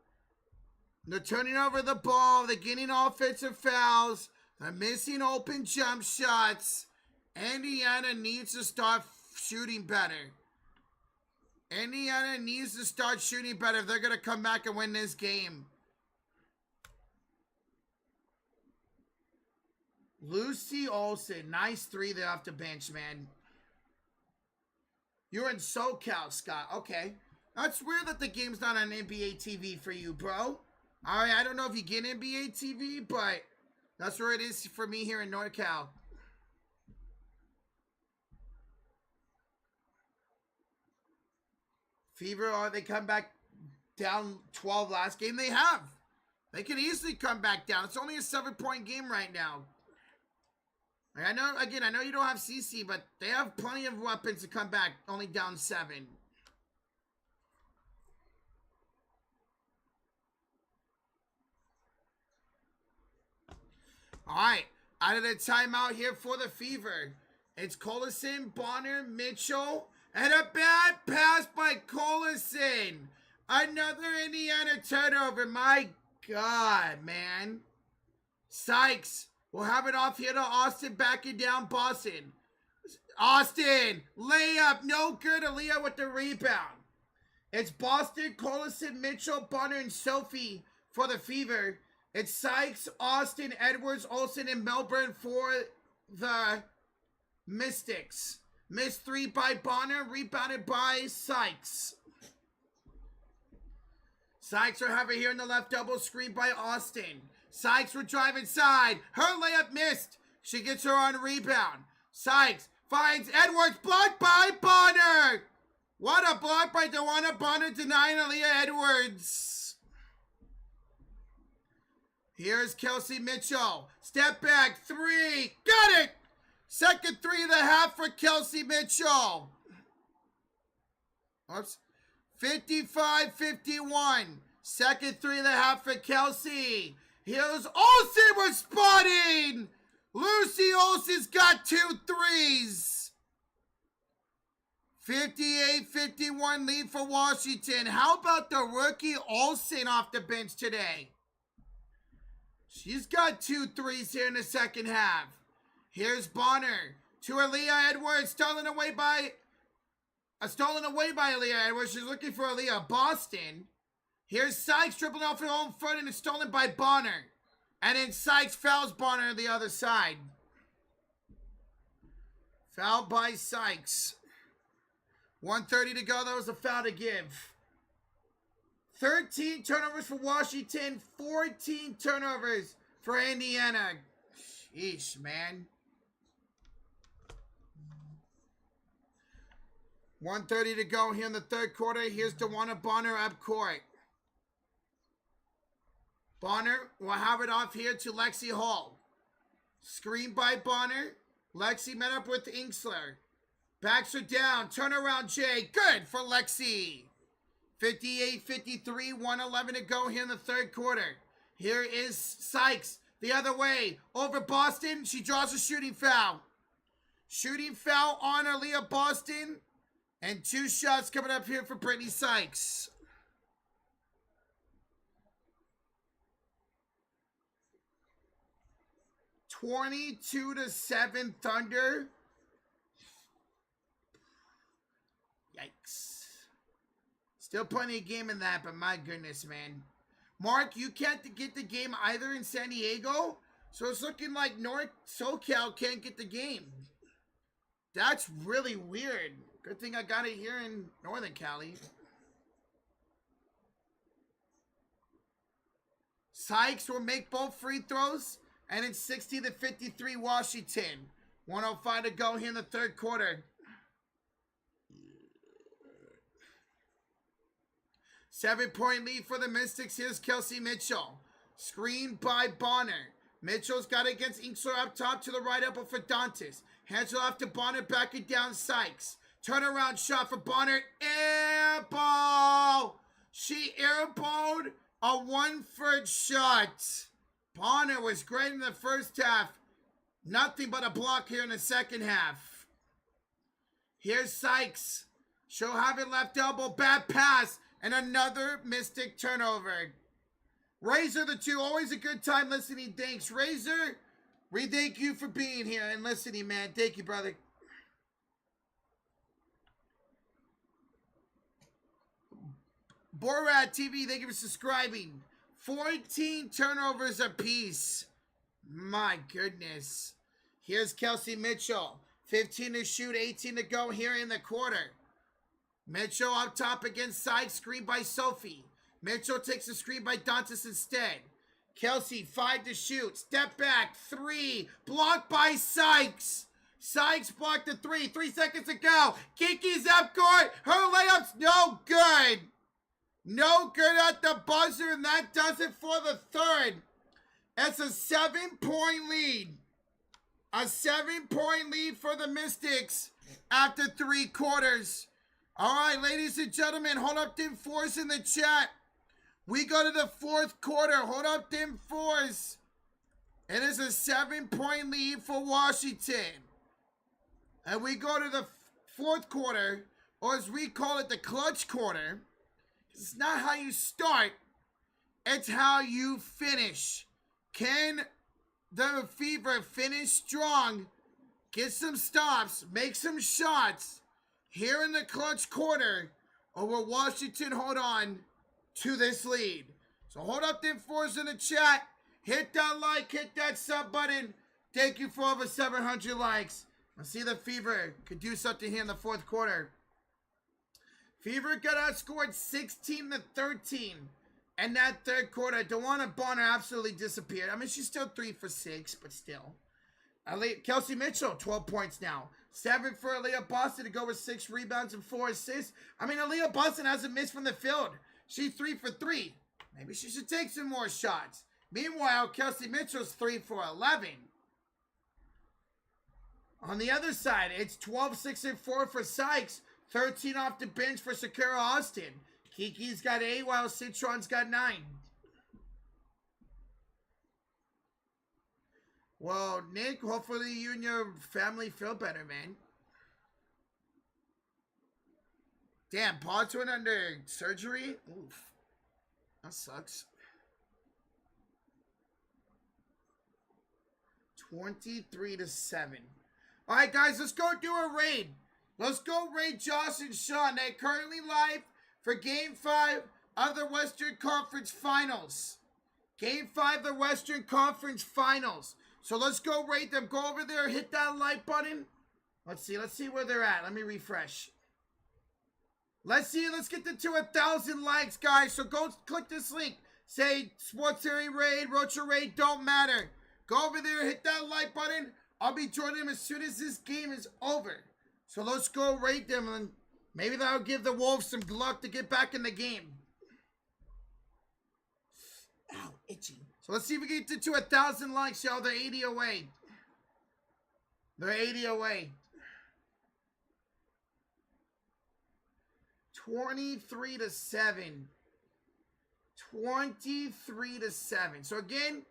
They're turning over the ball. They're getting offensive fouls. They're missing open jump shots. Indiana needs to start shooting better. Indiana needs to start shooting better if they're going to come back and win this game. Lucy Olsen, nice three there off the bench, man. You're in SoCal, Scott. Okay. That's weird that the game's not on NBA TV for you, bro. All right, I don't know if you get NBA TV, but that's where it is for me here in NorCal. Fever, they come back down 12 last game? They have. They could easily come back down. It's only a 7-point game right now. I know, again, I know you don't have CC, but they have plenty of weapons to come back, only down 7. All right, out of the timeout here for the Fever. It's Collison, Bonner, Mitchell, and a bad pass by Collison. Another Indiana turnover. My God, man. Sykes will have it off here to Austin, backing down Boston. Austin, layup, no good. Aaliyah with the rebound. It's Boston, Collison, Mitchell, Bonner, and Sophie for the Fever. It's Sykes, Austin, Edwards, Olsen, and Melbourne for the Mystics. Missed three by Bonner, rebounded by Sykes. Sykes will have it here in the left double screen by Austin. Sykes will drive inside. Her layup missed. She gets her on rebound. Sykes finds Edwards, blocked by Bonner. What a block by DeWanna Bonner, denying Aaliyah Edwards. Here's Kelsey Mitchell. Step back, three. Got it! Second three of the half for Kelsey Mitchell. Oops. 55-51. Second three of the half for Kelsey. Here's Olsen with spotting. Lucy Olsen's got 2 threes. 58-51 lead for Washington. How about the rookie Olsen off the bench today? She's got 2 threes here in the second half. Here's Bonner to Aaliyah Edwards, stolen away by Aaliyah Edwards. She's looking for Aaliyah Boston. Here's Sykes dribbling off her own foot, and it's stolen by Bonner. And then Sykes fouls Bonner on the other side. Foul by Sykes. 1:30 to go. That was a foul to give. 13 turnovers for Washington. 14 turnovers for Indiana. Sheesh, man. 1:30 to go here in the third quarter. Here's DeWanna Bonner up court. Bonner will have it off here to Lexi Hall. Screen by Bonner. Lexi met up with Inksler. Backs her down. Turnaround Jay. Good for Lexi. 58-53. 1:11 to go here in the third quarter. Here is Sykes. The other way. Over Boston. She draws a shooting foul. Shooting foul on Aaliyah Boston. And 2 shots coming up here for Brittany Sykes. (22-7) Thunder. Yikes. Still plenty of game in that, but my goodness, man. Mark, you can't get the game either in San Diego, so it's looking like North SoCal can't get the game. That's really weird. Good thing I got it here in Northern Cali. Sykes will make both free throws, and it's 60-53 Washington. 1:05 to go here in the third quarter. 7-point lead for the Mystics. Here's Kelsey Mitchell. Screen by Bonner. Mitchell's got it against Inksler up top to the right elbow for Dantas. Hands it off to Bonner, back it down Sykes. Turnaround shot for Bonner. Air ball. She airballed a 1-foot shot. Bonner was great in the first half. Nothing but a block here in the second half. Here's Sykes. She'll have it left elbow. Bad pass. And another Mystic turnover. Razor the 2. Always a good time listening. Thanks, Razor. We thank you for being here and listening, man. Thank you, brother. Borat TV, thank you for subscribing. 14 turnovers apiece. My goodness. Here's Kelsey Mitchell. 15 to shoot, 18 to go here in the quarter. Mitchell up top against Sykes, screen by Sophie. Mitchell takes a screen by Dantas instead. Kelsey, 5 to shoot. Step back, 3. Blocked by Sykes. Sykes blocked the 3. 3 seconds to go. Kiki's up court. Her layup's no good. No good at the buzzer, and that does it for the third. It's a 7-point lead. A 7-point lead for the Mystics after 3 quarters. All right, ladies and gentlemen, hold up them fours in the chat. We go to the fourth quarter. Hold up them fours. It is a 7-point lead for Washington. And we go to the fourth quarter, or as we call it, the clutch quarter. It's not how you start, it's how you finish. Can the Fever finish strong, get some stops, make some shots here in the clutch quarter, or will Washington hold on to this lead? So hold up them fours in the chat. Hit that like, hit that sub button. Thank you for over 700 likes. Let's see the Fever could do something here in the fourth quarter. Fever got outscored 16-13. And that third quarter, DeWanna Bonner absolutely disappeared. I mean, she's still 3 for 6, but still. Kelsey Mitchell, 12 points now. 7 for Aaliyah Boston to go with 6 rebounds and 4 assists. I mean, Aaliyah Boston hasn't missed from the field. She's 3 for 3. Maybe she should take some more shots. Meanwhile, Kelsey Mitchell's 3 for 11. On the other side, it's 12, 6, and 4 for Sykes. 13 off the bench for Sakura Austin. Kiki's got 8 while Citron's got 9. Well, Nick, hopefully you and your family feel better, man. Damn, Pod's went under surgery? Oof. That sucks. 23-7. All right, guys, let's go do a raid. Let's go raid Josh and Sean. They're currently live for Game 5 of the Western Conference Finals. Game 5 of the Western Conference Finals. So let's go rate them. Go over there, hit that like button. Let's see where they're at. Let me refresh. Let's see. Let's get to 1,000 likes, guys. So go click this link. Say Sports Area Raid, Rocha Raid, don't matter. Go over there, hit that like button. I'll be joining them as soon as this game is over. So let's go raid them, and maybe that'll give the Wolves some luck to get back in the game. Ow, itchy. So let's see if we can get to 1,000 likes, y'all. They're 80 away. They're 80 away. 23-7. 23-7. So again,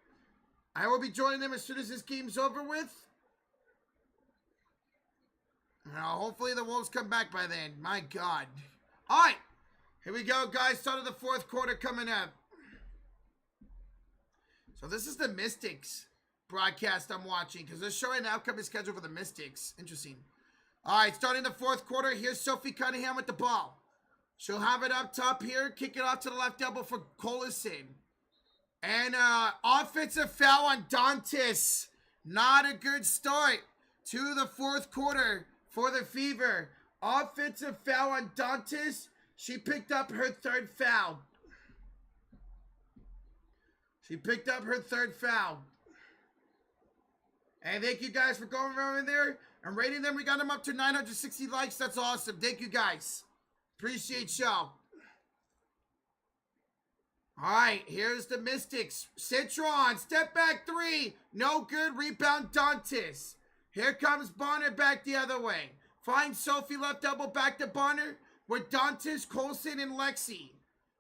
I will be joining them as soon as this game's over with. Now, hopefully the Wolves come back by then. My God. All right. Here we go, guys. Start of the fourth quarter coming up. So this is the Mystics broadcast I'm watching because they're showing the upcoming schedule for the Mystics. Interesting. All right, starting the fourth quarter. Here's Sophie Cunningham with the ball. She'll have it up top here. Kick it off to the left elbow for Collison. And offensive foul on Dantas. Not a good start to the fourth quarter for the Fever. Offensive foul on Dantas. She picked up her third foul. She picked up her third foul. And thank you guys for going over there and rating them. We got them up to 960 likes. That's awesome. Thank you guys. Appreciate y'all. All right, here's the Mystics. Citron, step back three. No good. Rebound, Dantas. Here comes Bonner back the other way. Finds Sophie left elbow back to Bonner with Dantas, Colson, and Lexi.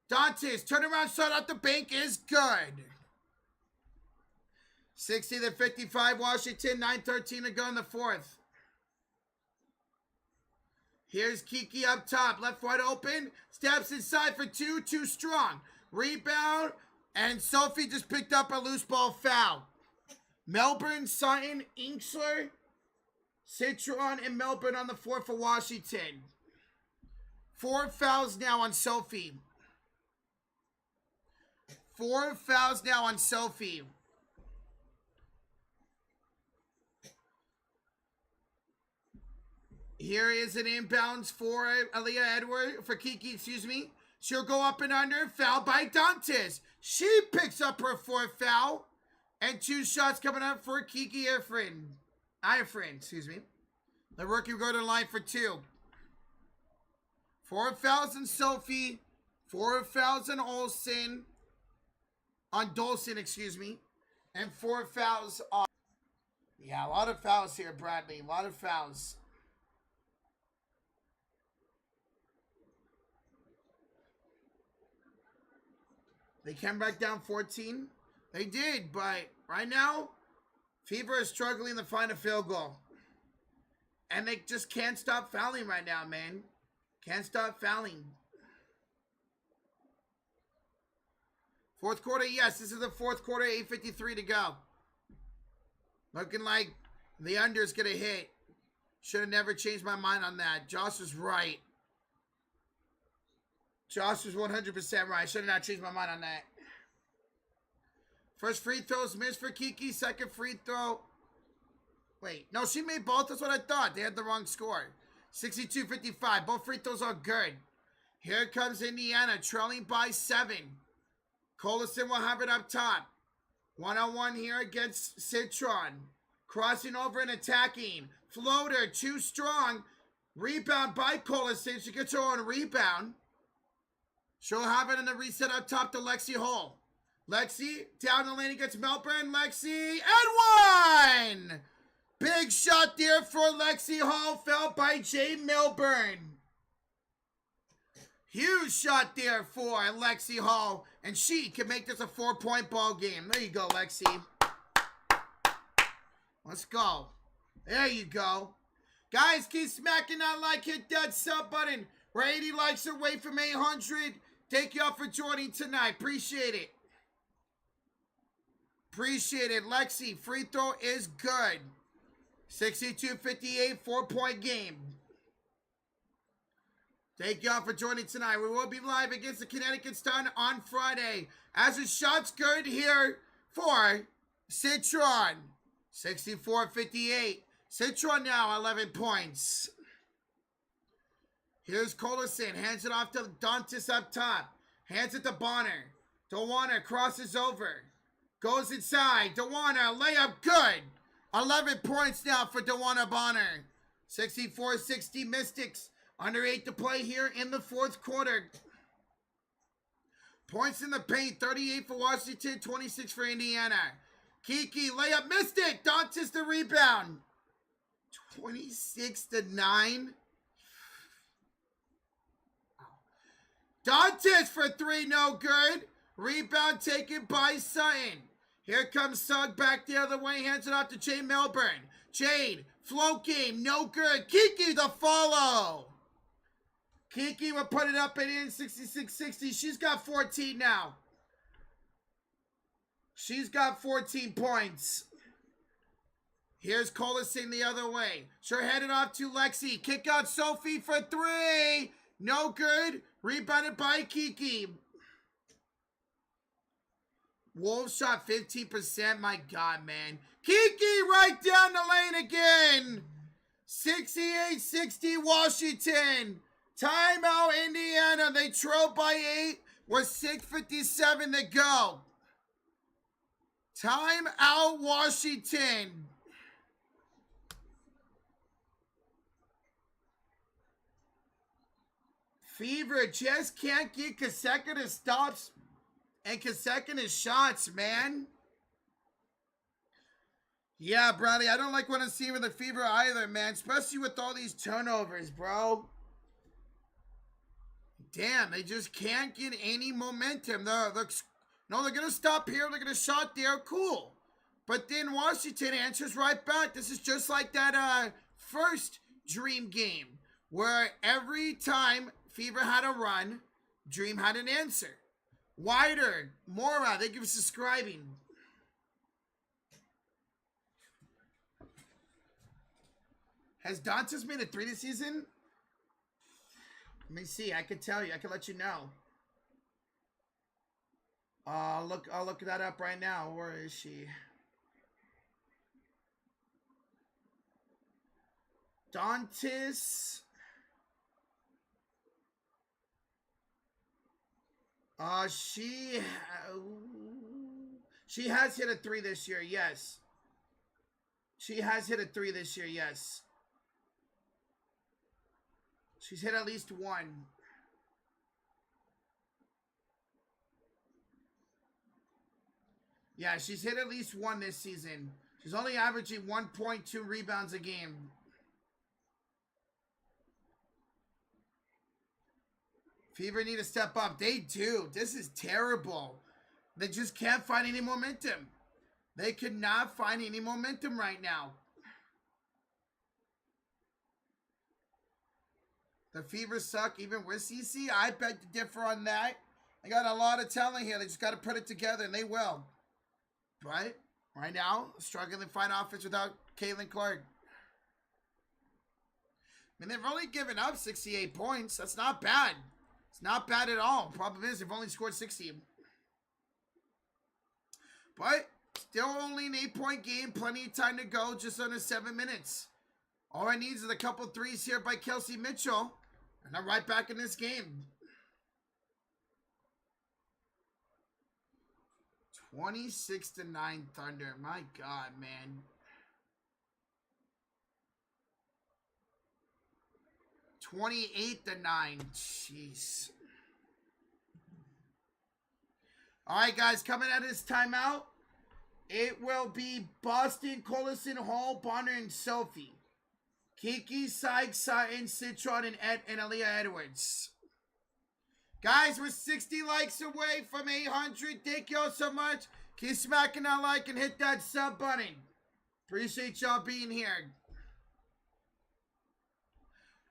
Dantas, turnaround shot out the bank is good. 60-55 Washington, 9:13 to go in the fourth. Here's Kiki up top, left wide open, steps inside for two, too strong. Rebound, and Sophie just picked up a loose ball foul. Melbourne, Sutton, Inksler, Citron, and Melbourne on the floor for Washington. 4 fouls now on Sophie. 4 fouls now on Sophie. Here is an inbounds for Aaliyah Edward, for Kiki, excuse me. She'll go up and under, foul by Dantas. She picks up her 4th foul. And 2 shots coming up for Kiki Ifrin, excuse me. The rookie will go to the line for 2. 4 fouls on Sophie. 4 fouls on Olsen. On Dolson, excuse me. And 4 fouls on... Yeah, a lot of fouls here, Bradley. A lot of fouls. They came back down 14. They did, but right now, Fever is struggling to find a field goal. And they just can't stop fouling right now, man. Can't stop fouling. Fourth quarter, yes, this is the fourth quarter, 8:53 to go. Looking like the under is going to hit. Should have never changed my mind on that. Josh was right. Josh was 100% right. Should have not changed my mind on that. First free throw's missed for Kiki. Second free throw. Wait, no, she made both. That's what I thought. They had the wrong score. 62-55. Both free throws are good. Here comes Indiana, trailing by 7. Collison will have it up top. 1-on-1 here against Citron. Crossing over and attacking. Floater, too strong. Rebound by Collison. She gets her own rebound. She'll have it in the reset up top to Lexi Hall. Lexi, down the lane against Melbourne. Lexi, and 1! Big shot there for Lexi Hall, fell by Jay Melbourne. Huge shot there for Lexi Hall, and she can make this a 4-point ball game. There you go, Lexi. Let's go. There you go. Guys, keep smacking that like, hit that sub button. We're 80 likes away from 800. Thank y'all for joining tonight. Appreciate it. Appreciate it. Lexi, free throw is good. 62-58, 4-point game. Thank y'all for joining tonight. We will be live against the Connecticut Sun on Friday. As the shot's good here for Citron. 64-58. Citron now 11 points. Here's Colison. Hands it off to Dantis up top. Hands it to Bonner. Dewana crosses over. Goes inside. Dewana, layup good. 11 points now for Dewana Bonner. 64-60 Mystics. Under 8 to play here in the fourth quarter. Points in the paint. 38 for Washington, 26 for Indiana. Kiki, layup, missed it. Dantis the rebound. 26-9. Dantis for 3, no good. Rebound taken by Sutton. Here comes Sugg back the other way, hands it off to Jade Melbourne. Jade, float game, no good. Kiki the follow. Kiki will put it up and in, 66-60. She's got 14 now. She's got 14 points. Here's Colison the other way. She'll head it off to Lexi. Kick out Sophie for 3. No good. Rebounded by Kiki. Wolves shot 15%. My God, man. Kiki right down the lane again. 68-60 Washington. Timeout Indiana. They trail by 8 with 6:57 to go. Timeout Washington. Fever just can't get consecutive stops and consecutive shots, man. Yeah, Bradley, I don't like what I'm seeing with the Fever either, man. Especially with all these turnovers, bro. Damn, they just can't get any momentum. They're going to stop here. They're going to shot there. Cool. But then Washington answers right back. This is just like that first Dream game where every time Fever had a run, Dream had an answer. Wider, Mora, thank you for subscribing. Has Dantas made a 3 this season? Let me see. I can tell you. I can let you know. I'll look that up right now. Where is she? Dantas. She has hit a 3 this year, yes. She has hit a 3 this year, yes. She's hit at least 1. Yeah, she's hit at least 1 this season. She's only averaging 1.2 rebounds a game. Fever need to step up. They do. This is terrible. They just can't find any momentum. They could not find any momentum right now. The Fever suck even with CC. I beg to differ on that. They got a lot of talent here. They just got to put it together, and they will. But right now, struggling to find offense without Caitlin Clark. I mean, they've only given up 68 points. That's not bad. It's not bad at all. Problem is, they've only scored 60. But still only an 8-point game. Plenty of time to go. Just under 7 minutes. All I need is a couple threes here by Kelsey Mitchell. And I'm right back in this game. 26-9 Thunder. My God, man. 28-9. Jeez. All right, guys. Coming out of this timeout, it will be Boston, Collison, Hall, Bonner, and Sophie. Kiki, Sykes, Sutton, Citron, and Aaliyah Edwards. Guys, we're 60 likes away from 800. Thank y'all so much. Keep smacking that like and hit that sub button. Appreciate y'all being here.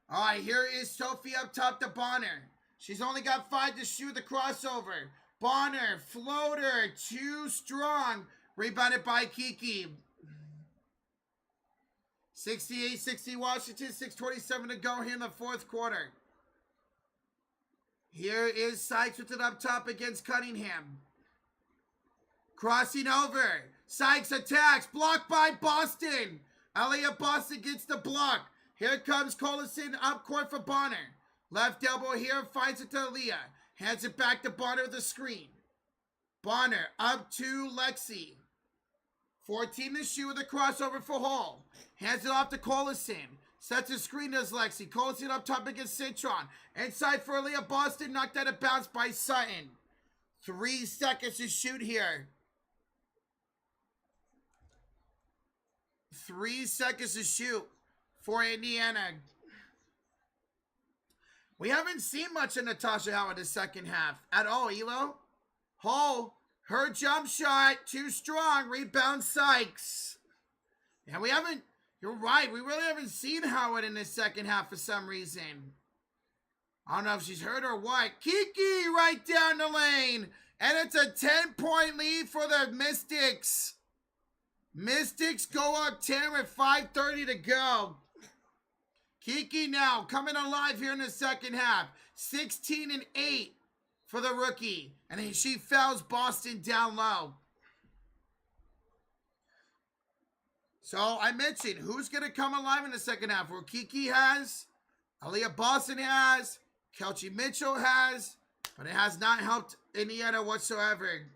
All right, here is Sophie up top to Bonner. She's only got 5 to shoot the crossover. Bonner, floater, too strong. Rebounded by Kiki. 68-60 Washington, 6:27 to go here in the fourth quarter. Here is Sykes with it up top against Cunningham. Crossing over. Sykes attacks. Blocked by Boston. Elliott Boston gets the block. Here comes Collison up court for Bonner. Left elbow here, finds it to Aaliyah. Hands it back to Bonner of the screen. Bonner up to Lexi. 14 to shoot with a crossover for Hall. Hands it off to Collison. Sets the screen as Lexi. Collison up top against Citron. Inside for Aaliyah. Boston knocked out of bounds by Sutton. 3 seconds to shoot here. 3 seconds to shoot for Indiana. We haven't seen much of Natasha Howard in the second half at all, Elo. Hall, her jump shot, too strong. Rebound Sykes. Yeah, we haven't, you're right, we really haven't seen Howard in the second half for some reason. I don't know if she's hurt or what. Kiki right down the lane. And it's a 10-point lead for the Mystics. Mystics go up 10 with 5:30 to go. Kiki now coming alive here in the second half. 16 and 8 for the rookie. And she fouls Boston down low. So I mentioned who's going to come alive in the second half. Where Kiki has, Aaliyah Boston has, Kelchi Mitchell has, but it has not helped Indiana whatsoever.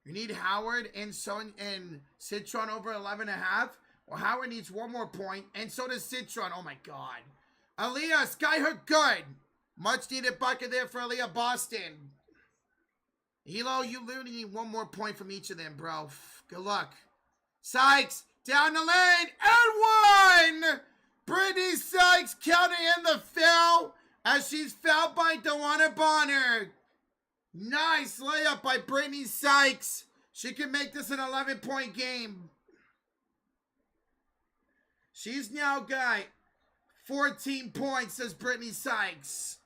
You need Howard and Citron over 11.5. Well, Howard needs one more point, and so does Citron. Oh my God. Aaliyah, skyhook good. Much needed bucket there for Aaliyah Boston. Hilo, you literally need one more point from each of them, bro. Good luck. Sykes, down the lane, and one! Brittany Sykes counting in the foul as she's fouled by Dewana Bonner. Nice layup by Brittany Sykes. She can make this an 11-point game. She's now got 14 points, says Brittany Sykes.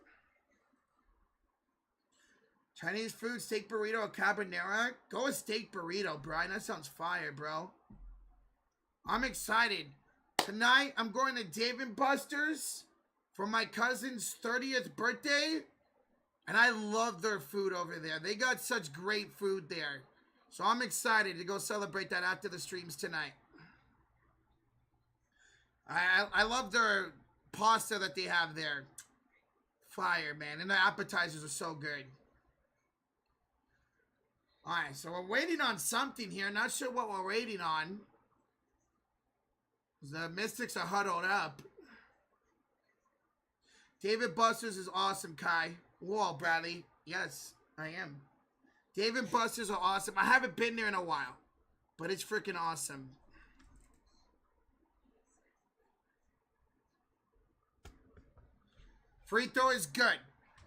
Chinese food, steak burrito, a carbonara. Go with steak burrito, Brian. That sounds fire, bro. I'm excited. Tonight, I'm going to Dave & Buster's for my cousin's 30th birthday. And I love their food over there. They got such great food there. So I'm excited to go celebrate that after the streams tonight. I love their pasta that they have there. Fire, man. And the appetizers are so good. Alright, so we're waiting on something here. Not sure what we're waiting on. The Mystics are huddled up. David Buster's is awesome, Kai. Whoa, Bradley. Yes, I am. David Buster's are awesome. I haven't been there in a while, but it's freaking awesome. Free throw is good.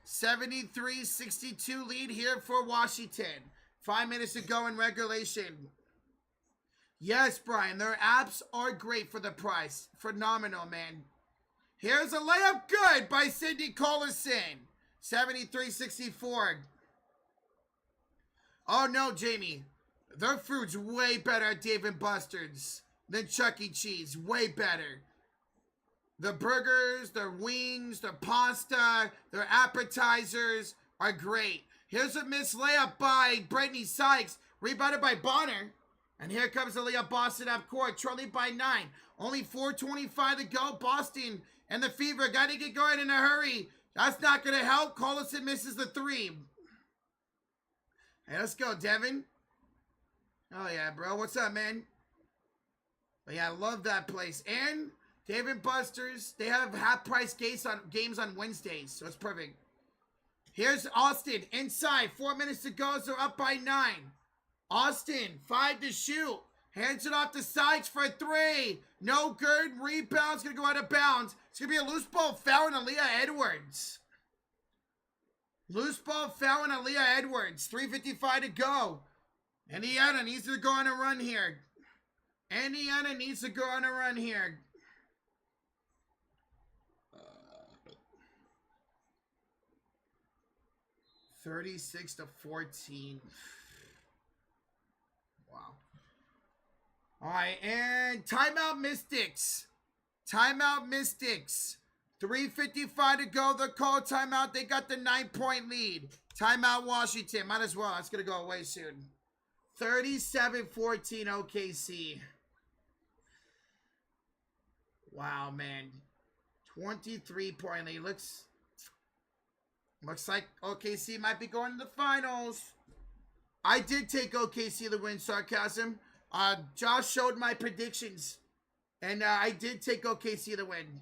73-62 lead here for Washington. 5 minutes to go in regulation. Yes, Brian, their apps are great for the price. Phenomenal, man. Here's a layup good by Cindy Collison. 73-64. Oh, no, Jamie. Their food's way better at Dave & Buster's than Chuck E. Cheese. Way better. The burgers, their wings, their pasta, their appetizers are great. Here's a missed layup by Brittany Sykes. Rebounded by Bonner. And here comes Aaliyah Boston up court. Trailing by 9. Only 4:25 to go. Boston and the Fever got to get going in a hurry. That's not going to help. Collison misses the 3. Hey, let's go, Devin. Oh, yeah, bro. What's up, man? But yeah, I love that place. And Dave & Buster's, they have half-price games on Wednesdays, so it's perfect. Here's Austin inside. 4 minutes to go, so up by 9. Austin, 5 to shoot. Hands it off to Sykes for 3. No good. Rebound's going to go out of bounds. It's going to be a loose ball foul on Aaliyah Edwards. Loose ball foul on Aaliyah Edwards. 3:55 to go. Indiana needs to go on a run here. Indiana needs to go on a run here. 36-14. Wow. All right, and timeout Mystics. Timeout Mystics. 3:55 to go. The call timeout. They got the 9-point lead. Timeout Washington. Might as well. That's going to go away soon. 37-14 OKC. Wow, man. 23-point lead. Looks like OKC might be going to the finals. I did take OKC to win, sarcasm. Josh showed my predictions. And I did take OKC to win.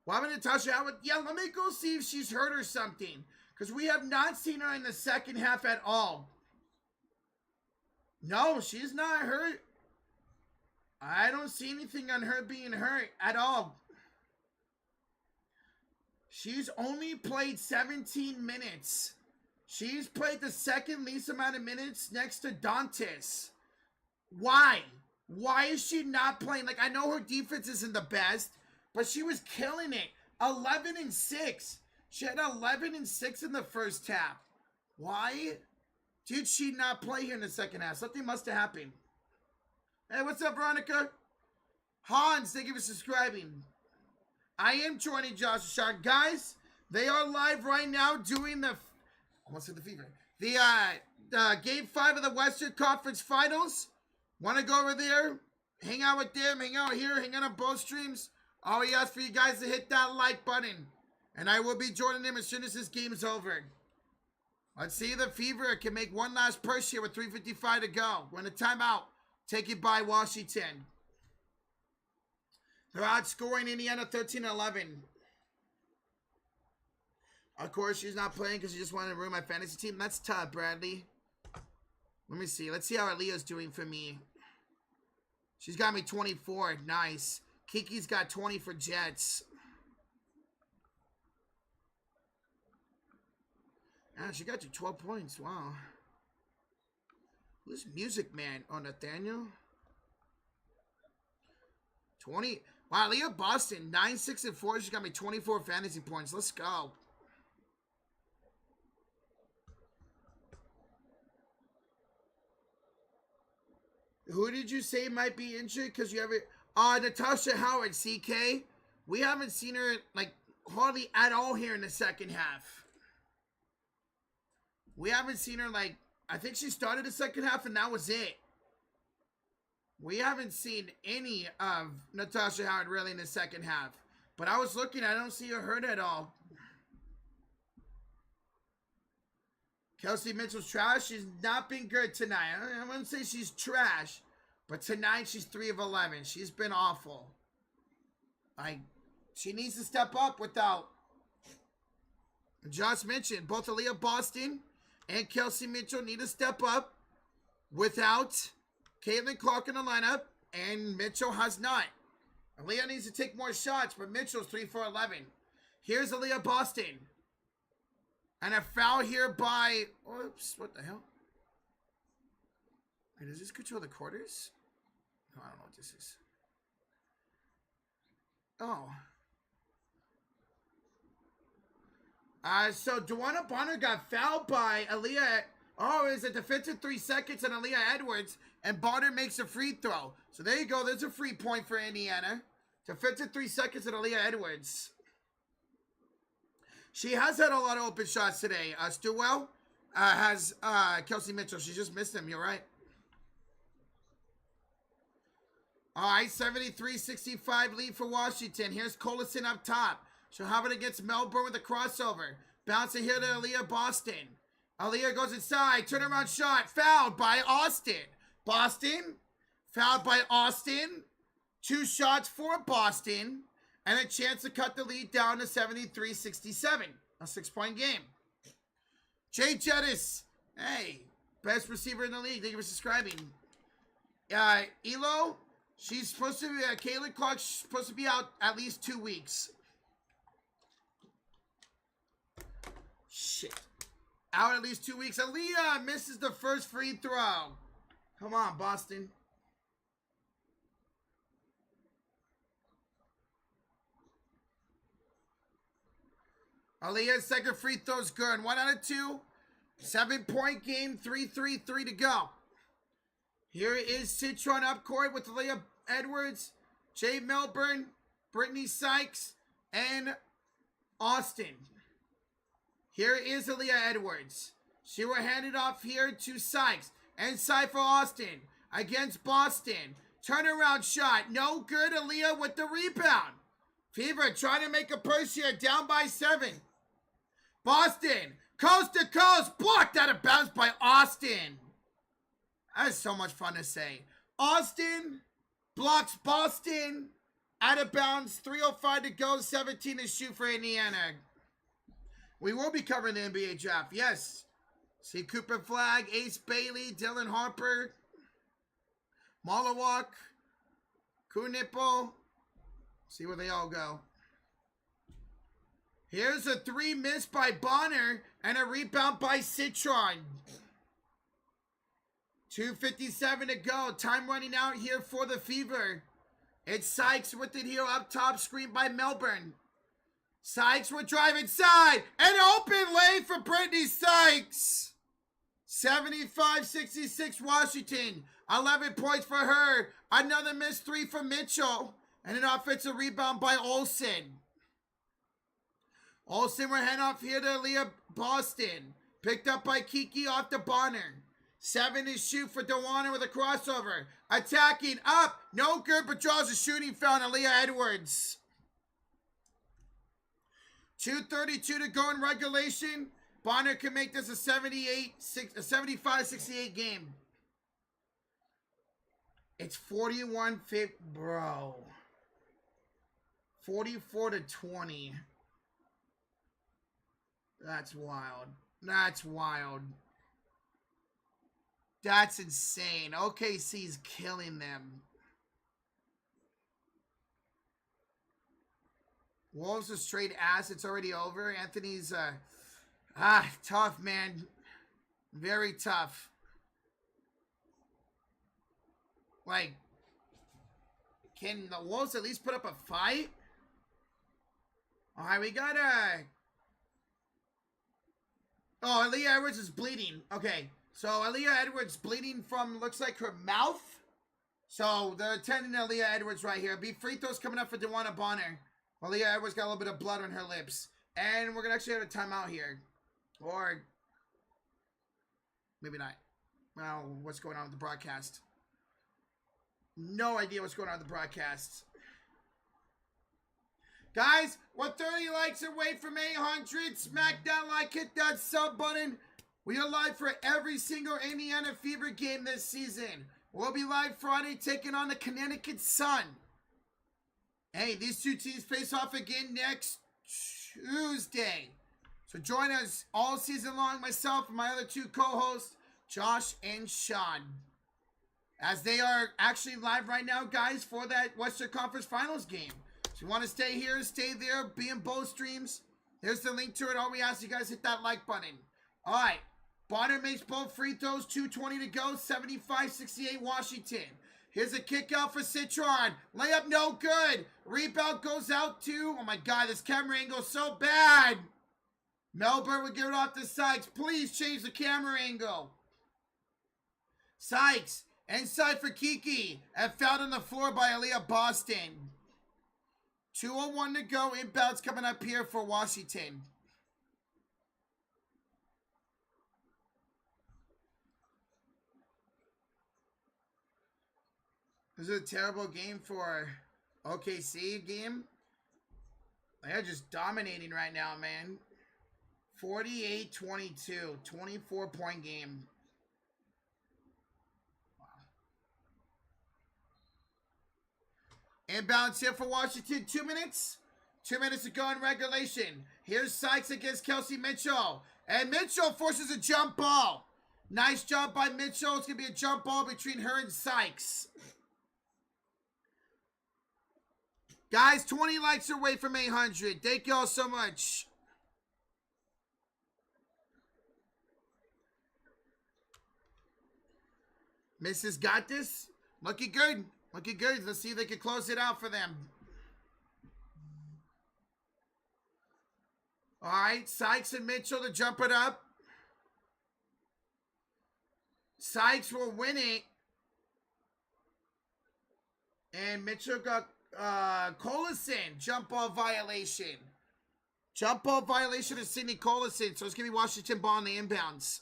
Why would Natasha Howard? Yeah, let me go see if she's hurt or something. Because we have not seen her in the second half at all. No, she's not hurt. I don't see anything on her being hurt at all. She's only played 17 minutes. She's played the second least amount of minutes next to Dantes. Why? Why is she not playing? Like, I know her defense isn't the best, but she was killing it. 11-6. She had 11-6 in the first half. Why did she not play here in the second half? Something must have happened. Hey, what's up, Veronica? Hans, thank you for subscribing. I am joining Josh and Sean. Guys, they are live right now doing the... Almost hit the fever. The Game 5 of the Western Conference Finals. Want to go over there? Hang out with them. Hang out here. Hang out on both streams. All we ask for you guys to hit that like button. And I will be joining them as soon as this game is over. Let's see if the Fever can make one last push here with 3:55 to go. We're in a timeout. Taken by Washington. They're outscoring Indiana 13-11. Of course, she's not playing because she just wanted to ruin my fantasy team. That's tough, Bradley. Let me see. Let's see how Aaliyah's doing for me. She's got me 24. Nice. Kiki's got 20 for Jets. Ah, she got you 12 points. Wow. Who's Music Man? Oh, Nathaniel? 20. Wow, Leah Boston, 9, 6, and 4. She got me 24 fantasy points. Let's go. Who did you say might be injured? Because you haven't... Natasha Howard, CK. We haven't seen her, like, hardly at all here in the second half. We haven't seen her, like... I think she started the second half and that was it. We haven't seen any of Natasha Howard really in the second half. But I was looking, I don't see her hurt at all. Kelsey Mitchell's trash. She's not been good tonight. I wouldn't say she's trash. But tonight she's 3 of 11. She's been awful. She needs to step up without... Josh mentioned, both Aaliyah Boston and Kelsey Mitchell need to step up without Caitlin Clark in the lineup, and Mitchell has not. Aaliyah needs to take more shots, but Mitchell's 3 for 11. Here's Aaliyah Boston. And a foul here by... Oops, what the hell? Wait, does this control the quarters? No, I don't know what this is. Oh. So Duana Bonner got fouled by Aaliyah. Oh, it's a defensive 3 seconds on Aaliyah Edwards, and Bonner makes a free throw. So there you go. There's a free point for Indiana. Defensive 3 seconds on Aaliyah Edwards. She has had a lot of open shots today. Stewell has Kelsey Mitchell. She just missed him. You're right. All right, 73-65 lead for Washington. Here's Collison up top. She'll have it against Melbourne with a crossover. Bouncing here to Aaliyah Boston. Aaliyah goes inside. Turnaround shot. Fouled by Austin. Boston. Fouled by Austin. 2 shots for Boston. And a chance to cut the lead down to 73-67. A 6-point game. Jay Jettis. Hey. Best receiver in the league. Thank you for subscribing. Elo. She's supposed to be... Caitlin Clark's supposed to be out at least 2 weeks. Shit. Out at least 2 weeks. Aaliyah misses the first free throw. Come on, Boston. Aaliyah's second free throw's good. 1 out of 2. 7-point game. 3-3 to go. Here is Citron up court with Aaliyah Edwards, Jay Melbourne, Brittany Sykes, and Austin. Here is Aaliyah Edwards. She will hand it off here to Sykes. Inside for Austin. Against Boston. Turnaround shot. No good. Aaliyah with the rebound. Fever trying to make a push here. Down by 7. Boston. Coast to coast. Blocked out of bounds by Austin. That is so much fun to say. Austin blocks Boston. Out of bounds. 3:05 to go. 17 to shoot for Indiana. We will be covering the NBA draft. Yes. See Cooper Flag, Ace Bailey, Dylan Harper, Malawak, Kunipple. See where they all go. Here's a 3 missed by Bonner and a rebound by Citron. 2:57 to go. Time running out here for the Fever. It's Sykes with it here up top, screen by Melbourne. Sykes will drive inside. An open lane for Brittany Sykes. 75-66 Washington. 11 points for her. Another missed 3 for Mitchell. And an offensive rebound by Olsen. Olsen will hand off here to Leah Boston. Picked up by Kiki off to Bonner. 7 to shoot for DeWanna with a crossover. Attacking up. No good, but draws a shooting foul on Aaliyah Edwards. 2:32 to go in regulation. Bonner can make this a 75-68 game. It's 41-50, bro. 44 to 20. That's wild. That's wild. That's insane. OKC's killing them. Wolves are straight ass. It's already over. Anthony's, tough, man. Very tough. Like, can the Wolves at least put up a fight? All right, we got oh, Aaliyah Edwards is bleeding. Okay, so Aaliyah Edwards bleeding from, looks like her mouth. So they're attending Aaliyah Edwards right here. Be free throws coming up for DeWanna Bonner. Aaliyah Edwards got a little bit of blood on her lips. And we're going to actually have a timeout here. Or maybe not. Well, what's going on with the broadcast? No idea what's going on with the broadcast. Guys, we're 30 likes away from 800. Smack that like, hit that sub button. We are live for every single Indiana Fever game this season. We'll be live Friday taking on the Connecticut Sun. Hey, these two teams face off again next Tuesday. So join us all season long, myself and my other 2 co-hosts, Josh and Sean. As they are actually live right now, guys, for that Western Conference Finals game. So if you want to stay here, stay there, be in both streams. Here's the link to it. All we ask you guys, hit that like button. All right. Bonner makes both free throws, 2:20 to go, 75-68 Washington. Here's a kick out for Citron. Layup no good. Rebound goes out to, oh my God, this camera angle is so bad. Melbourne would give it off to Sykes. Please change the camera angle. Sykes, inside for Kiki. And fouled on the floor by Aaliyah Boston. 2:01 to go. Inbounds coming up here for Washington. This is a terrible game for OKC game. They're just dominating right now, man. 48-22, 24-point game. Wow. Inbounds here for Washington, 2 minutes. 2 minutes to go in regulation. Here's Sykes against Kelsey Mitchell. And Mitchell forces a jump ball. Nice job by Mitchell. It's going to be a jump ball between her and Sykes. Guys, 20 likes away from 800. Thank y'all so much. Mrs. got this. Looking good. Looking good. Let's see if they can close it out for them. All right. Sykes and Mitchell to jump it up. Sykes will win it. And Mitchell got Collison. Jump ball violation. Jump ball violation of Sidney Collison. So it's going to be Washington ball on the inbounds.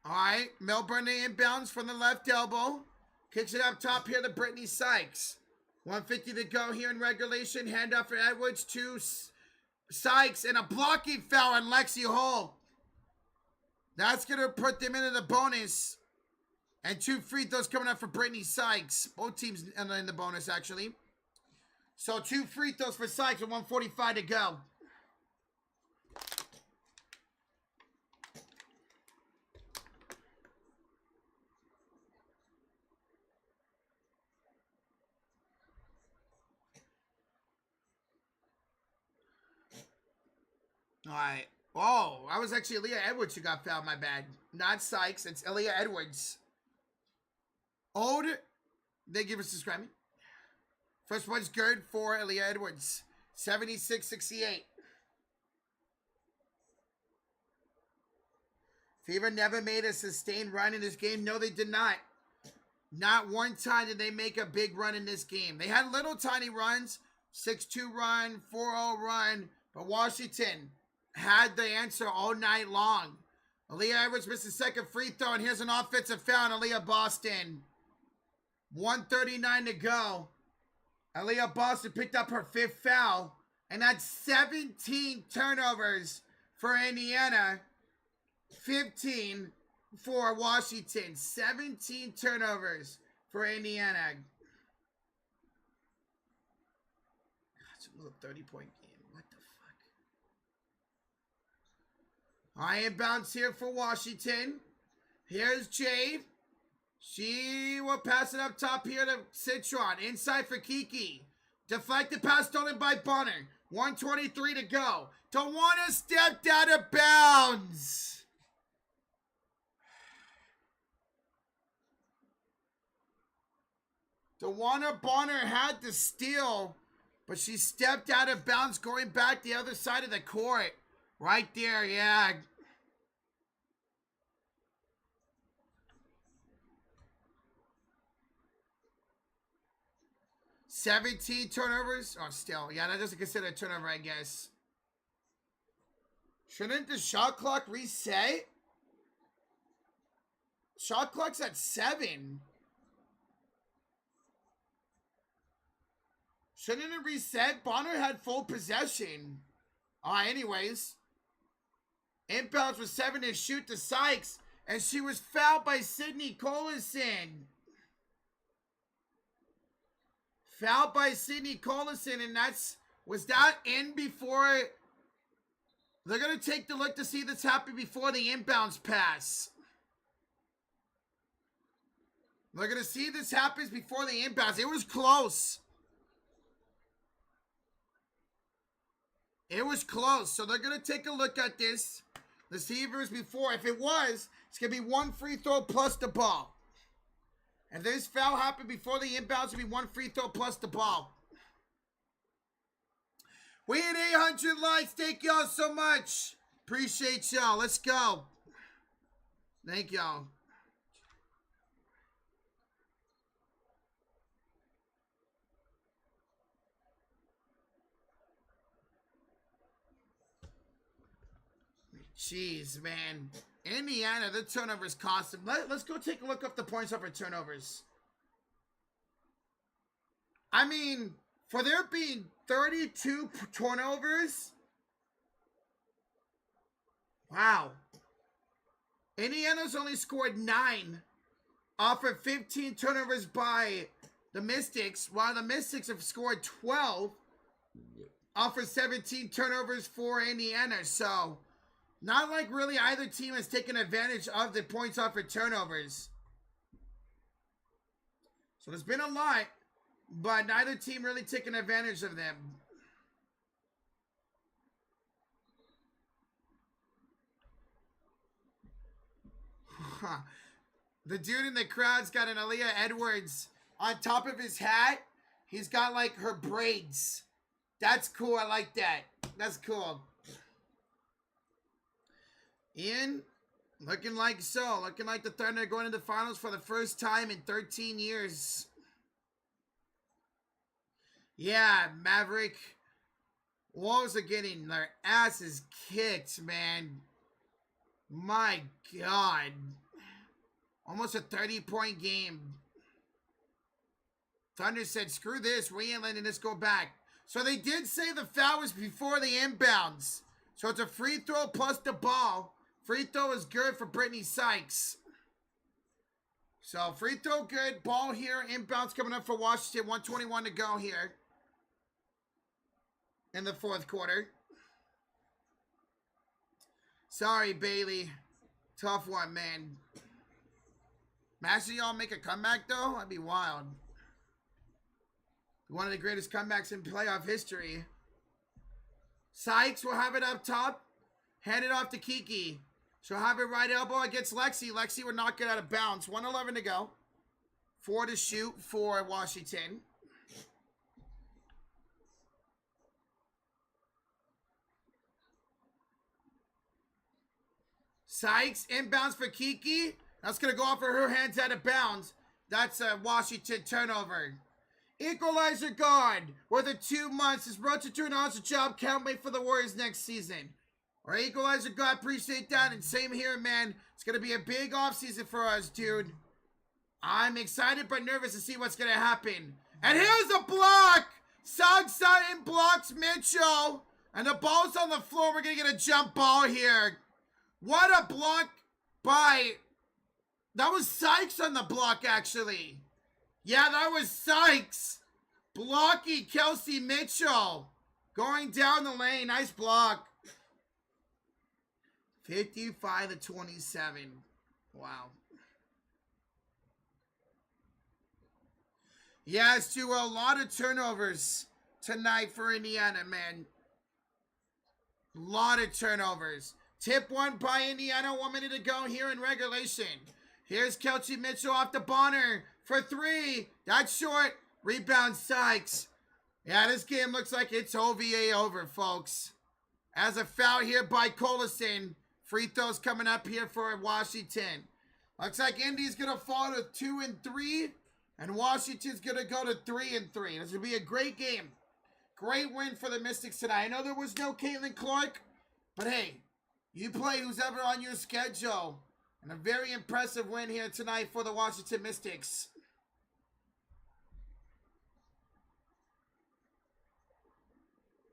All right, Melbourne inbounds from the left elbow. Kicks it up top here to Brittany Sykes. 150 to go here in regulation. Handoff for Edwards to Sykes, and a blocking foul on Lexi Hall. That's going to put them into the bonus. And 2 free throws coming up for Brittany Sykes. Both teams in the bonus, actually. So 2 free throws for Sykes with 1:45 to go. All right. Oh, I was actually Aaliyah Edwards who got fouled, my bad. Not Sykes, it's Aaliyah Edwards. Old, thank you for subscribing. First one's good for Aaliyah Edwards. 76-68. Fever never made a sustained run in this game. No, they did not. Not one time did they make a big run in this game. They had little tiny runs. 6-2 run, 4-0 run. But Washington had the answer all night long. Aaliyah Edwards missed the second free throw, and here's an offensive foul on Aaliyah Boston. 1:39 to go. Aaliyah Boston picked up her 5th foul, and that's 17 turnovers for Indiana. 15 for Washington. 17 turnovers for Indiana. It's a little 30-point game. What the fuck? All right, inbounds here for Washington. Here's Jade. She will pass it up top here to Citron. Inside for Kiki. Deflected pass stolen by Bonner. 1:23 to go. Tawana stepped out of bounds. Tawana Bonner had the steal, but she stepped out of bounds going back the other side of the court. Right there, yeah. $17 turnovers. Oh, still. Yeah, that doesn't consider a turnover, I guess. Shouldn't the shot clock reset? Shot clock's at 7. Shouldn't it reset? Bonner had full possession. Anyways. Inbounds with 7 to shoot to Sykes. And she was fouled by Sydney Collison. Fouled by Sydney Collison, and was that in before? They're going to take the look to see this happen before the inbounds pass. They're going to see this happens before the inbounds. It was close. It was close, so they're going to take a look at this. The see if it was before. If it was, it's going to be 1 free throw plus the ball. If this foul happened before the inbounds, it'll be 1 free throw plus the ball. We hit 800 likes. Thank y'all so much. Appreciate y'all. Let's go. Thank y'all. Jeez, man. Indiana, the turnovers cost them. Let's go take a look up the points over turnovers. I mean, for there being 32 turnovers, wow. Indiana's only scored 9 off of 15 turnovers by the Mystics, while the Mystics have scored 12 off of 17 turnovers for Indiana. So, not like really either team has taken advantage of the points off of turnovers. So there's been a lot, but neither team really taken advantage of them. The dude in the crowd's got an Aaliyah Edwards on top of his hat. He's got like her braids. That's cool. I like that. That's cool. Ian, looking like so. Looking like the Thunder are going to the finals for the first time in 13 years. Yeah, Maverick. Wolves are getting their asses kicked, man. My God. Almost a 30-point game. Thunder said, screw this. We ain't letting this go back. So they did say the foul was before the inbounds. So it's a free throw plus the ball. Free throw is good for Brittany Sykes. So free throw good. Ball here. Inbounds coming up for Washington. 1:21 to go here in the fourth quarter. Sorry, Bailey. Tough one, man. Imagine y'all make a comeback, though. That'd be wild. One of the greatest comebacks in playoff history. Sykes will have it up top. Hand it off to Kiki. She'll have it right elbow against Lexi. Lexi will knock it out of bounds. 1:11 to go. 4 to shoot for Washington. Sykes inbounds for Kiki. That's going to go off for her hands out of bounds. That's a Washington turnover. Equalizer guard with the 2 months. Is brought to an awesome job. Can't wait for the Warriors next season. Our Equalizer guard, appreciate that. And same here, man. It's going to be a big offseason for us, dude. I'm excited but nervous to see what's going to happen. And here's the block. Sutton blocks Mitchell. And the ball's on the floor. We're going to get a jump ball here. What a block by... That was Sykes on the block, actually. Yeah, that was Sykes. Blocking Kelsey Mitchell. Going down the lane. Nice block. 55 to 27. Wow. Yeah, it's to a lot of turnovers tonight for Indiana, man. A lot of turnovers. Tip one by Indiana. 1 minute to go here in regulation. Here's Kelsey Mitchell off to Bonner for 3. That's short. Rebound Sykes. Yeah, this game looks like it's OVA over, folks. As a foul here by Collison. Free throws coming up here for Washington. Looks like Indy's going to fall to 2 and 3. And Washington's going to go to 3 and 3. This will be a great game. Great win for the Mystics tonight. I know there was no Caitlin Clark. But hey, you play who's ever on your schedule. And a very impressive win here tonight for the Washington Mystics.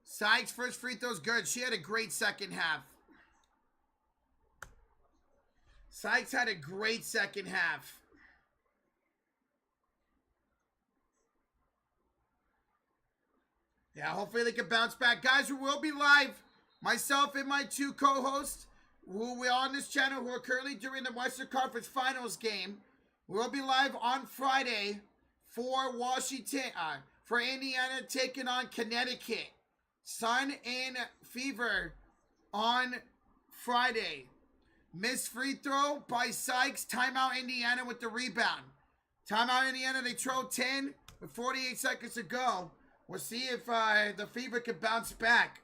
Sykes' first free throw's good. She had a great second half. Sykes had a great second half. Yeah, hopefully they can bounce back. Guys, we will be live. Myself and my 2 co-hosts who we are on this channel who are currently doing the Western Conference Finals game. We'll be live on Friday for Washington, for Indiana taking on Connecticut. Sun and Fever on Friday. Missed free throw by Sykes. Timeout Indiana with the rebound. Timeout Indiana, they throw 10 with 48 seconds to go. We'll see if the Fever can bounce back.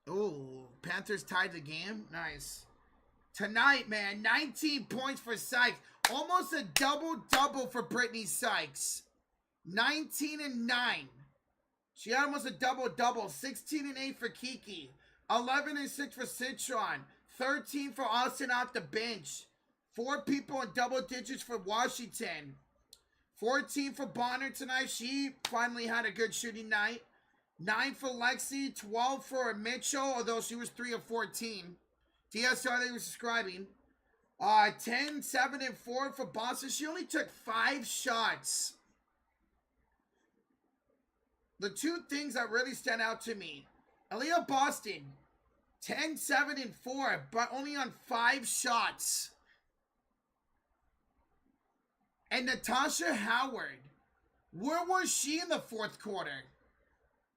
Ooh, Panthers tied the game. Nice. Tonight, man, 19 points for Sykes. Almost a double-double for Brittany Sykes. 19 and 9. She had almost a double-double. 16 and 8 for Kiki. 11 and 6 for Citron. 13 for Austin off the bench. 4 people in double digits for Washington. 14 for Bonner tonight. She finally had a good shooting night. 9 for Lexi. 12 for Mitchell, although she was 3 of 14. DSR, they were subscribing. 10, 7, and 4 for Boston. She only took 5 shots. The 2 things that really stand out to me. Aaliyah Boston, 10, 7, and 4, but only on 5 shots. And Natasha Howard, where was she in the fourth quarter?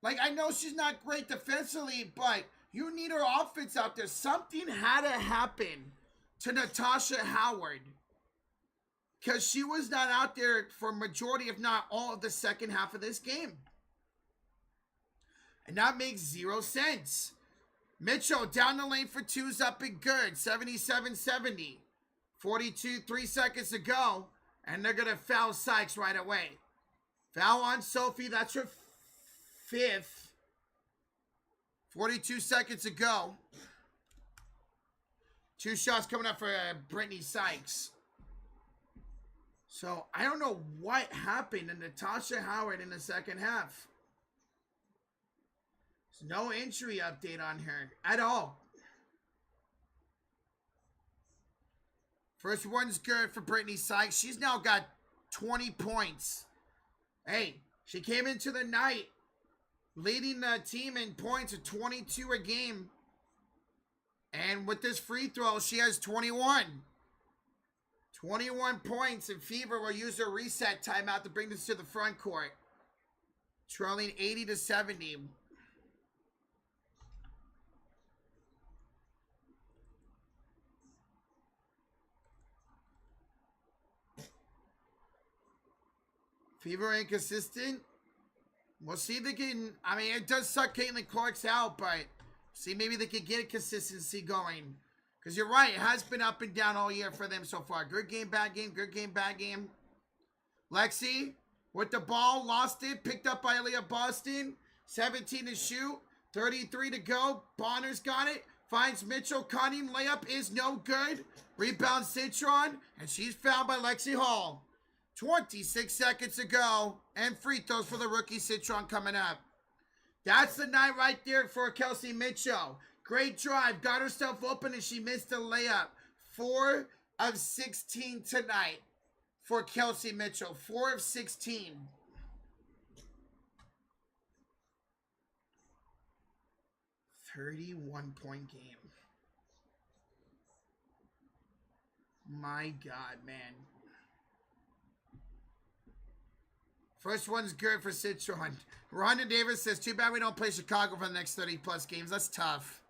Like, I know she's not great defensively, but you need her offense out there. Something had to happen to Natasha Howard, because she was not out there for majority, if not all, of the second half of this game. And that makes 0 sense. Mitchell down the lane for 2's up and good. 77-70. 42, 3 seconds to go. And they're going to foul Sykes right away. Foul on Sophie. That's her 5th. 42 seconds to go. 2 shots coming up for Brittany Sykes. So, I don't know what happened to Natasha Howard in the second half. There's no injury update on her at all. First one's good for Brittany Sykes. She's now got 20 points. Hey, she came into the night leading the team in points at 22 a game. And with this free throw, she has 21. 21 points, and Fever will use her reset timeout to bring this to the front court. Trailing 80-70. Fever inconsistent. We'll see if they can. I mean, it does suck Caitlin Clark's out, but see, maybe they can get consistency going. Because you're right, it has been up and down all year for them so far. Good game, bad game, good game, bad game. Lexi with the ball, lost it, picked up by Aaliyah Boston. 17 to shoot, 33 to go. Bonner's got it, finds Mitchell Cunning. Layup is no good. Rebound Citron, and she's fouled by Lexi Hall. 26 seconds to go, and free throws for the rookie Citron coming up. That's the night right there for Kelsey Mitchell. Great drive, got herself open, and she missed a layup. 4 of 16 tonight for Kelsey Mitchell. 4 of 16. $31-point game. My God, man. First one's good for Citron. Rhonda Davis says, too bad we don't play Chicago for the next 30-plus games. That's tough.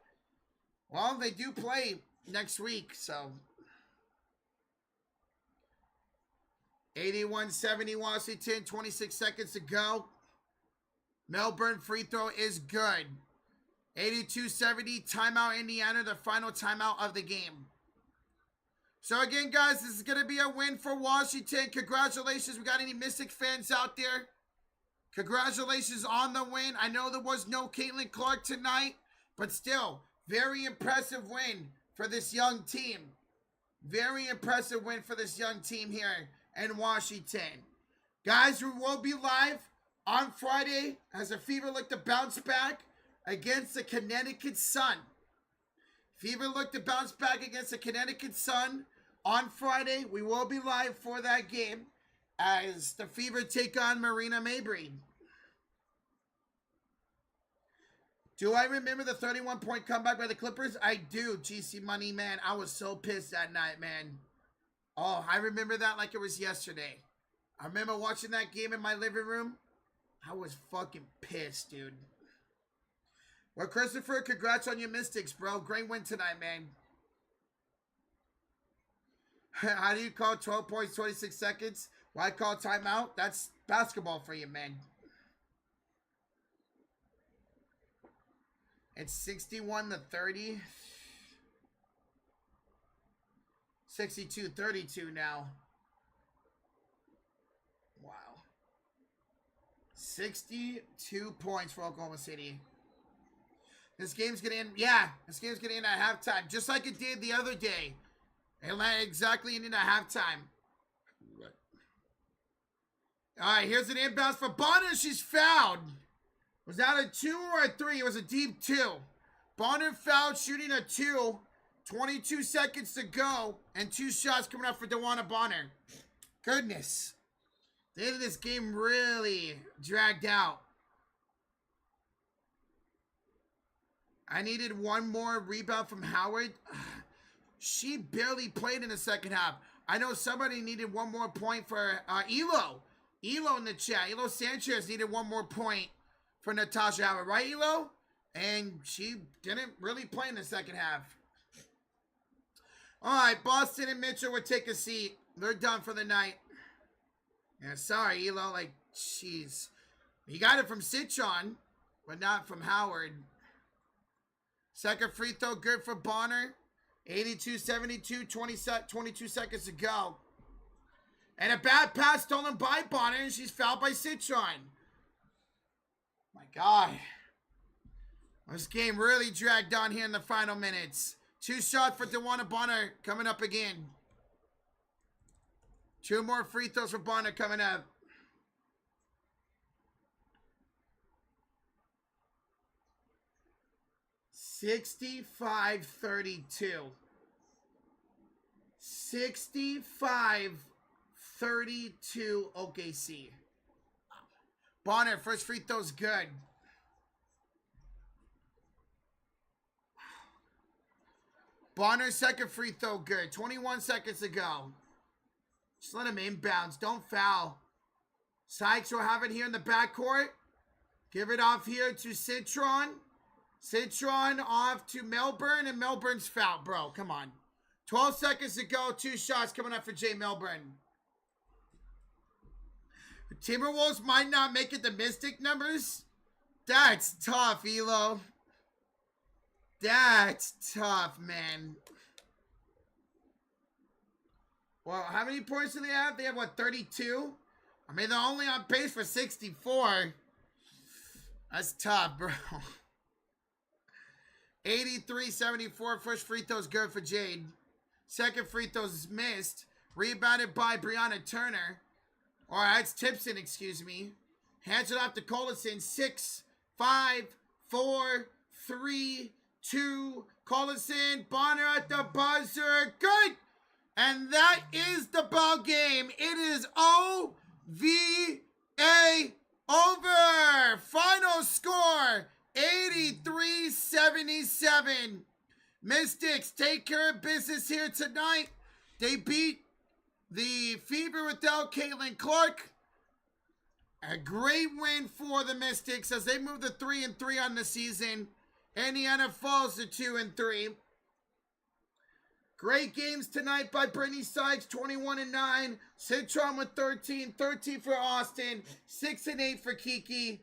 Well, they do play next week, so. 81-70 Washington, 26 seconds to go. Melbourne free throw is good. 82-70, timeout Indiana, the final timeout of the game. So again, guys, this is going to be a win for Washington. Congratulations. We got any Mystic fans out there? Congratulations on the win. I know there was no Caitlin Clark tonight, but still, very impressive win for this young team. Very impressive win for this young team here in Washington. Guys, we will be live on Friday as the Fever look to bounce back against the Connecticut Sun. Fever look to bounce back against the Connecticut Sun on Friday. We will be live for that game as the Fever take on Marina Mabry. Do I remember the 31-point comeback by the Clippers? I do, GC Money, man. I was so pissed that night, man. Oh, I remember that like it was yesterday. I remember watching that game in my living room. I was fucking pissed, dude. Well, Christopher, congrats on your Mystics, bro. Great win tonight, man. How do you call 12 points, 26 seconds? Why call timeout? That's basketball for you, man. It's 61-30. 62-32 now. Wow. 62 points for Oklahoma City. This game's gonna end, this game's gonna end at halftime, just like it did the other day. It exactly ended at halftime. Right. All right, here's an inbounds for Bonner. She's fouled. Was that a 2 or a 3? It was a deep 2. Bonner fouled, shooting a 2. 22 seconds to go, and 2 shots coming up for DeWanna Bonner. Goodness. The end of this game really dragged out. I needed one more rebound from Howard. She barely played in the second half. I know somebody needed one more point for Elo. Elo in the chat. Elo Sanchez needed one more point for Natasha Howard. Right, Elo? And she didn't really play in the second half. All right, Boston and Mitchell would take a seat. They're done for the night. Yeah, sorry, Elo. Like, jeez. You got it from Citron, but not from Howard. Second free throw, good for Bonner. 82-72, 22 seconds to go. And a bad pass stolen by Bonner, and she's fouled by Citron. My God. This game really dragged on here in the final minutes. 2 shots for DeWanna Bonner coming up again. 2 more free throws for Bonner coming up. $65-32. 65-32 OKC. Bonner, first free throw's good. Bonner, second free throw good. 21 seconds to go. Just let him inbounds. Don't foul. Sykes will have it here in the backcourt. Give it off here to Citron. Citron off to Melbourne, and Melbourne's foul, bro. Come on. 12 seconds to go. 2 shots coming up for Jay Melbourne. The Timberwolves might not make it the Mystic numbers. That's tough, Elo. That's tough, man. Well, how many points do they have? They have, what, 32? I mean, they're only on pace for 64. That's tough, bro. 83-74. First free throw's good for Jade. Second free throw's missed. Rebounded by Brianna Turner. All right, it's Tipson, excuse me. Hands it off to Collison. 6, 5, 4, 3, 2. Collison. Bonner at the buzzer. Good. And that is the ball game. It is OVA over. Final score, 83-77. Mystics take care of business here tonight. They beat the Fever without Caitlin Clark. A great win for the Mystics as they move to 3-3 on the season. Indiana falls to 2-3. Great games tonight by Brittany Sykes, 21-9. Citron with 13. 13 for Austin. 6-8 for Kiki.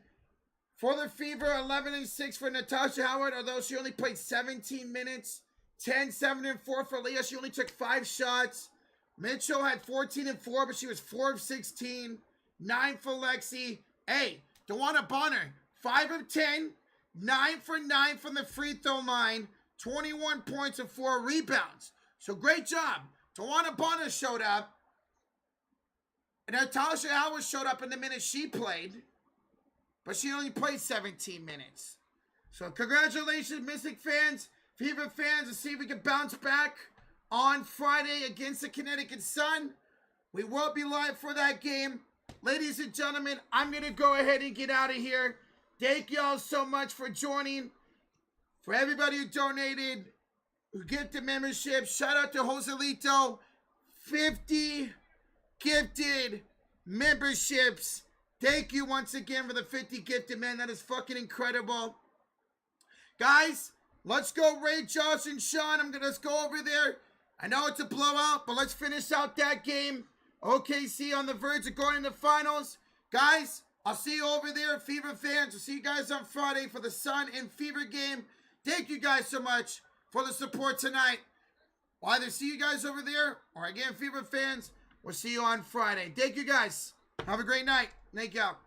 For the Fever, 11-6 for Natasha Howard, although she only played 17 minutes. 10-7-4 for Leah. She only took 5 shots. Mitchell had 14-4, but she was 4 of 16. 9 for Lexi. Hey, DeWanna Bonner, 5 of 10. 9 for 9 from the free throw line. 21 points and 4 rebounds. So great job. DeWanna Bonner showed up. And Natasha Howard showed up in the minutes she played. But she only played 17 minutes. So congratulations, Mystic fans, Fever fans, to see if we can bounce back on Friday against the Connecticut Sun. We will be live for that game. Ladies and gentlemen, I'm going to go ahead and get out of here. Thank y'all so much for joining. For everybody who donated, who get the membership, shout out to Joselito. 50 gifted memberships. Thank you once again for the 50 gifted, man. That is fucking incredible. Guys, let's go Ray, Josh, and Sean. Let's go over there. I know it's a blowout, but let's finish out that game. OKC on the verge of going to the finals. Guys, I'll see you over there, Fever fans. I'll see you guys on Friday for the Sun and Fever game. Thank you guys so much for the support tonight. We'll either see you guys over there, or again, Fever fans, we'll see you on Friday. Thank you guys. Have a great night. Thank you.